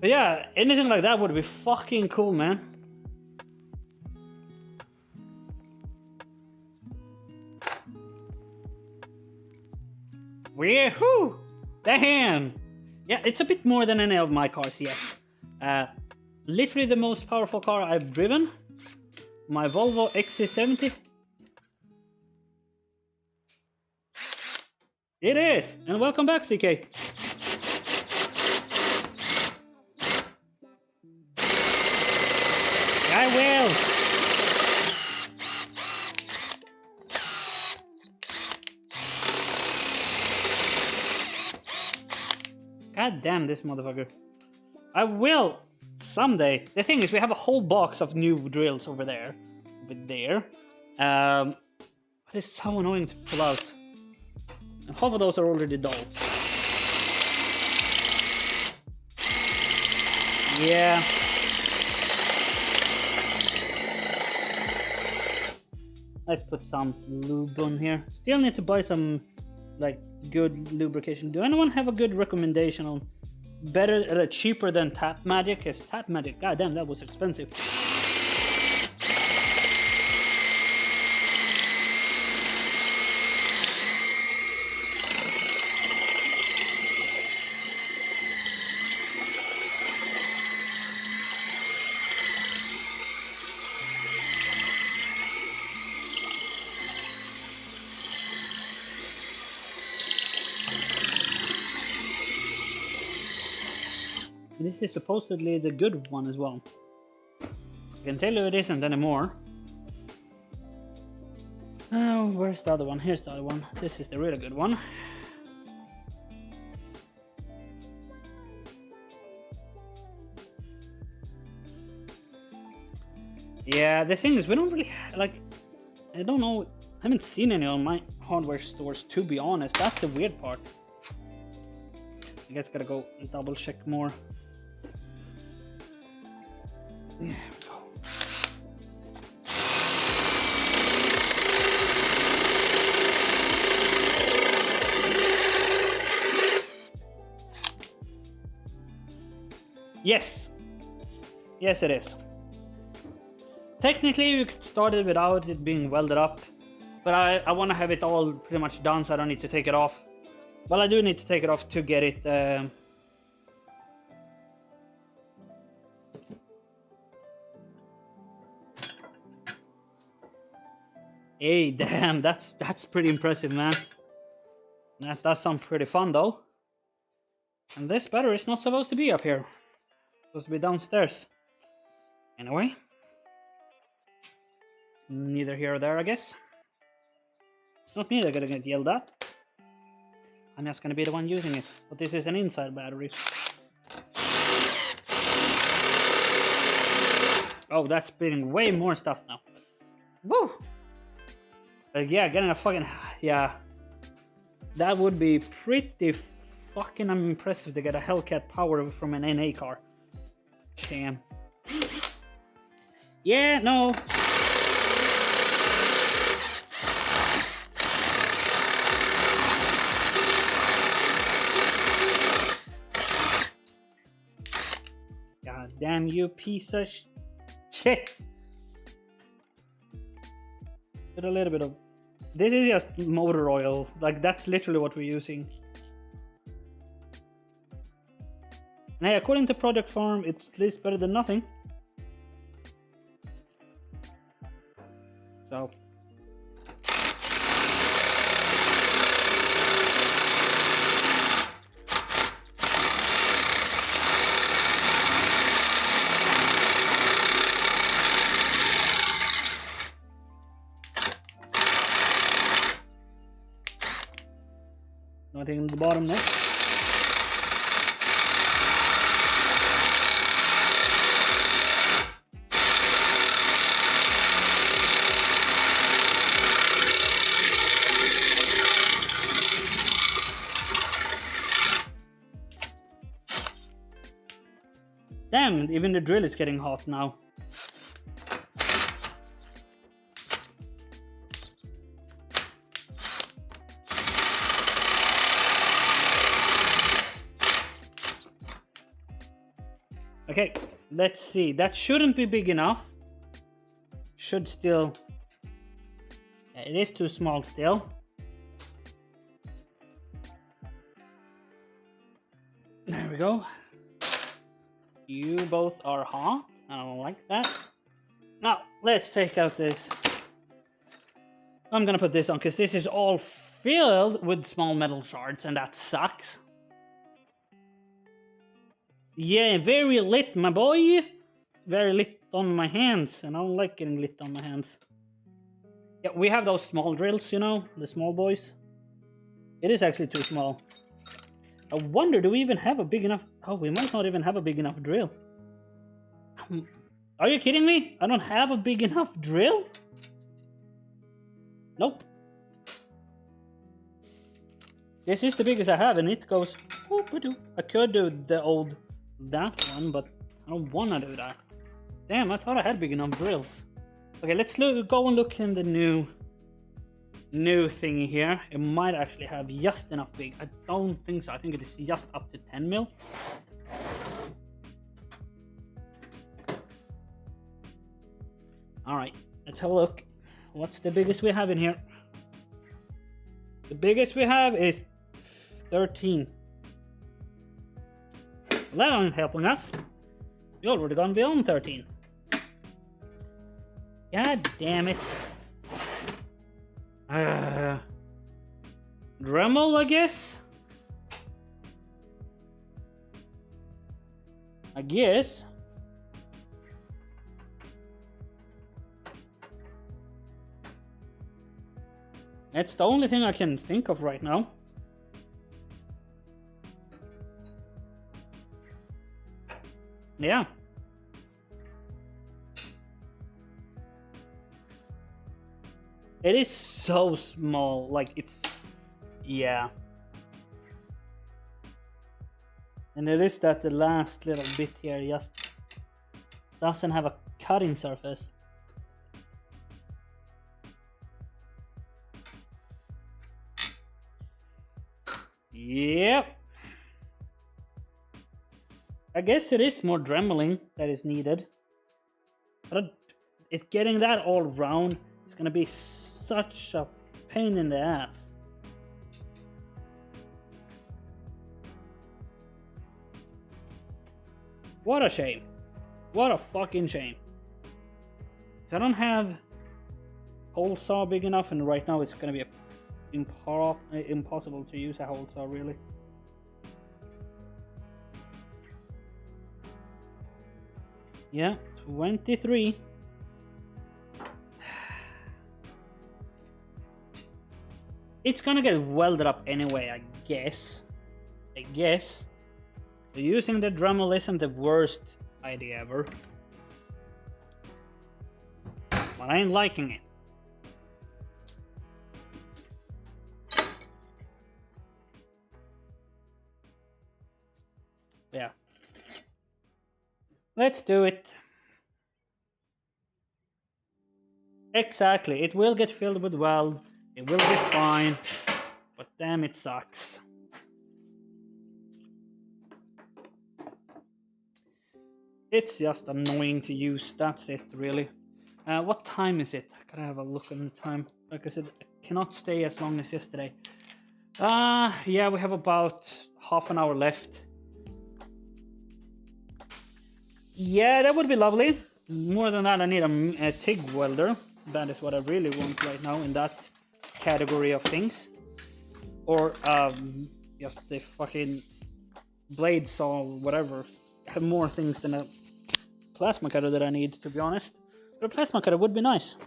But yeah, anything like that would be fucking cool, man. Woohoo! Damn! Yeah, it's a bit more than any of my cars, yes. literally the most powerful car I've driven. My Volvo XC70. It is! And welcome back, CK. I will! God damn this motherfucker. I will someday. The thing is, we have a whole box of new drills over there. But it's so annoying to pull out. And half of those are already dull. Yeah. Let's put some lube on here. Still need to buy some like good lubrication. Do anyone have a good recommendation on better, cheaper than Tap Magic? Because Tap Magic, goddamn, that was expensive. This is supposedly the good one as well. I can tell you it isn't anymore. Oh, where's the other one? Here's the other one. This is the really good one. Yeah, the thing is, we don't really, like, I don't know, I haven't seen any on my hardware stores, to be honest. That's the weird part. I guess gotta go double check more. There we go. Yes. Yes, it is. Technically, you could start it without it being welded up, but I want to have it all pretty much done, so I don't need to take it off. Well, I do need to take it off to get it. Hey, damn, that's pretty impressive, man. That does sound pretty fun, though. And this battery is not supposed to be up here. It's supposed to be downstairs. Anyway. Neither here or there, I guess. It's not me that's gonna get yelled at. I'm just gonna be the one using it. But this is an inside battery. Oh, that's spitting way more stuff now. Woo! Yeah, getting a fucking... Yeah. That would be pretty fucking impressive to get a Hellcat power from an NA car. Damn. Yeah, no. God damn you piece of shit. Put a little bit of... This is just motor oil. Like, that's literally what we're using. And hey, according to Project Farm, it's at least better than nothing. So... Nothing in the bottom there. Damn, even the drill is getting hot now. Okay, let's see. That shouldn't be big enough. Should still... Yeah, it is too small still. There we go. You both are hot. I don't like that. Now, let's take out this. I'm gonna put this on because this is all filled with small metal shards and that sucks. Yeah, very lit, my boy. Very lit on my hands, and I don't like getting lit on my hands. Yeah, we have those small drills, you know, the small boys. It is actually too small. I wonder, do we even have a big enough... Oh, we might not even have a big enough drill. Are you kidding me? I don't have a big enough drill? Nope. This is the biggest I have, and it goes... I could do the old... that one, but I don't want to do that. Damn, I thought I had big enough drills. Okay, let's go and look in the new thingy here. It might actually have just enough big. I don't think so. I think it is just up to 10 mil. All right, let's have a look. What's the biggest we have in here? The biggest we have is 13. Well, that ain't helping us. You already gone beyond 13. God damn it. Dremel, I guess? I guess. That's the only thing I can think of right now. Yeah. It is so small, like it's... Yeah. And it is that the last little bit here just doesn't have a cutting surface. Yep. I guess it is more dremeling that is needed. But it's getting that all round. It's gonna be such a pain in the ass. What a shame. What a fucking shame. I don't have hole saw big enough, and right now it's gonna be impossible to use a hole saw really. Yeah, 23. It's gonna get welded up anyway, I guess. So using the Dremel isn't the worst idea ever. But I ain't liking it. Yeah. Let's do it. Exactly, it will get filled with weld. It will be fine. But damn, it sucks. It's just annoying to use, that's it really. What time is it? I gotta have a look at the time. Like I said, I cannot stay as long as yesterday. Yeah, we have about half an hour left. Yeah, that would be lovely. More than that, I need a TIG welder. That is what I really want right now in that category of things. Or just the fucking blade saw, whatever. I have more things than a plasma cutter that I need, to be honest. But a plasma cutter would be nice.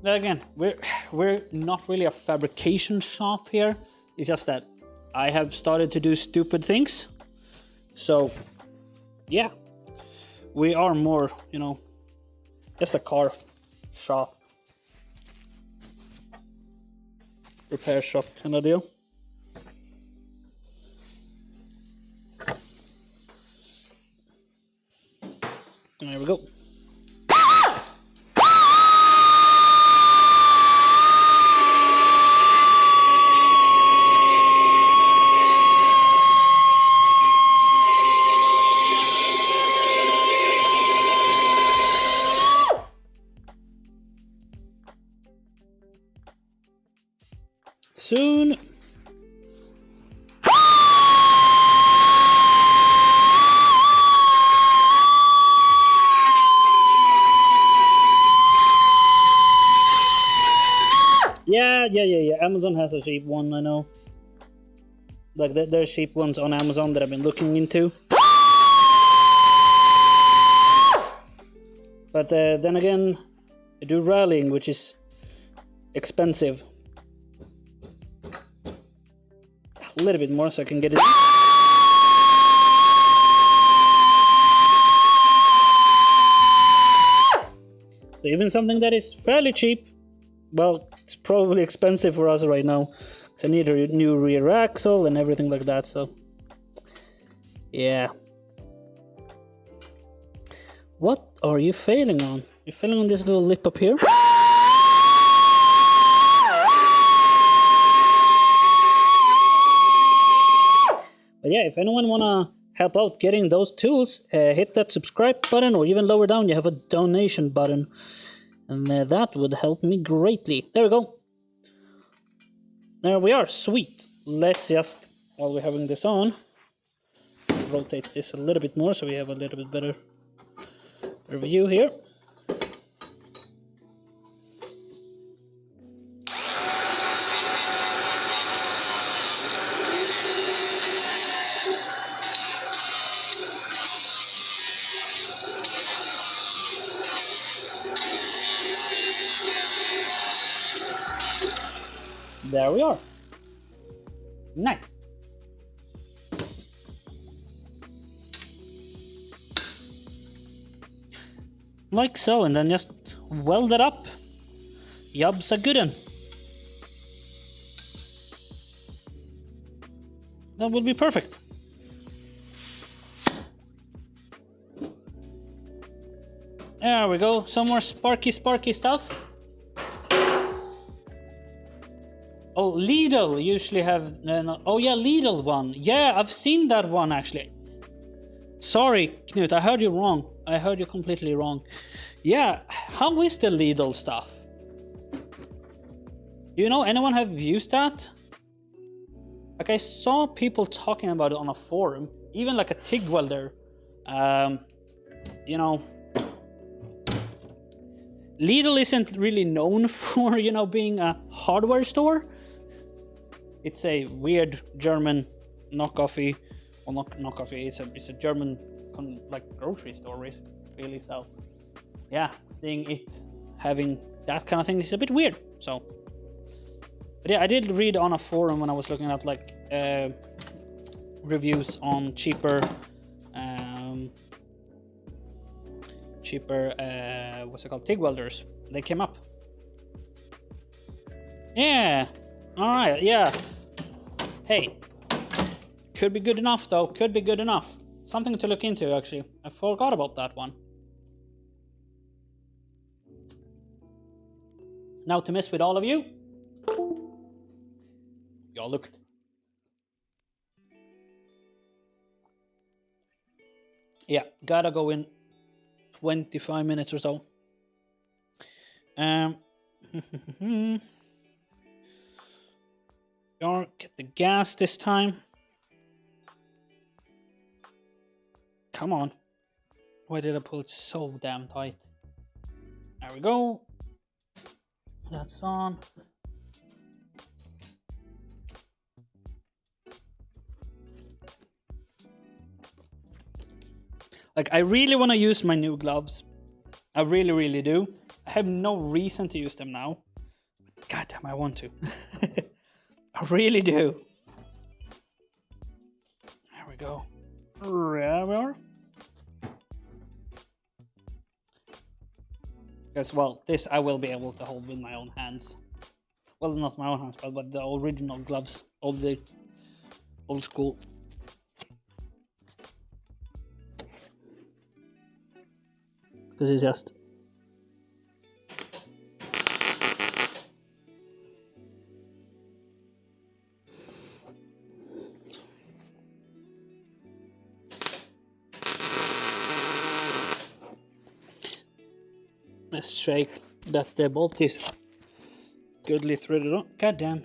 Then again, we're not really a fabrication shop here. It's just that I have started to do stupid things. So, yeah. We are more, you know, just a car shop. Repair shop kind of deal. There we go. Soon Yeah. Amazon has a cheap one, I know. Like, there's cheap ones on Amazon that I've been looking into. But then again, I do rallying, which is expensive. A little bit more so I can get it. So even something that is fairly cheap, well, it's probably expensive for us right now. So I need a new rear axle and everything like that, so yeah. What are you failing on? You're failing on this little lip up here? But yeah, if anyone wanna help out getting those tools, hit that subscribe button, or even lower down you have a donation button, and that would help me greatly. There we go. There we are. Sweet. Let's just, while we're having this on, rotate this a little bit more so we have a little bit better view here. There we are. Nice. Like so, and then just weld it up. Yub's a good one. That would be perfect. There we go. Some more sparky stuff. Oh, Lidl usually have... no. Oh yeah, Lidl one. Yeah, I've seen that one actually. Sorry, Knut, I heard you wrong. I heard you completely wrong. Yeah, how is the Lidl stuff? Do you know anyone have used that? Like, I saw people talking about it on a forum. Even like a TIG welder. You know... Lidl isn't really known for, you know, being a hardware store. It's a weird German knockoffy, well, not knockoffy. It's a German like grocery store, really. So, yeah, seeing it having that kind of thing is a bit weird. So, but yeah, I did read on a forum when I was looking up like reviews on cheaper, what's it called, TIG welders. They came up. Yeah. All right, yeah. Hey, could be good enough though. Could be good enough. Something to look into actually. I forgot about that one. Now to mess with all of you. Y'all looked. Yeah, gotta go in 25 minutes or so. Get the gas this time. Come on. Why did I pull it so damn tight? There we go. That's on. Like, I really want to use my new gloves. I really do. I have no reason to use them now. God damn, I want to. I really do. There we go. There we are. Because, well, this I will be able to hold with my own hands. Well, not my own hands, but the original gloves. Old school. Because it's just... Let's check that the bolt is goodly threaded on. God damn.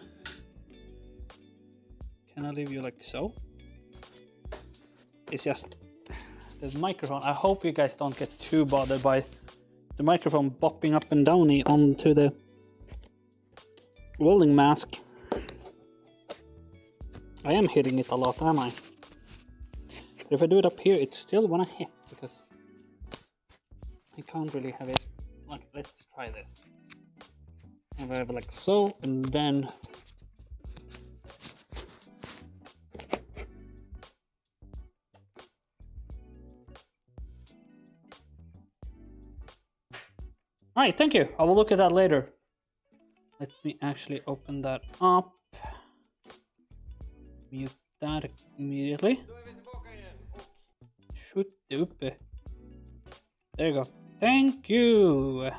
Can I leave you like so? It's just the microphone. I hope you guys don't get too bothered by the microphone bopping up and down onto the welding mask. I am hitting it a lot, am I? But if I do it up here, it's still wanna hit because I can't really have it. Like, let's try this. If I have it like so, and then alright, thank you. I will look at that later. Let me actually open that up. Mute that immediately. Shoot, dupe. There you go. Thank you.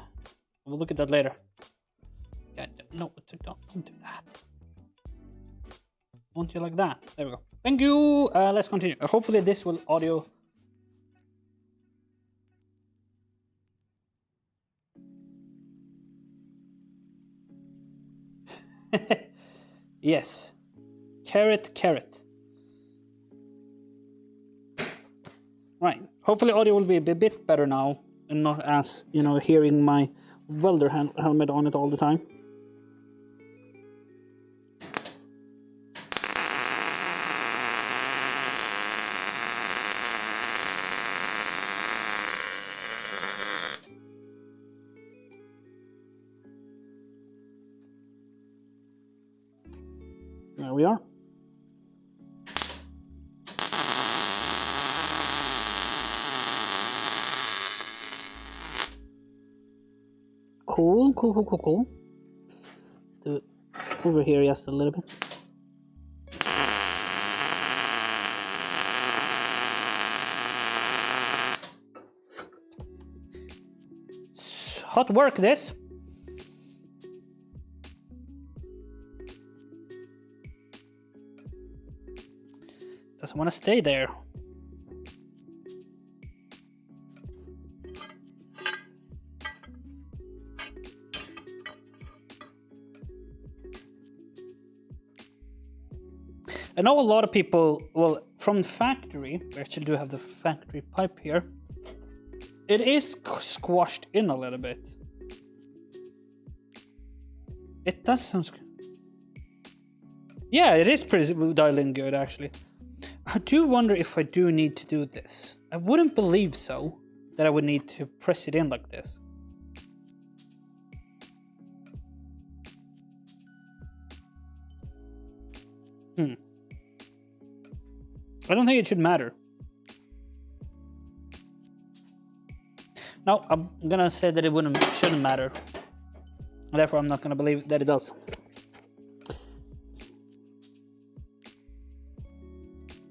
We'll look at that later. Yeah, no, don't do that. Won't you like that? There we go. Thank you. Let's continue. Hopefully this will audio. Yes. Carrot, carrot. Right. Hopefully audio will be a bit better now and not as, you know, hearing my welder helmet on it all the time. There we are. Cool. Let's do it over here just a little bit. It's hot work, this. Doesn't want to stay there. I know a lot of people, well, from factory, we actually do have the factory pipe here. It is squashed in a little bit. It does sound good. Yeah, it is pretty dialing good, actually. I do wonder if I do need to do this. I wouldn't believe so, that I would need to press it in like this. I don't think it should matter. No, I'm gonna say that it shouldn't matter. Therefore, I'm not gonna believe that it does.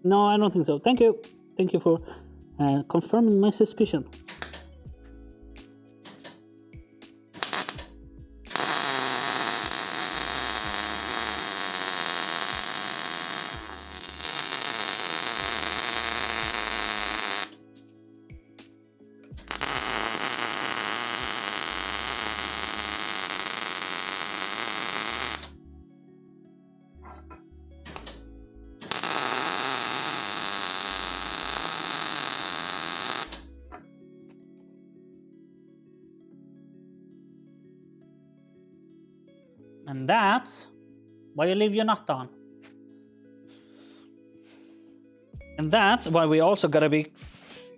No, I don't think so. Thank you. Thank you for confirming my suspicion. And that's why you leave your nut on. And that's why we also gotta be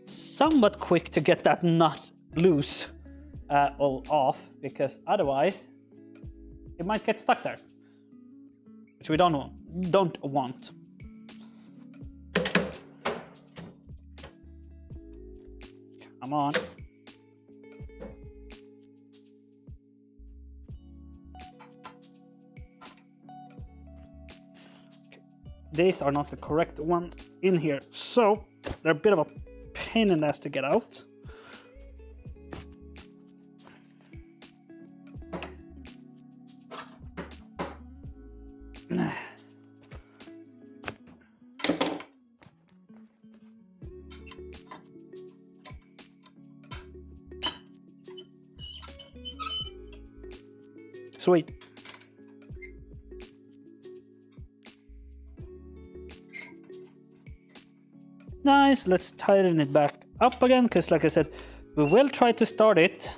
somewhat quick to get that nut loose or off, because otherwise it might get stuck there, which we don't want. Come on. These are not the correct ones in here, so they're a bit of a pain in the ass to get out. Sweet. Nice, let's tighten it back up again, because like I said, we will try to start it.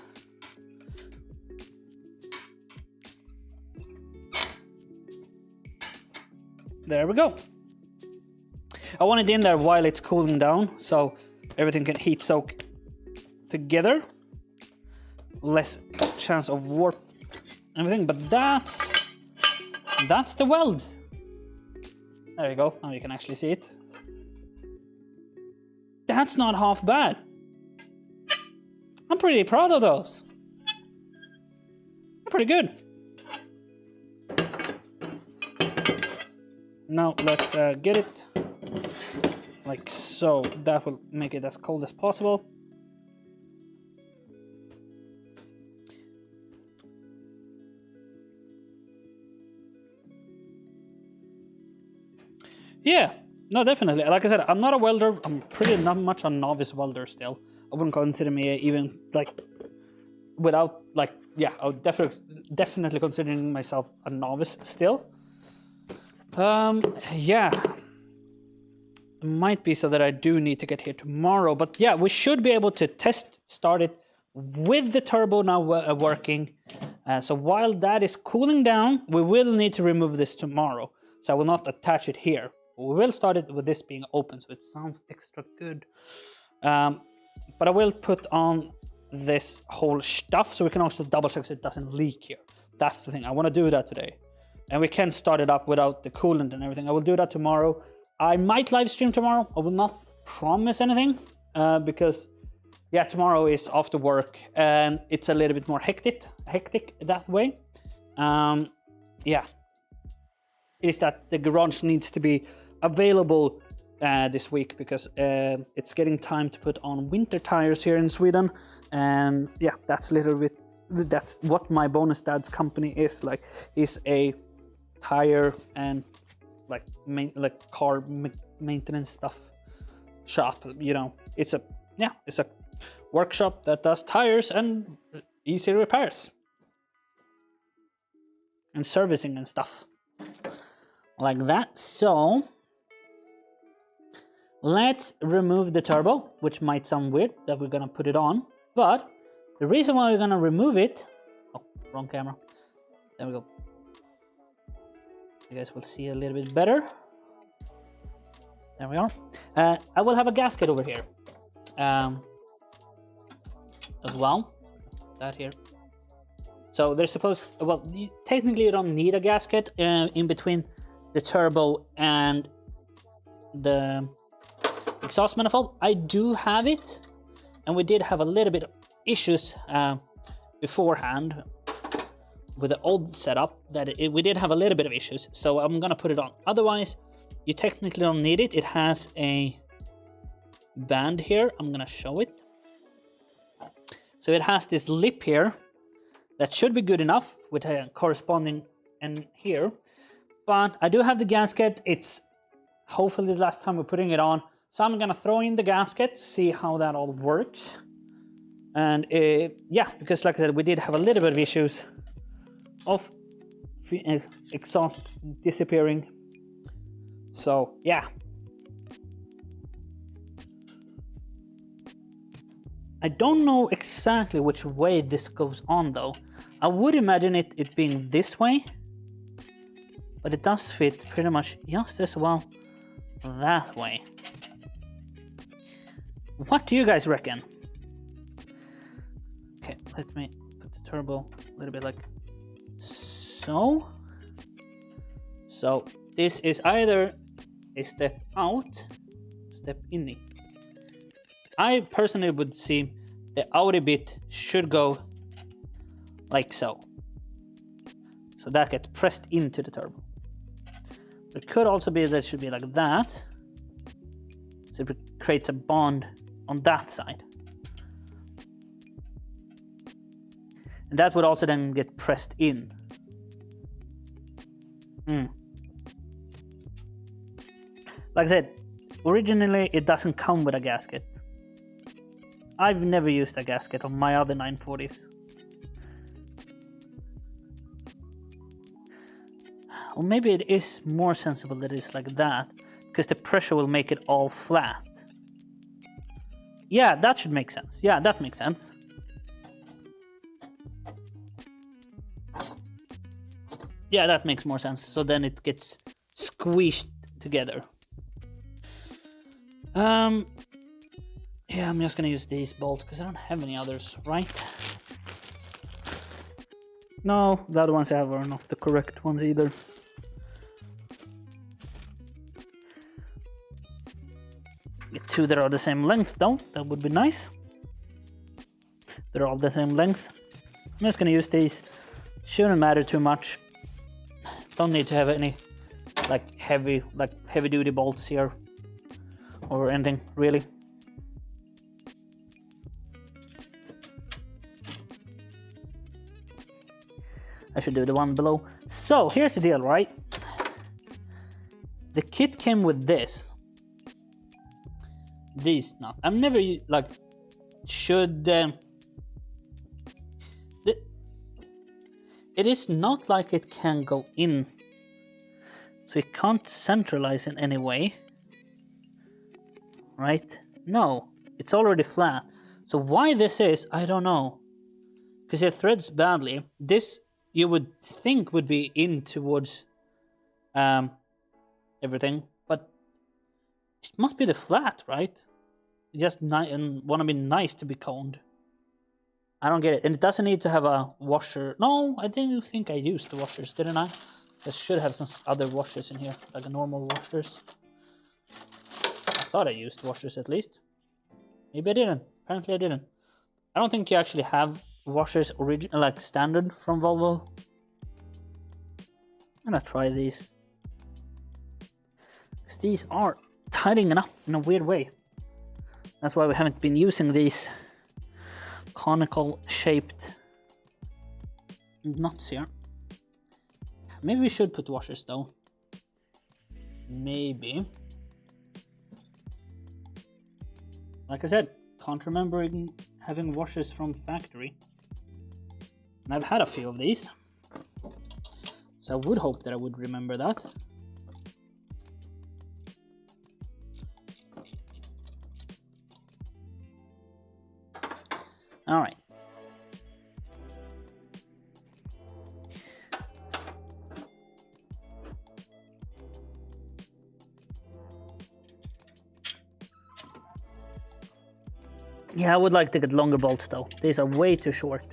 there we go. I want it in there while it's cooling down, so everything can heat soak together. Less chance of warp and everything, but that's the weld. There you go, now you can actually see it. That's not half bad. I'm pretty proud of those. Pretty good. Now let's get it like so. That will make it as cold as possible. Yeah, no, definitely. Like I said, I'm not a welder. I'm pretty not much a novice welder still. I wouldn't consider me even like without like, yeah, I would definitely considering myself a novice still. Yeah, it might be so that I do need to get here tomorrow, but yeah, we should be able to start it with the turbo now working. So while that is cooling down, we will need to remove this tomorrow. So I will not attach it here. We will start it with this being open, so it sounds extra good. But I will put on this whole stuff so we can also double check so it doesn't leak here. That's the thing. I want to do that today. And we can start it up without the coolant and everything. I will do that tomorrow. I might live stream tomorrow. I will not promise anything because, yeah, tomorrow is after work and it's a little bit more hectic that way. Yeah, is that the garage needs to be available this week because it's getting time to put on winter tires here in Sweden. And yeah, that's a little bit, that's what my bonus dad's company is like. Is a tire and like car maintenance stuff shop. You know, it's a workshop that does tires and easy repairs and servicing and stuff like that. So let's remove the turbo, which might sound weird that we're gonna put it on, but the reason why we're gonna remove it, oh, wrong camera, there we go. You guys will see a little bit better. There we are. I will have a gasket over here as well. That here. So there's well, technically you don't need a gasket in between the turbo and the exhaust manifold. I do have it, and we did have a little bit of issues beforehand with the old setup that we did have a little bit of issues, so I'm gonna put it on. Otherwise, you technically don't need it. It has a band here. I'm gonna show it. So it has this lip here that should be good enough with a corresponding end here. But I do have the gasket. It's hopefully the last time we're putting it on. So I'm gonna throw in the gasket, see how that all works. And yeah, because like I said, we did have a little bit of issues of exhaust disappearing. So yeah, I don't know exactly which way this goes on though. I would imagine it being this way, but it does fit pretty much just as well that way. What do you guys reckon? Okay, let me put the turbo a little bit like so. So this is either a step out, step in. I personally would see the outer bit should go like so. So that gets pressed into the turbo. It could also be that it should be like that. So it creates a bond on that side. And that would also then get pressed in. Like I said, originally it doesn't come with a gasket. I've never used a gasket on my other 940s. Or maybe it is more sensible that it's like that, because the pressure will make it all flat. Yeah, that should make sense. Yeah, that makes sense. Yeah, that makes more sense. So then it gets squeezed together. Yeah, I'm just gonna use these bolts because I don't have any others, right? No, the other ones I have are not the correct ones either. Get two that are the same length though, that would be nice. They're all the same length. I'm just gonna use these. Shouldn't matter too much. Don't need to have any heavy duty bolts here or anything really. I should do the one below. So here's the deal, right? The kit came with this. These not. I'm never should. It is not like it can go in, so it can't centralize in any way, right? No, it's already flat. So why this is, I don't know. Because it threads badly. This you would think would be in towards everything, but it must be the flat, right? Just want to be nice to be coned. I don't get it. And it doesn't need to have a washer. No, I didn't think I used the washers, didn't I? I should have some other washers in here, like a normal washers. I thought I used washers at least. Maybe I didn't. Apparently I didn't. I don't think you actually have washers like standard from Volvo. I'm gonna try these. Because these are tightening up in a weird way. That's why we haven't been using these conical shaped nuts here. Maybe we should put washers though. Maybe. Like I said, can't remember having washers from factory. And I've had a few of these. So I would hope that I would remember that. All right. Yeah, I would like to get longer bolts though. These are way too short.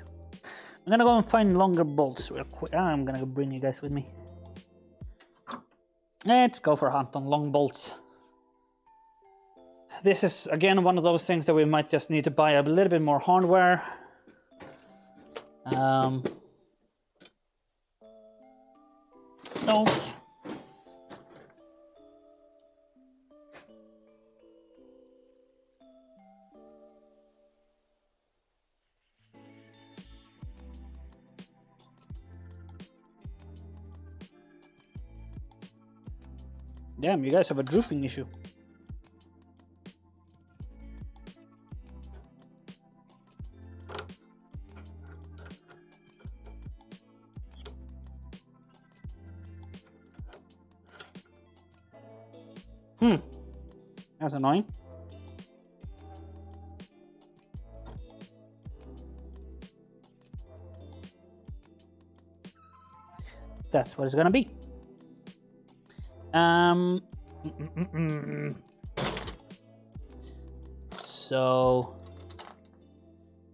I'm gonna go and find longer bolts real quick. I'm gonna bring you guys with me. Let's go for a hunt on long bolts. This is again one of those things that we might just need to buy a little bit more hardware. No. Damn, you guys have a drooping issue. That's annoying. That's what it's gonna be. So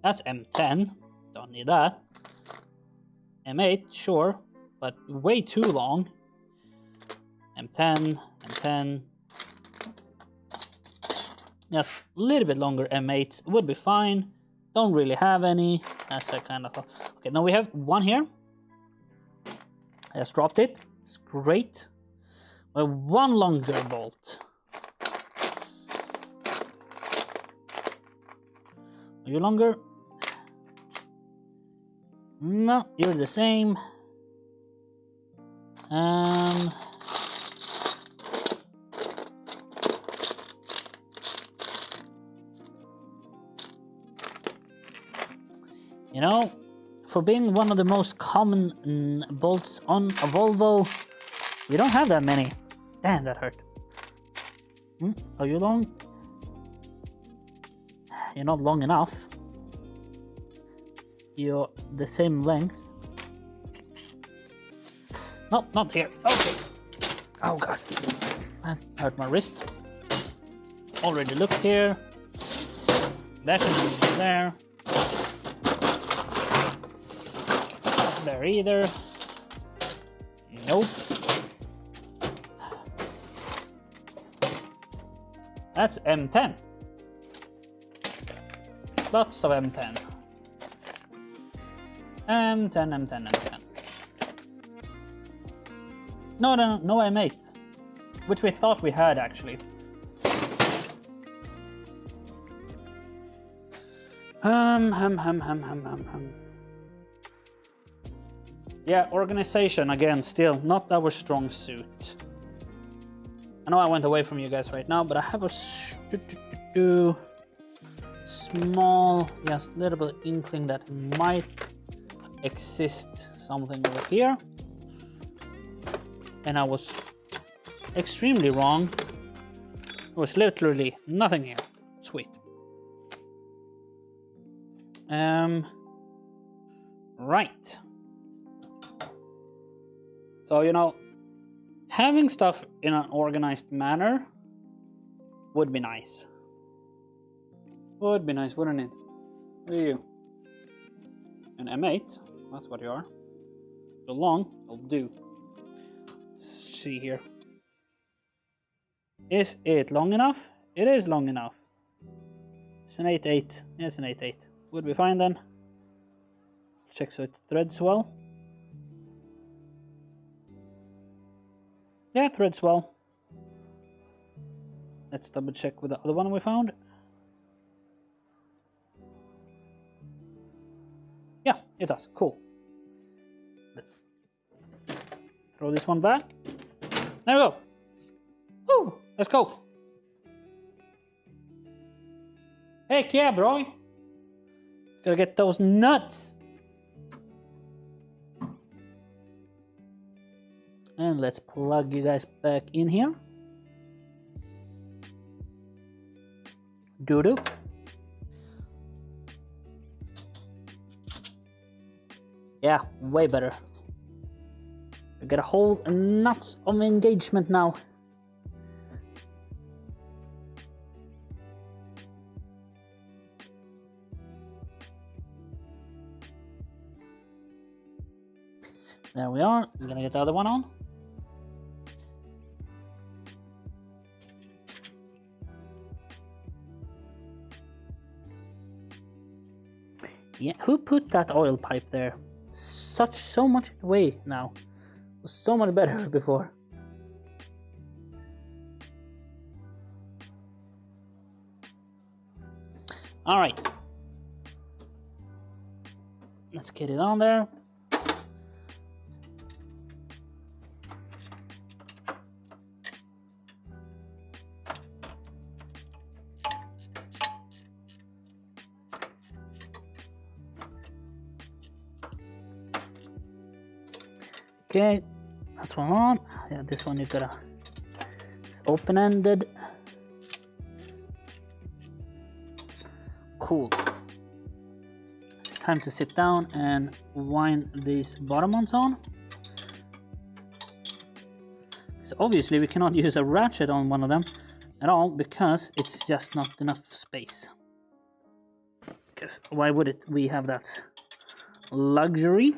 that's M10. Don't need that. M8, sure, but way too long. M10, M10. Yes, a little bit longer M8 would be fine. Don't really have any. That's a kind of... Okay, now we have one here. I just dropped it. It's great. We have one longer bolt. Are you longer? No, you're the same. You know, for being one of the most common bolts on a Volvo, you don't have that many. Damn, that hurt. Are you long? You're not long enough. You're the same length. No, not here. Okay. Oh god, that hurt my wrist. Already looked here. That can be there. Not there either. Nope. That's M10. Lots of M10. M10. No M8. Which we thought we had actually. Yeah, organization again, still not our strong suit. I know I went away from you guys right now, but I have a small, just little bit inkling that might exist something over here. And I was extremely wrong. There was literally nothing here. Sweet. Right. So, you know, having stuff in an organized manner would be nice. Would be nice, wouldn't it? What are you? An M8? That's what you are. So long, I'll do. Let's see here. Is it long enough? It is long enough. It's an 8.8. Yeah, it's an 8.8. Would be fine then. Check so it threads well. Yeah, threads well. Let's double check with the other one we found. Yeah, it does. Cool. Let's throw this one back. There we go. Woo! Let's go. Heck yeah, bro. Gotta get those nuts. And let's plug you guys back in here. Doo-doo. Yeah, way better. We get a whole nuts of engagement now. There we are. We're gonna get the other one on. Yeah, who put that oil pipe there? So much away now. It was so much better before. All right. Let's get it on there. Okay, that's one on. Yeah, this one you gotta, it's open-ended. Cool. It's time to sit down and wind these bottom ones on. So obviously we cannot use a ratchet on one of them at all because it's just not enough space. Because why would it? We have that luxury.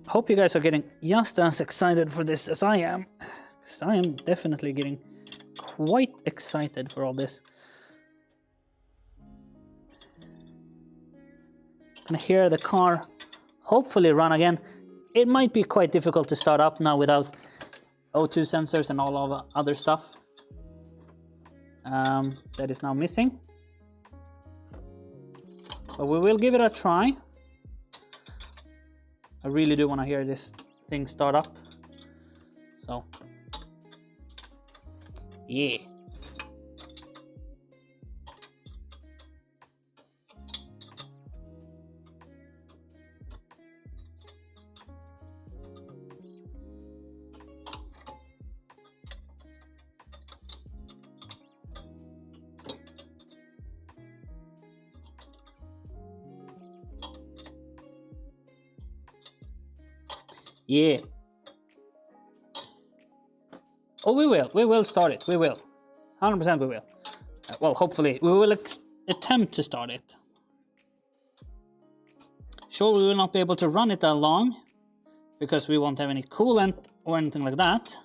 Hope you guys are getting just as excited for this as I am, because I am definitely getting quite excited for all this. Can hear the car hopefully run again. It might be quite difficult to start up now without O2 sensors and all of the other stuff that is now missing, but we will give it a try. I really do want to hear this thing start up. So, yeah. Yeah. Oh, we will start it. We will. 100% we will. Well, hopefully, we will attempt to start it. Sure, we will not be able to run it that long, because we won't have any coolant or anything like that.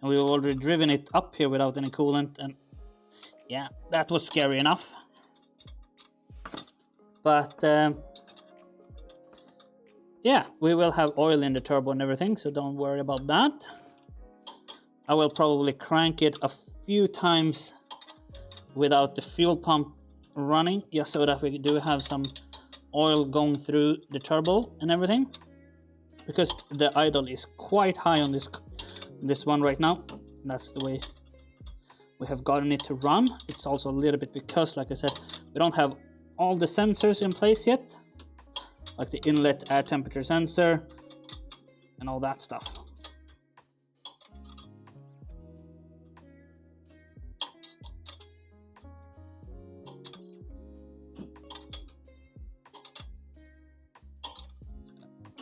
And we've already driven it up here without any coolant, and yeah, that was scary enough. But yeah, we will have oil in the turbo and everything, so don't worry about that. I will probably crank it a few times without the fuel pump running, just so that we do have some oil going through the turbo and everything, because the idle is quite high on this one right now. That's the way we have gotten it to run. It's also a little bit because, like I said, we don't have all the sensors in place yet, like the inlet air temperature sensor and all that stuff.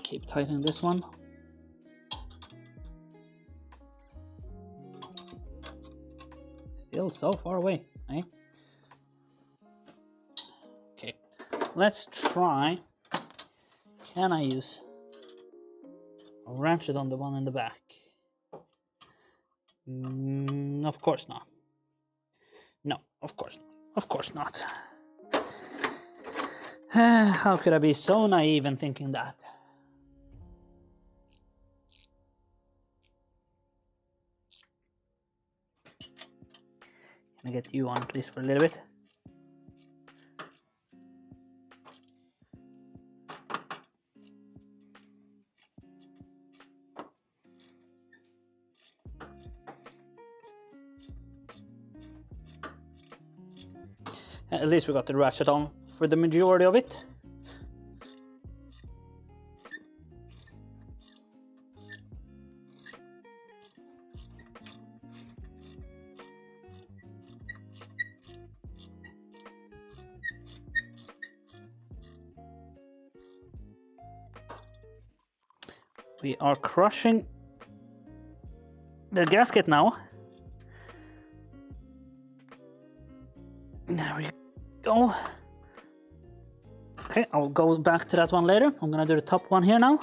Keep tightening this one. Still so far away, eh? Okay, let's try. Can I use a ratchet on the one in the back? Of course not. No, of course not. Of course not. How could I be so naive in thinking that? Can I get you on at least for a little bit? At least we got the ratchet on for the majority of it. We are crushing the gasket now. There we go. Okay, I'll go back to that one later. I'm gonna do the top one here now.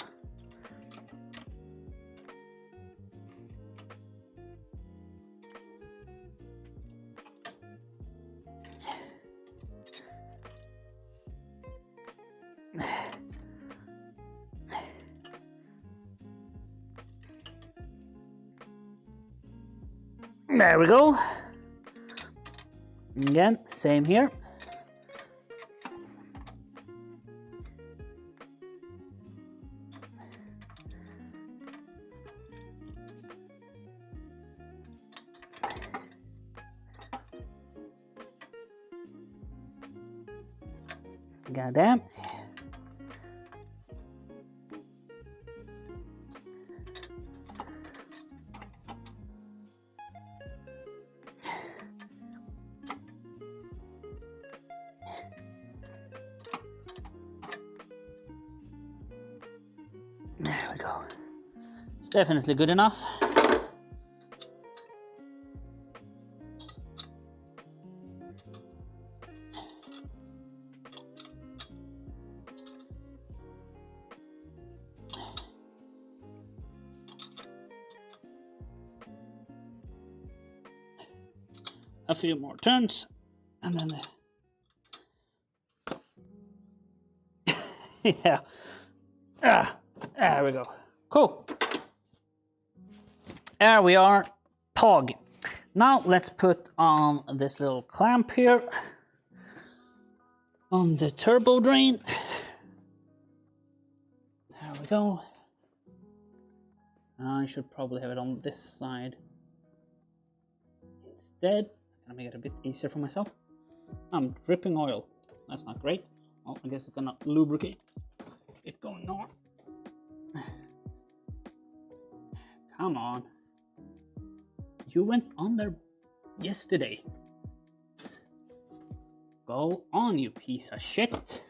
There we go. Again, same here. Goddamn. There we go. It's definitely good enough. A few more turns, and then yeah. There we go. Cool. There we are. Pog. Now let's put on this little clamp here on the turbo drain. There we go. I should probably have it on this side instead. Gonna make it a bit easier for myself. I'm dripping oil. That's not great. Oh, I guess it's gonna lubricate it going on. Come on. You went on there yesterday. Go on, you piece of shit.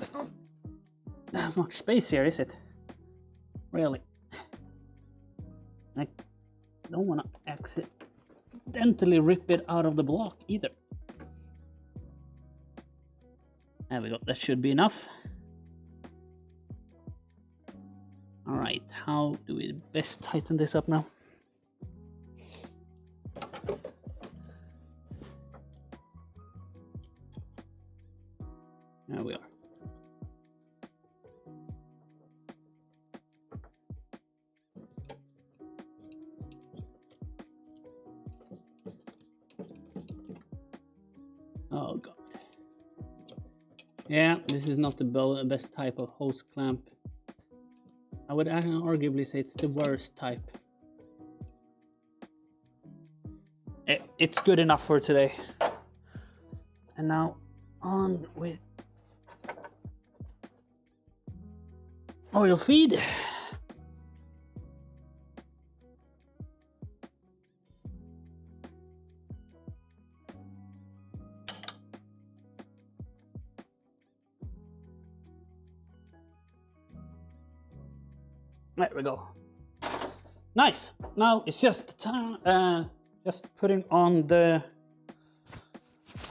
There's not that much space here, is it? Really? I don't want to accidentally rip it out of the block either. There we go, that should be enough. Alright, how do we best tighten this up now? There we are. Oh god. Yeah, this is not the best type of hose clamp. I would arguably say it's the worst type. It's good enough for today. And now on with oil feed. There we go. Nice. Now it's just time, just putting on the.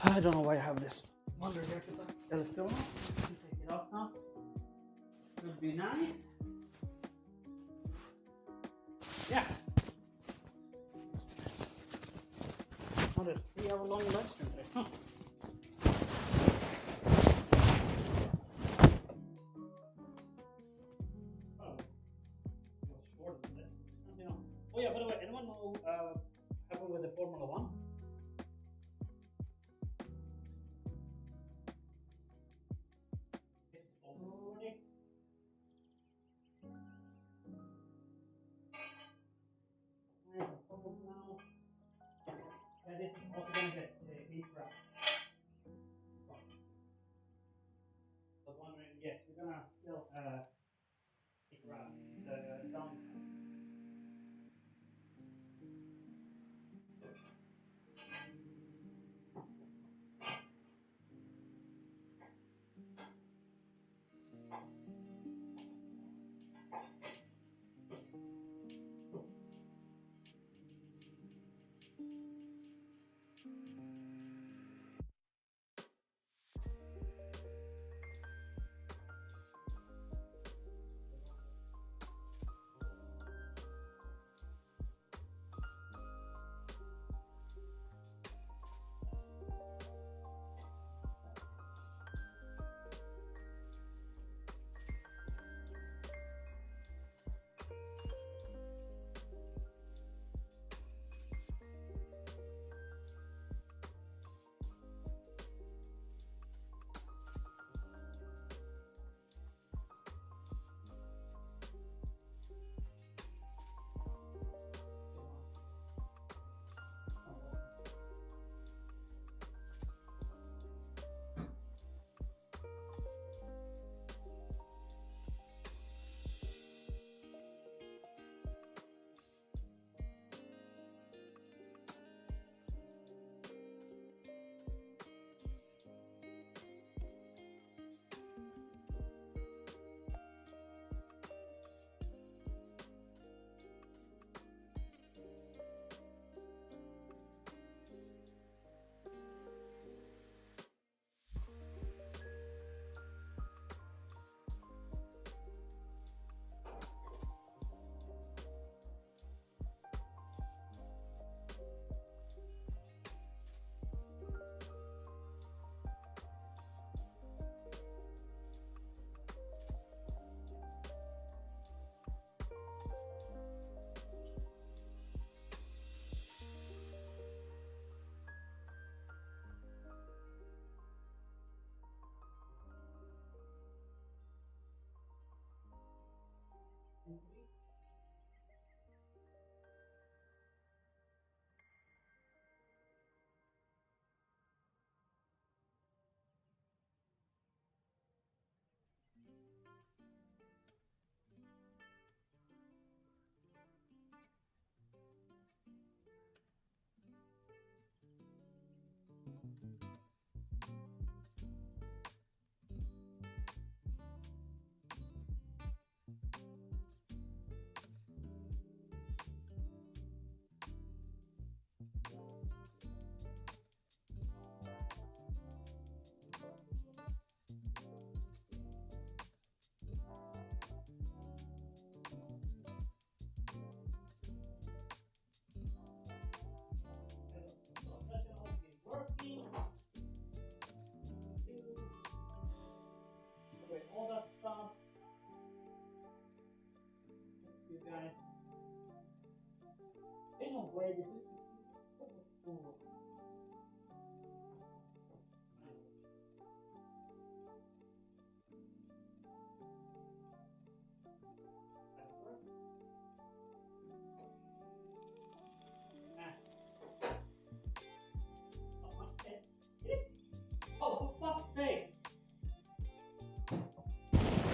I don't know why I have this welder here. Is it still on? Take it off now. Would be nice. Yeah. Not a 3-hour-long live stream today. Huh. Oh yeah, by the way, anyone know what happened with the Formula 1? It's over already. I have a problem now. Yeah, this is also going to get heat wrapped. I was wondering, yes, we're going to still heat wrap the downpipe.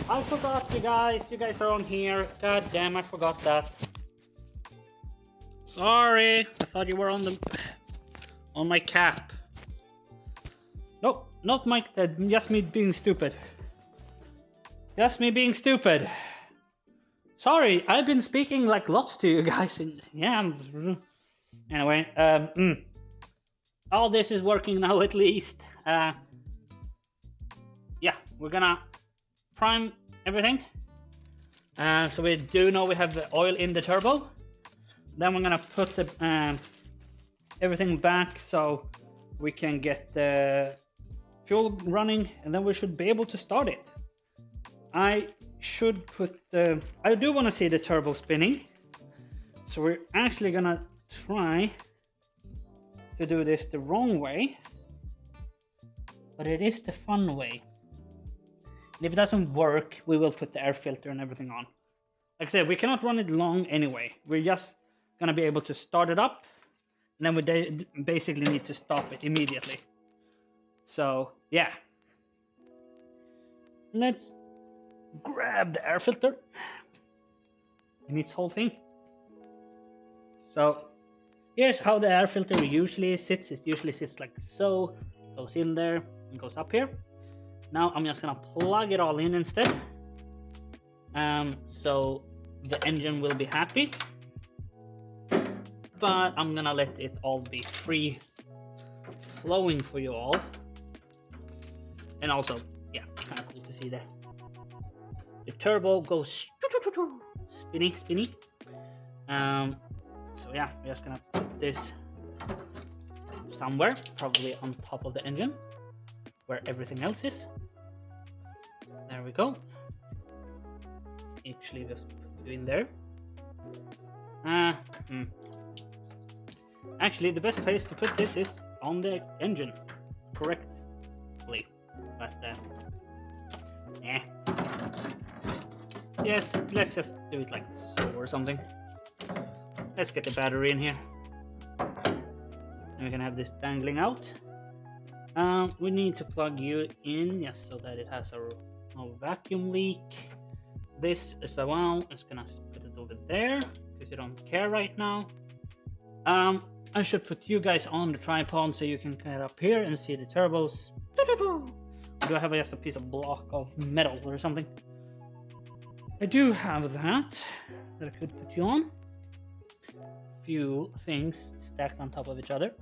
I forgot you guys. You guys are on here. God damn, I forgot that. Sorry, I thought you were on my cap. Nope, not my. Just me being stupid. Just me being stupid. Sorry, I've been speaking like lots to you guys. And yeah. Anyway, all this is working now at least. Yeah, we're gonna prime everything. So we do know we have the oil in the turbo. Then we're gonna put the everything back so we can get the fuel running, and then we should be able to start it. I should put the. I do want to see the turbo spinning, so we're actually gonna try to do this the wrong way, but it is the fun way. And if it doesn't work, we will put the air filter and everything on. Like I said, we cannot run it long anyway. We're just gonna be able to start it up, and then we basically need to stop it immediately. So yeah, let's grab the air filter and its whole thing. So here's how the air filter usually sits. It usually sits like so, goes in there and goes up here. Now I'm just gonna plug it all in instead, so the engine will be happy. But I'm gonna let it all be free flowing for you all. And also, yeah, it's kind of cool to see the turbo goes spinny. So yeah, we're just gonna put this somewhere, probably on top of the engine, where everything else is. There we go. Actually, just put it in there. Actually, the best place to put this is on the engine, correctly. But yeah. Yes, let's just do it like so or something. Let's get the battery in here. And we can have this dangling out. We need to plug you in, yes, so that it has no vacuum leak. This as well, I'm just gonna put it over there because you don't care right now. I should put you guys on the tripod so you can get up here and see the turbos. Do I have just a piece of block of metal or something? I do have that I could put you on. Few things stacked on top of each other.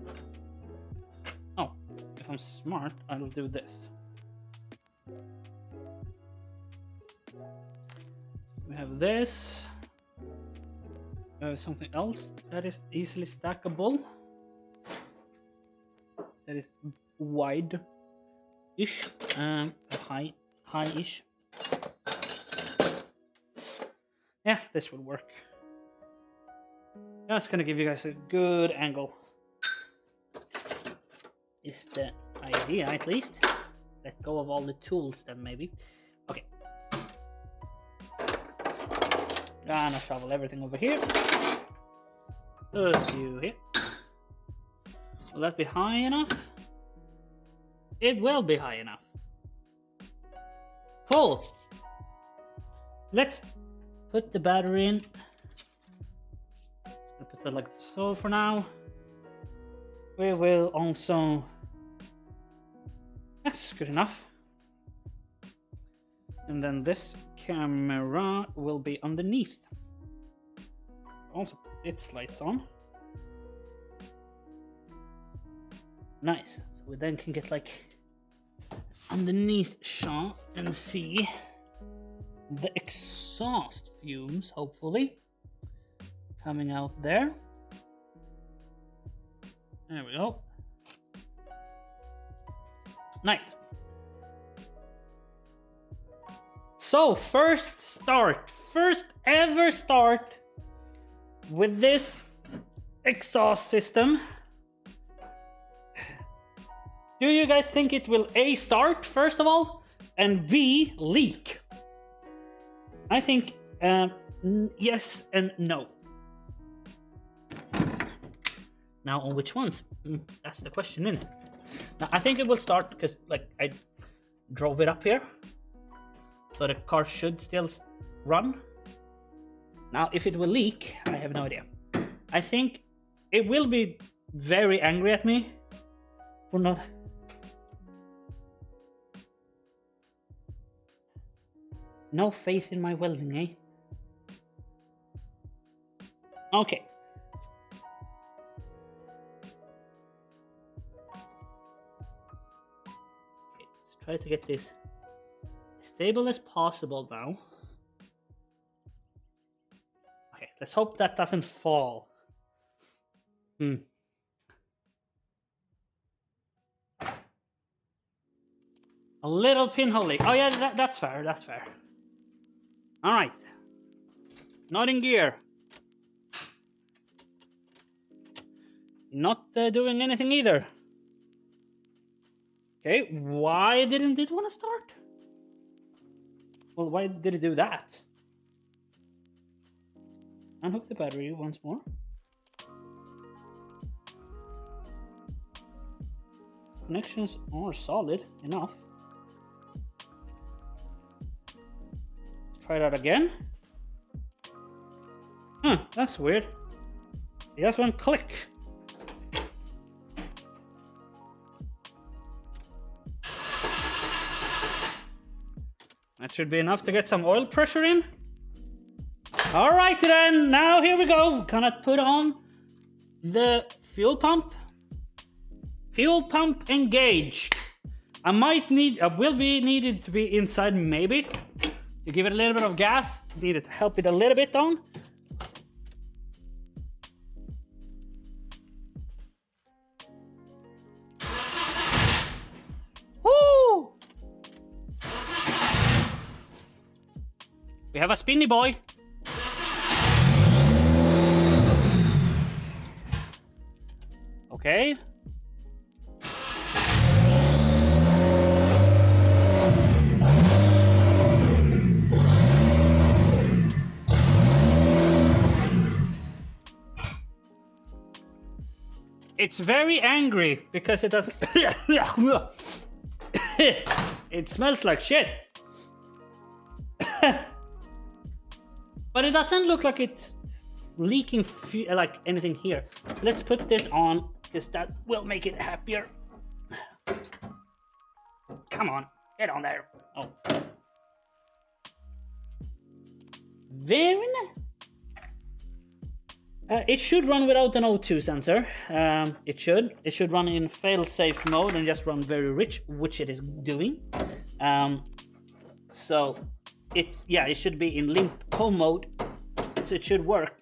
Oh, if I'm smart, I'll do this. We have this. Something else that is easily stackable. That is wide-ish, high-ish. Yeah, this would work. That's gonna give you guys a good angle. Is the idea, at least. Let go of all the tools then, maybe. Okay. Gonna shovel everything over here. Put you here. Will that be high enough? It will be high enough. Cool. Let's put the battery in. I'll put that like so for now. We will also. That's good enough. And then this camera will be underneath. Also put its lights on. Nice. So we then can get like underneath shot and see the exhaust fumes, hopefully, coming out there. There we go. Nice. So first ever start with this exhaust system. Do you guys think it will A, start first of all, and B, leak? I think yes and no. Now on which ones? That's the question, isn't it? Now I think it will start because like I drove it up here. So the car should still run. Now if it will leak, I have no idea. I think it will be very angry at me for not... No faith in my welding, eh? Okay. Let's try to get this as stable as possible now. Okay, let's hope that doesn't fall. A little pinhole leak. Oh yeah, that's fair, that's fair. Alright. Not in gear. Not doing anything either. Okay, why didn't it want to start? Well, why did it do that? Unhook the battery once more. Connections are solid enough. Let's try that again. Huh, that's weird. It just went click. That should be enough to get some oil pressure in. Alright then, now here we go. Gonna put on the fuel pump. Fuel pump engaged. I will be needed to be inside maybe. To give it a little bit of gas. Needed to help it a little bit on. Woo! We have a spinny boy. Okay. It's very angry because it doesn't... It smells like shit. But it doesn't look like it's leaking like anything here. So let's put this on because that will make it happier. Come on, get on there. Oh. Very nice. It should run without an O2 sensor. It should run in fail-safe mode and just run very rich, which it is doing. So it should be in limp home mode, so it should work.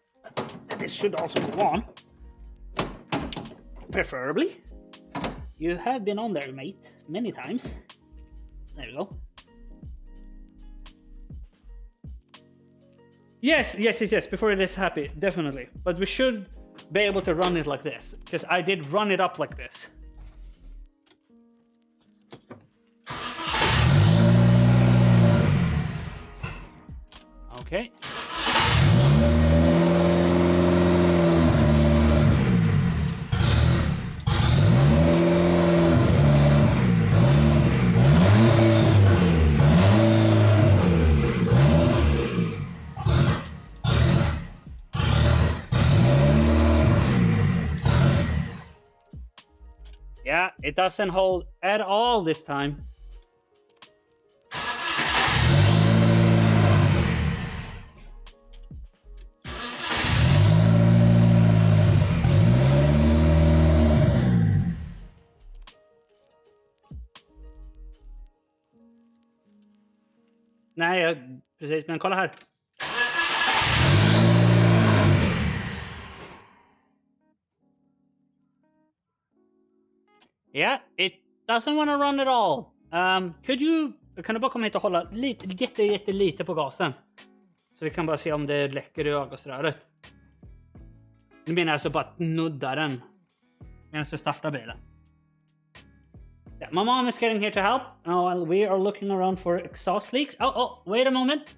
This should also go on, preferably. You have been on there, mate, many times. There you go. Yes, before it is happy, definitely. But we should be able to run it like this, because I did run it up like this. Okay. Yeah, it doesn't hold at all this time. Nej, precis, men kolla här. Yeah, it doesn't want to run at all. Kan du bara komma hit och hålla jättelite på gasen? Så vi kan bara se om det läcker i avgasröret. Du menar alltså bara nudda den medan du startar bilen. Yeah, my mom is getting here to help. While we are looking around for exhaust leaks. Oh, wait a moment.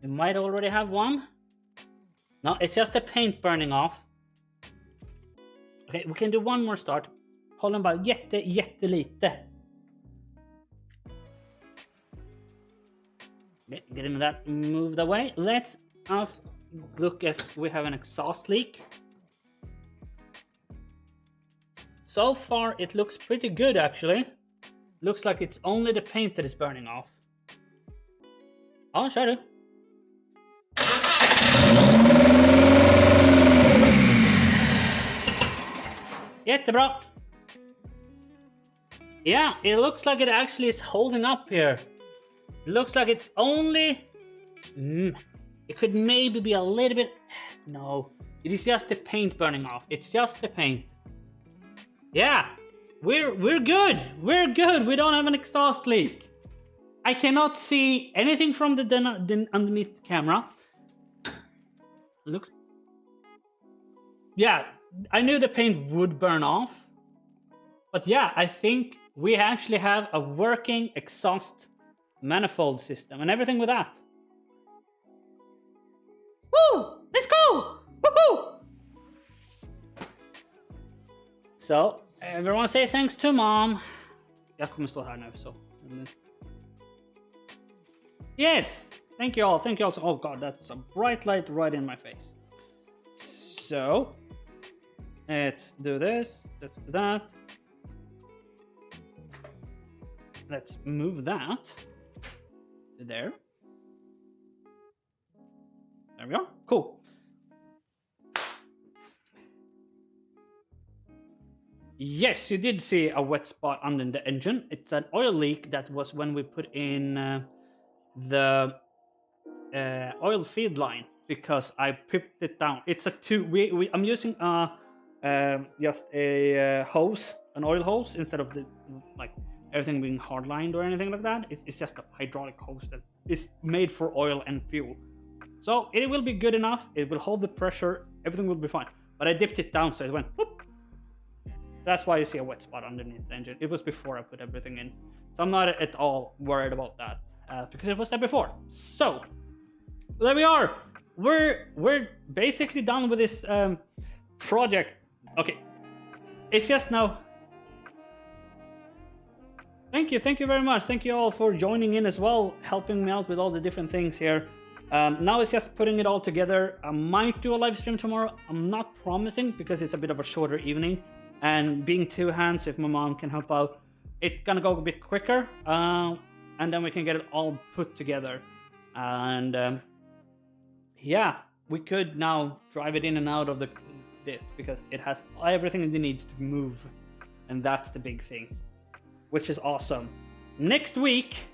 We might already have one. No, it's just the paint burning off. Okay, we can do one more start. Håll den bara jättelite. Getting that moved away. Let's look if we have an exhaust leak. So far, it looks pretty good actually. Looks like it's only the paint that is burning off. Oh, kör du. Jättebra. Yeah, it looks like it actually is holding up here. It looks like it's only... it could maybe be a little bit... No, it is just the paint burning off. It's just the paint. Yeah, we're good. We're good. We don't have an exhaust leak. I cannot see anything from the underneath the camera. Looks... Yeah, I knew the paint would burn off. But yeah, I think we actually have a working exhaust manifold system and everything with that. Woo! Let's go! Woohoo! So, everyone say thanks to mom. Jag kommer stå här nu så. Yes! Thank you all. Thank you all. Oh god, that's a bright light right in my face. So, let's do this. Let's do that. Let's move that to there. There we are. Cool. Yes, you did see a wet spot under the engine. It's an oil leak that was when we put in the oil feed line because I pipped it down. It's a I'm using just a hose, an oil hose instead of the like everything being hard lined or anything like that. It's just a hydraulic hose that is made for oil and fuel. So it will be good enough. It will hold the pressure. Everything will be fine. But I dipped it down so it went whoop. That's why you see a wet spot underneath the engine. It was before I put everything in. So I'm not at all worried about that because it was there before. So there we are. We're basically done with this project. Okay. It's just now. Thank you very much. Thank you all for joining in as well, helping me out with all the different things here. Now it's just putting it all together. I might do a live stream tomorrow. I'm not promising because it's a bit of a shorter evening. And being two hands, if my mom can help out, it's gonna go a bit quicker. And then we can get it all put together. And yeah, we could now drive it in and out of this because it has everything it needs to move. And that's the big thing, which is awesome. Next week,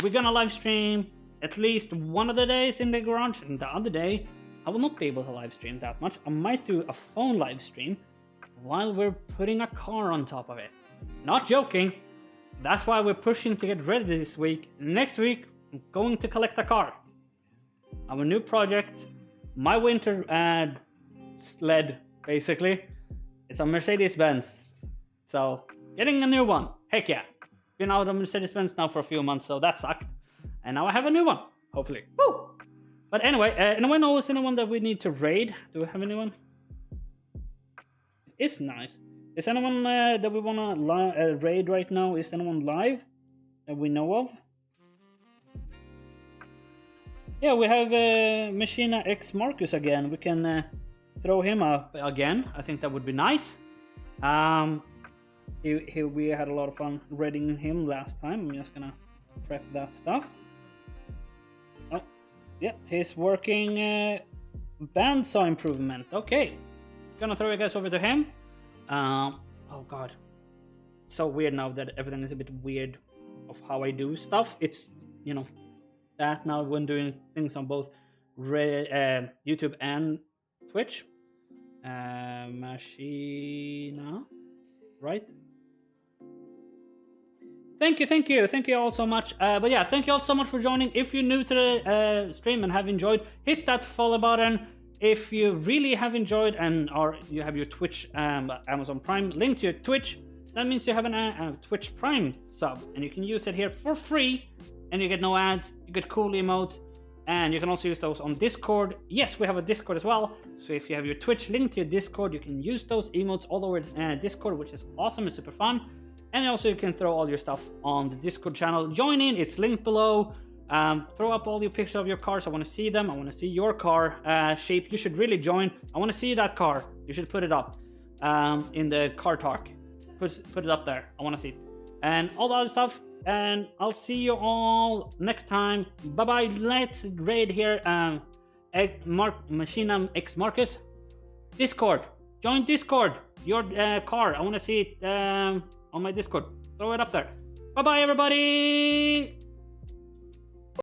we're gonna live stream at least one of the days in the garage, and the other day, I will not be able to live stream that much. I might do a phone live stream while we're putting a car on top of it. Not joking. That's why we're pushing to get ready this week. Next week, I'm going to collect a car. I have a new project. My winter sled, basically. It's a Mercedes-Benz. So, getting a new one. Heck yeah. Been out of Mercedes-Benz now for a few months, so that sucked. And now I have a new one, hopefully. Woo! But anyway, anyone knows anyone that we need to raid? Do we have anyone? It's nice. Is anyone that we want to raid right now? Is anyone live that we know of? Yeah, we have Machina X Marcus again. We can throw him up again. I think that would be nice. We had a lot of fun raiding him last time. I'm just gonna prep that stuff. Oh, yeah, he's working bandsaw improvement. Okay, gonna throw you guys over to him. Oh god, it's so weird now that everything is a bit weird of how I do stuff. It's, you know, that now when doing things on both YouTube and Twitch. Machina, right? Thank you all so much. But yeah, thank you all so much for joining. If you're new to the stream and have enjoyed, hit that follow button. if you really have enjoyed and you have your Twitch Amazon Prime link to your Twitch, that means you have a Twitch Prime sub, and you can use it here for free, and you get no ads, you get cool emotes, and you can also use those on Discord. Yes, we have a Discord as well, so if you have your Twitch linked to your Discord, you can use those emotes all over Discord, which is awesome and super fun. And also you can throw all your stuff on the Discord channel. Join in, it's linked below. Throw up all your pictures of your cars. I want to see them. I want to see your car shape. You should really join. I want to see that car. You should put it up in the car talk. Put it up there. I want to see it. And all the other stuff. And I'll see you all next time. Bye bye. Let's raid here. Machina X Marcus. Discord. Join Discord. Your car. I want to see it on my Discord. Throw it up there. Bye bye, everybody.